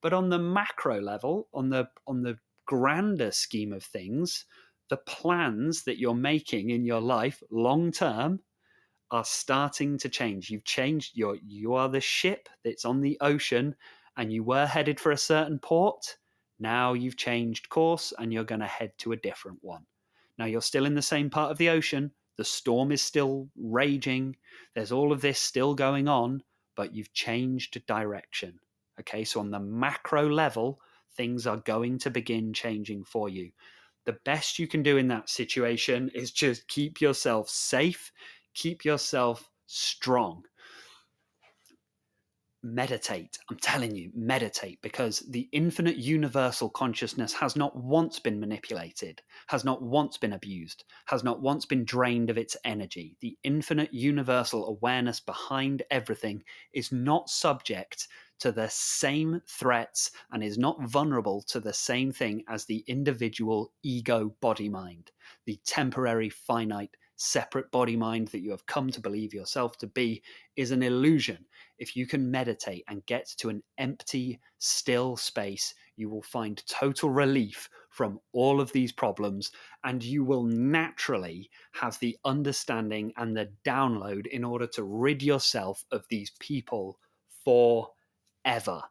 A: but on the macro level, on the grander scheme of things, the plans that you're making in your life long term are starting to change. You've changed. You are the ship that's on the ocean, and you were headed for a certain port. Now you've changed course, and you're going to head to a different one. Now you're still in the same part of the ocean. The storm is still raging. There's all of this still going on, but you've changed direction. Okay, so on the macro level, things are going to begin changing for you. The best you can do in that situation is just keep yourself safe, keep yourself strong. meditate. I'm telling you, meditate, because the infinite universal consciousness has not once been manipulated, has not once been abused, has not once been drained of its energy. The infinite universal awareness behind everything is not subject to the same threats and is not vulnerable to the same thing as the individual ego body mind, the temporary, finite, separate body mind that you have come to believe yourself to be is an illusion. If you can meditate and get to an empty, still space, you will find total relief from all of these problems, and you will naturally have the understanding and the download in order to rid yourself of these people forever.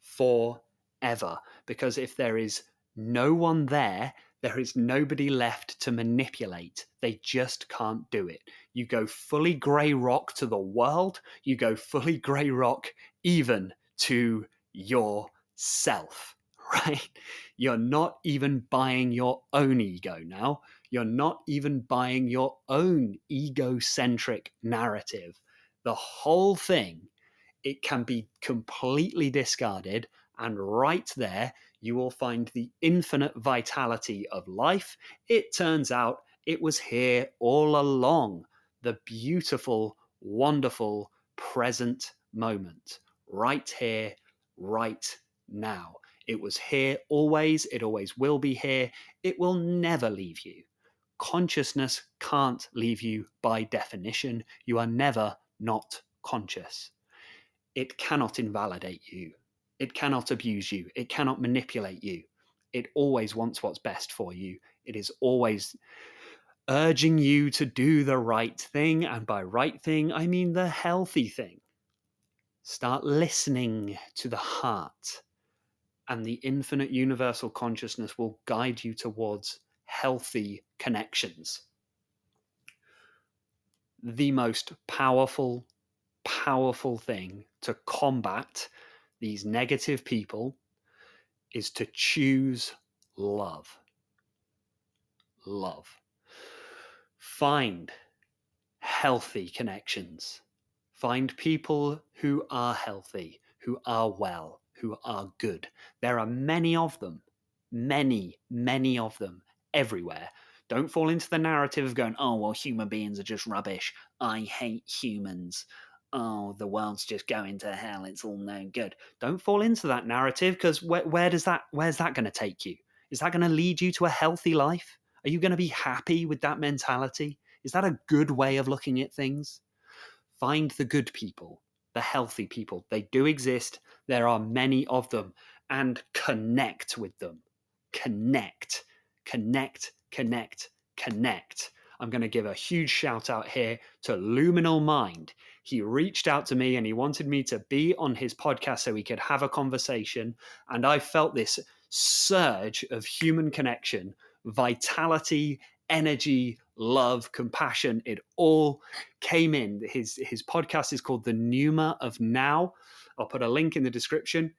A: Forever. Because if there is no one there, there is nobody left to manipulate. They just can't do it. You go fully grey rock to the world. You go fully grey rock even to yourself, right? You're not even buying your own ego now. You're not even buying your own egocentric narrative. The whole thing, it can be completely discarded, and right there you will find the infinite vitality of life. It turns out it was here all along. The beautiful, wonderful present moment, right here, right now. It was here always, it always will be here, it will never leave you. Consciousness can't leave you by definition. You are never not conscious. It cannot invalidate you. It cannot abuse you. It cannot manipulate you. It always wants what's best for you. It is always urging you to do the right thing. And by right thing, I mean the healthy thing. Start listening to the heart, and the infinite universal consciousness will guide you towards healthy connections. The most powerful thing to combat these negative people is to choose love. Love. Find healthy connections. Find people who are healthy, who are well, who are good. There are many of them, many of them everywhere. Don't fall into the narrative of going, oh, well, human beings are just rubbish. I hate humans. Oh, the world's just going to hell. It's all no good. Don't fall into that narrative, because where's that going to take you? Is that going to lead you to a healthy life? Are you going to be happy with that mentality? Is that a good way of looking at things? Find the good people, the healthy people. They do exist. There are many of them. And connect with them. Connect. I'm going to give a huge shout out here to Luminal Mind. He reached out to me and he wanted me to be on his podcast so we could have a conversation. And I felt this surge of human connection, vitality, energy, love, compassion. It all came in. His podcast is called The Pneuma of Now. I'll put a link in the description.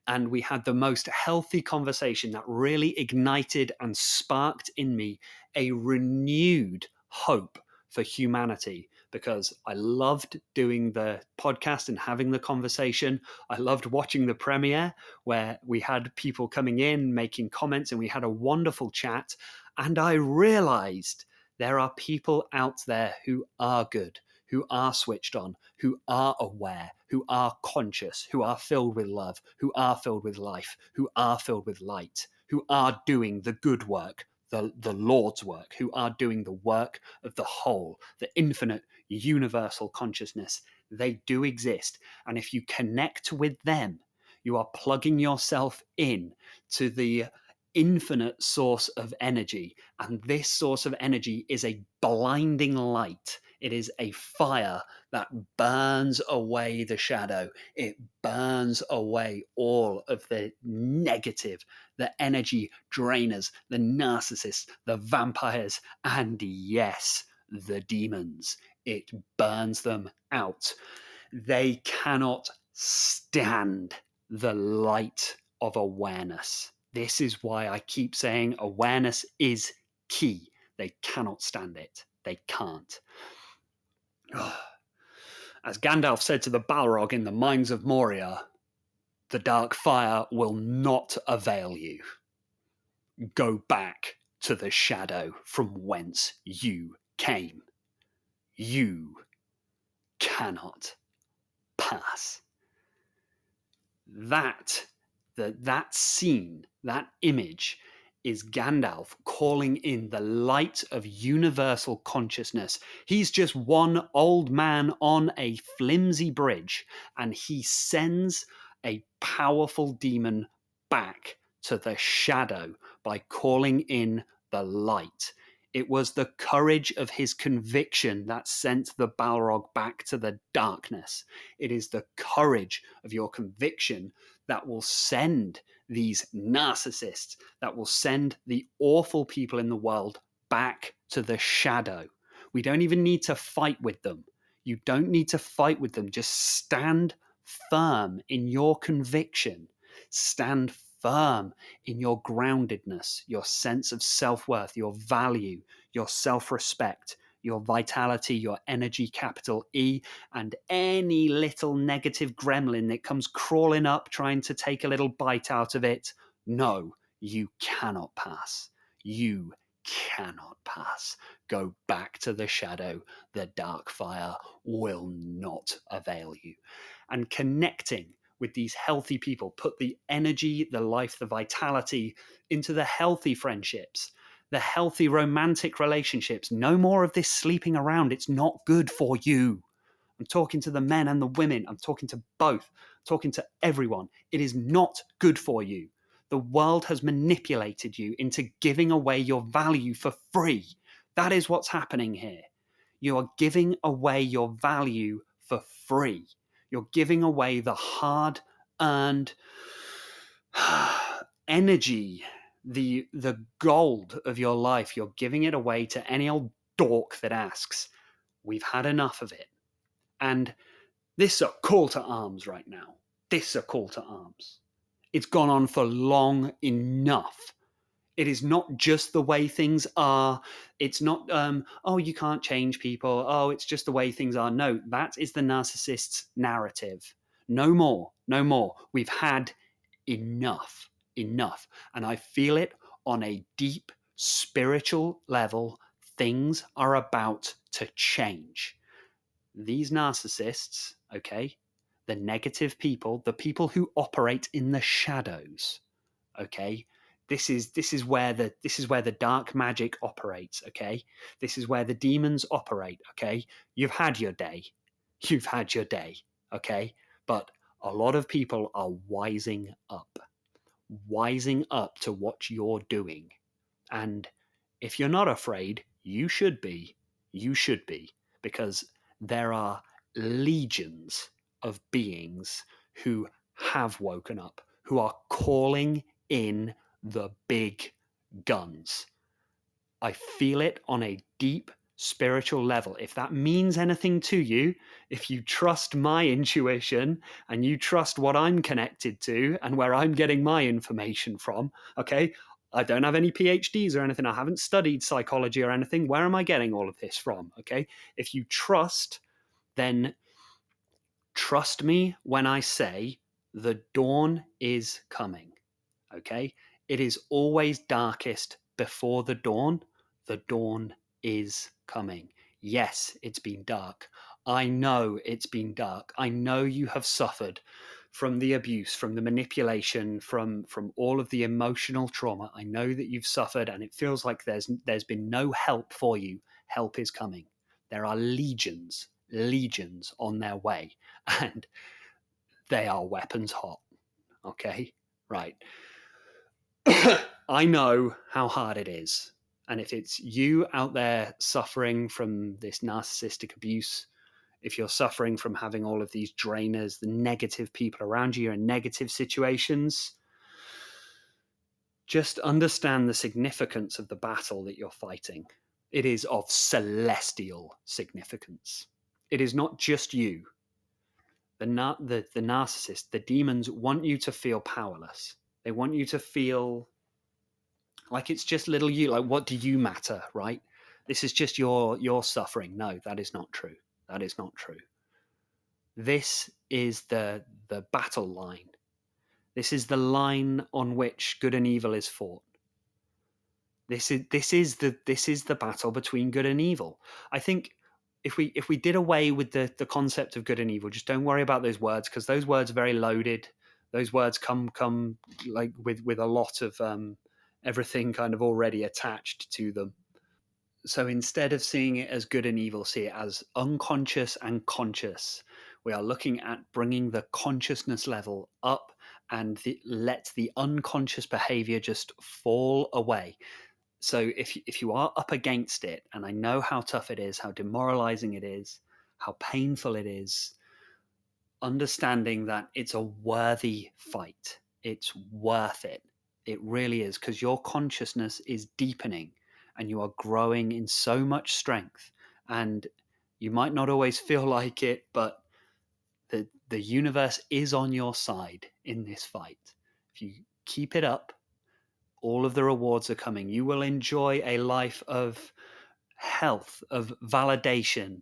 A: And we had the most healthy conversation that really ignited and sparked in me a renewed hope for humanity, because I loved doing the podcast and having the conversation. I loved watching the premiere where we had people coming in, making comments, and we had a wonderful chat. And I realized there are people out there who are good, who are switched on, who are aware, who are conscious, who are filled with love, who are filled with life, who are filled with light, who are doing the good work, the Lord's work, who are doing the work of the whole, the infinite, universal consciousness. They do exist. And if you connect with them, you are plugging yourself in to the infinite source of energy. And this source of energy is a blinding light. It is a fire that burns away the shadow. It burns away all of the negative, the energy drainers, the narcissists, the vampires, and yes, the demons. It burns them out. They cannot stand the light of awareness. This is why I keep saying awareness is key. They cannot stand it. They can't.
B: As Gandalf said to the Balrog in the Mines of Moria, the dark fire will not avail you. Go back to the shadow from whence you came. You cannot pass. That scene, that image, is Gandalf calling in the light of universal consciousness. He's just one old man on a flimsy bridge, and he sends a powerful demon back to the shadow by calling in the light. It was the courage of his conviction that sent the Balrog back to the darkness. It is the courage of your conviction that will send these narcissists, that will send the awful people in the world back to the shadow. We don't even need to fight with them. You don't need to fight with them. Just stand firm in your conviction. Stand firm in your groundedness, your sense of self-worth, your value, your self-respect, your vitality, your energy, capital E, and any little negative gremlin that comes crawling up trying to take a little bite out of it. No, you cannot pass. You cannot pass. Go back to the shadow. The dark fire will not avail you. And connecting with these healthy people, put the energy, the life, the vitality into the healthy friendships, the healthy romantic relationships. No more of this sleeping around. It's not good for you. I'm talking to the men and the women. I'm talking to both. I'm talking to everyone. It is not good for you. The world has manipulated you into giving away your value for free. That is what's happening here. You are giving away your value for free. You're giving away the hard-earned energy, the gold of your life. You're giving it away to any old dork that asks. We've had enough of it. And this is a call to arms right now. This is a call to arms. It's gone on for long enough. It is not just the way things are. It's not, oh, you can't change people. Oh, it's just the way things are. No, that is the narcissist's narrative. No more, no more. We've had enough, enough. And I feel it on a deep spiritual level. Things are about to change. These narcissists, okay, the negative people, the people who operate in the shadows, okay, this is where the dark magic operates, okay? This is where the demons operate, okay? You've had your day. You've had your day, okay? But a lot of people are wising up to what you're doing. And if you're not afraid, you should be. You should be, because there are legions of beings who have woken up, who are calling in the big guns. I feel it on a deep spiritual level. If that means anything to you, if you trust my intuition and you trust what I'm connected to and where I'm getting my information from, okay? I don't have any PhDs or anything. I haven't studied psychology or anything. Where am I getting all of this from? Okay? If you trust, then trust me when I say the dawn is coming. Okay? It is always darkest before the dawn. The dawn is coming. Yes, it's been dark. I know it's been dark. I know you have suffered from the abuse, from the manipulation, from all of the emotional trauma. I know that you've suffered, and it feels like there's been no help for you. Help is coming. There are legions on their way, and they are weapons hot. Okay? Right. I know how hard it is. And if it's you out there suffering from this narcissistic abuse, if you're suffering from having all of these drainers, the negative people around you, you're in negative situations, just understand the significance of the battle that you're fighting. It is of celestial significance. It is not just you. The narcissist, the demons want you to feel powerless. They want you to feel like it's just little you. Like, what do you matter, right? This is just your suffering. No, that is not true. That is not true. This is the battle line. This is the line on which good and evil is fought. This is the battle between good and evil. I think if we did away with the concept of good and evil, just don't worry about those words, because those words are very loaded. Those words come like with a lot of everything kind of already attached to them. So instead of seeing it as good and evil, see it as unconscious and conscious. We are looking at bringing the consciousness level up and let the unconscious behavior just fall away. So if you are up against it, and I know how tough it is, how demoralizing it is, how painful it is, understanding that it's a worthy fight. It's worth it. It really is, because your consciousness is deepening and you are growing in so much strength. And you might not always feel like it, but the universe is on your side in this fight. If you keep it up, all of the rewards are coming. You will enjoy a life of health, of validation,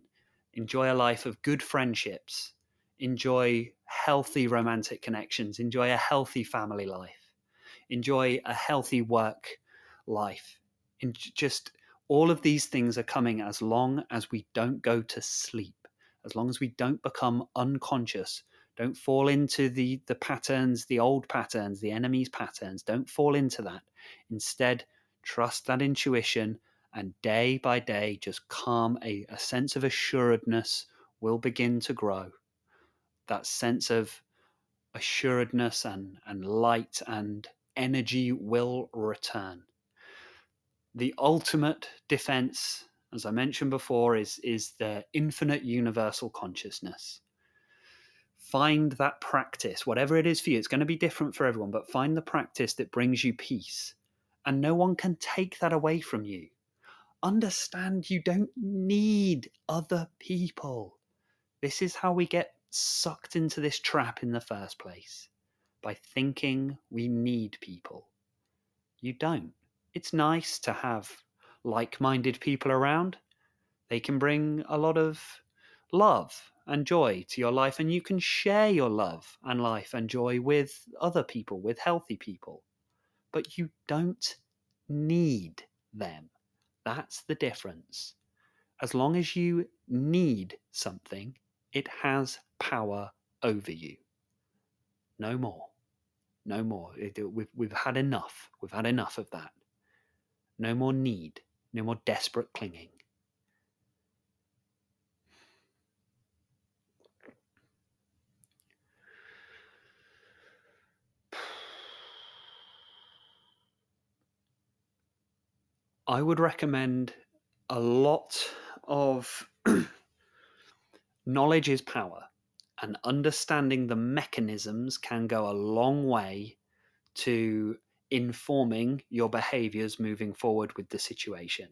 B: enjoy a life of good friendships, enjoy healthy romantic connections, enjoy a healthy family life, enjoy a healthy work life. And just all of these things are coming as long as we don't go to sleep, as long as we don't become unconscious, don't fall into the patterns, the old patterns, the enemy's patterns. Don't fall into that. Instead, trust that intuition, and day by day, just calm. A sense of assuredness will begin to grow. That sense of assuredness and light and energy will return. The ultimate defense, as I mentioned before, is the infinite universal consciousness. Find that practice, whatever it is for you. It's going to be different for everyone, but find the practice that brings you peace. And no one can take that away from you. Understand you don't need other people. This is how we get sucked into this trap in the first place, by thinking we need people. You don't. It's nice to have like minded people around. They can bring a lot of love and joy to your life, and you can share your love and life and joy with other people, with healthy people. But you don't need them. That's the difference. As long as you need something, it has power over you. No more. No more. We've had enough. We've had enough of that. No more need. No more desperate clinging. I would recommend a lot of knowledge is power, and understanding the mechanisms can go a long way to informing your behaviors moving forward with the situation.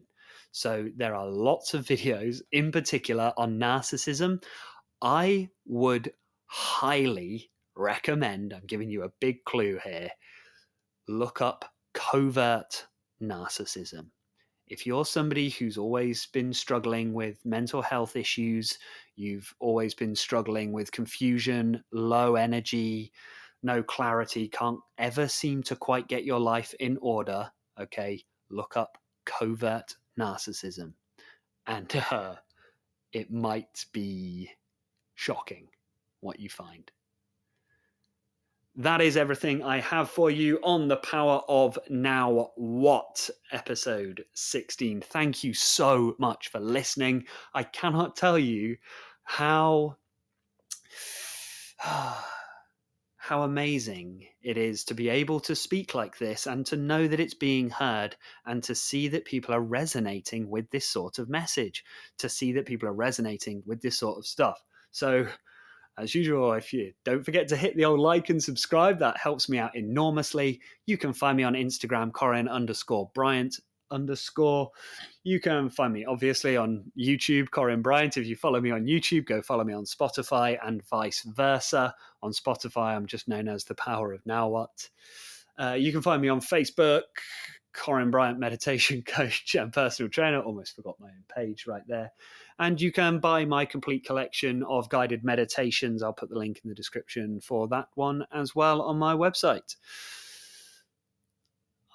B: So there are lots of videos, in particular on narcissism. I would highly recommend, I'm giving you a big clue here, look up covert narcissism. If you're somebody who's always been struggling with mental health issues, you've always been struggling with confusion, low energy, no clarity, can't ever seem to quite get your life in order, okay, look up covert narcissism. And it might be shocking what you find. That is everything I have for you on the Power of Now What, episode 16. Thank you so much for listening. I cannot tell you how how amazing it is to be able to speak like this, and to know that it's being heard, and to see that people are resonating with this sort of message, to see that people are resonating with this sort of stuff. So as usual, if you don't forget to hit the old like and subscribe, that helps me out enormously. You can find me on Instagram, Corin_Bryant_. You can find me obviously on YouTube, Corin Bryant. If you follow me on YouTube, go follow me on Spotify, and vice versa. On Spotify, I'm just known as The Power of Now What. You can find me on Facebook, Corin Bryant, meditation coach and personal trainer. Almost forgot my own page right there. And you can buy my complete collection of guided meditations. I'll put the link in the description for that one as well on my website.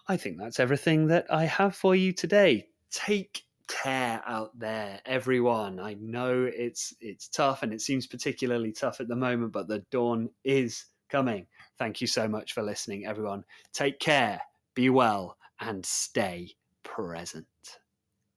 B: I think that's everything that I have for you today. Take care out there, everyone. I know it's tough, and it seems particularly tough at the moment, but the dawn is coming. Thank you so much for listening, everyone. Take care, be well, and stay present.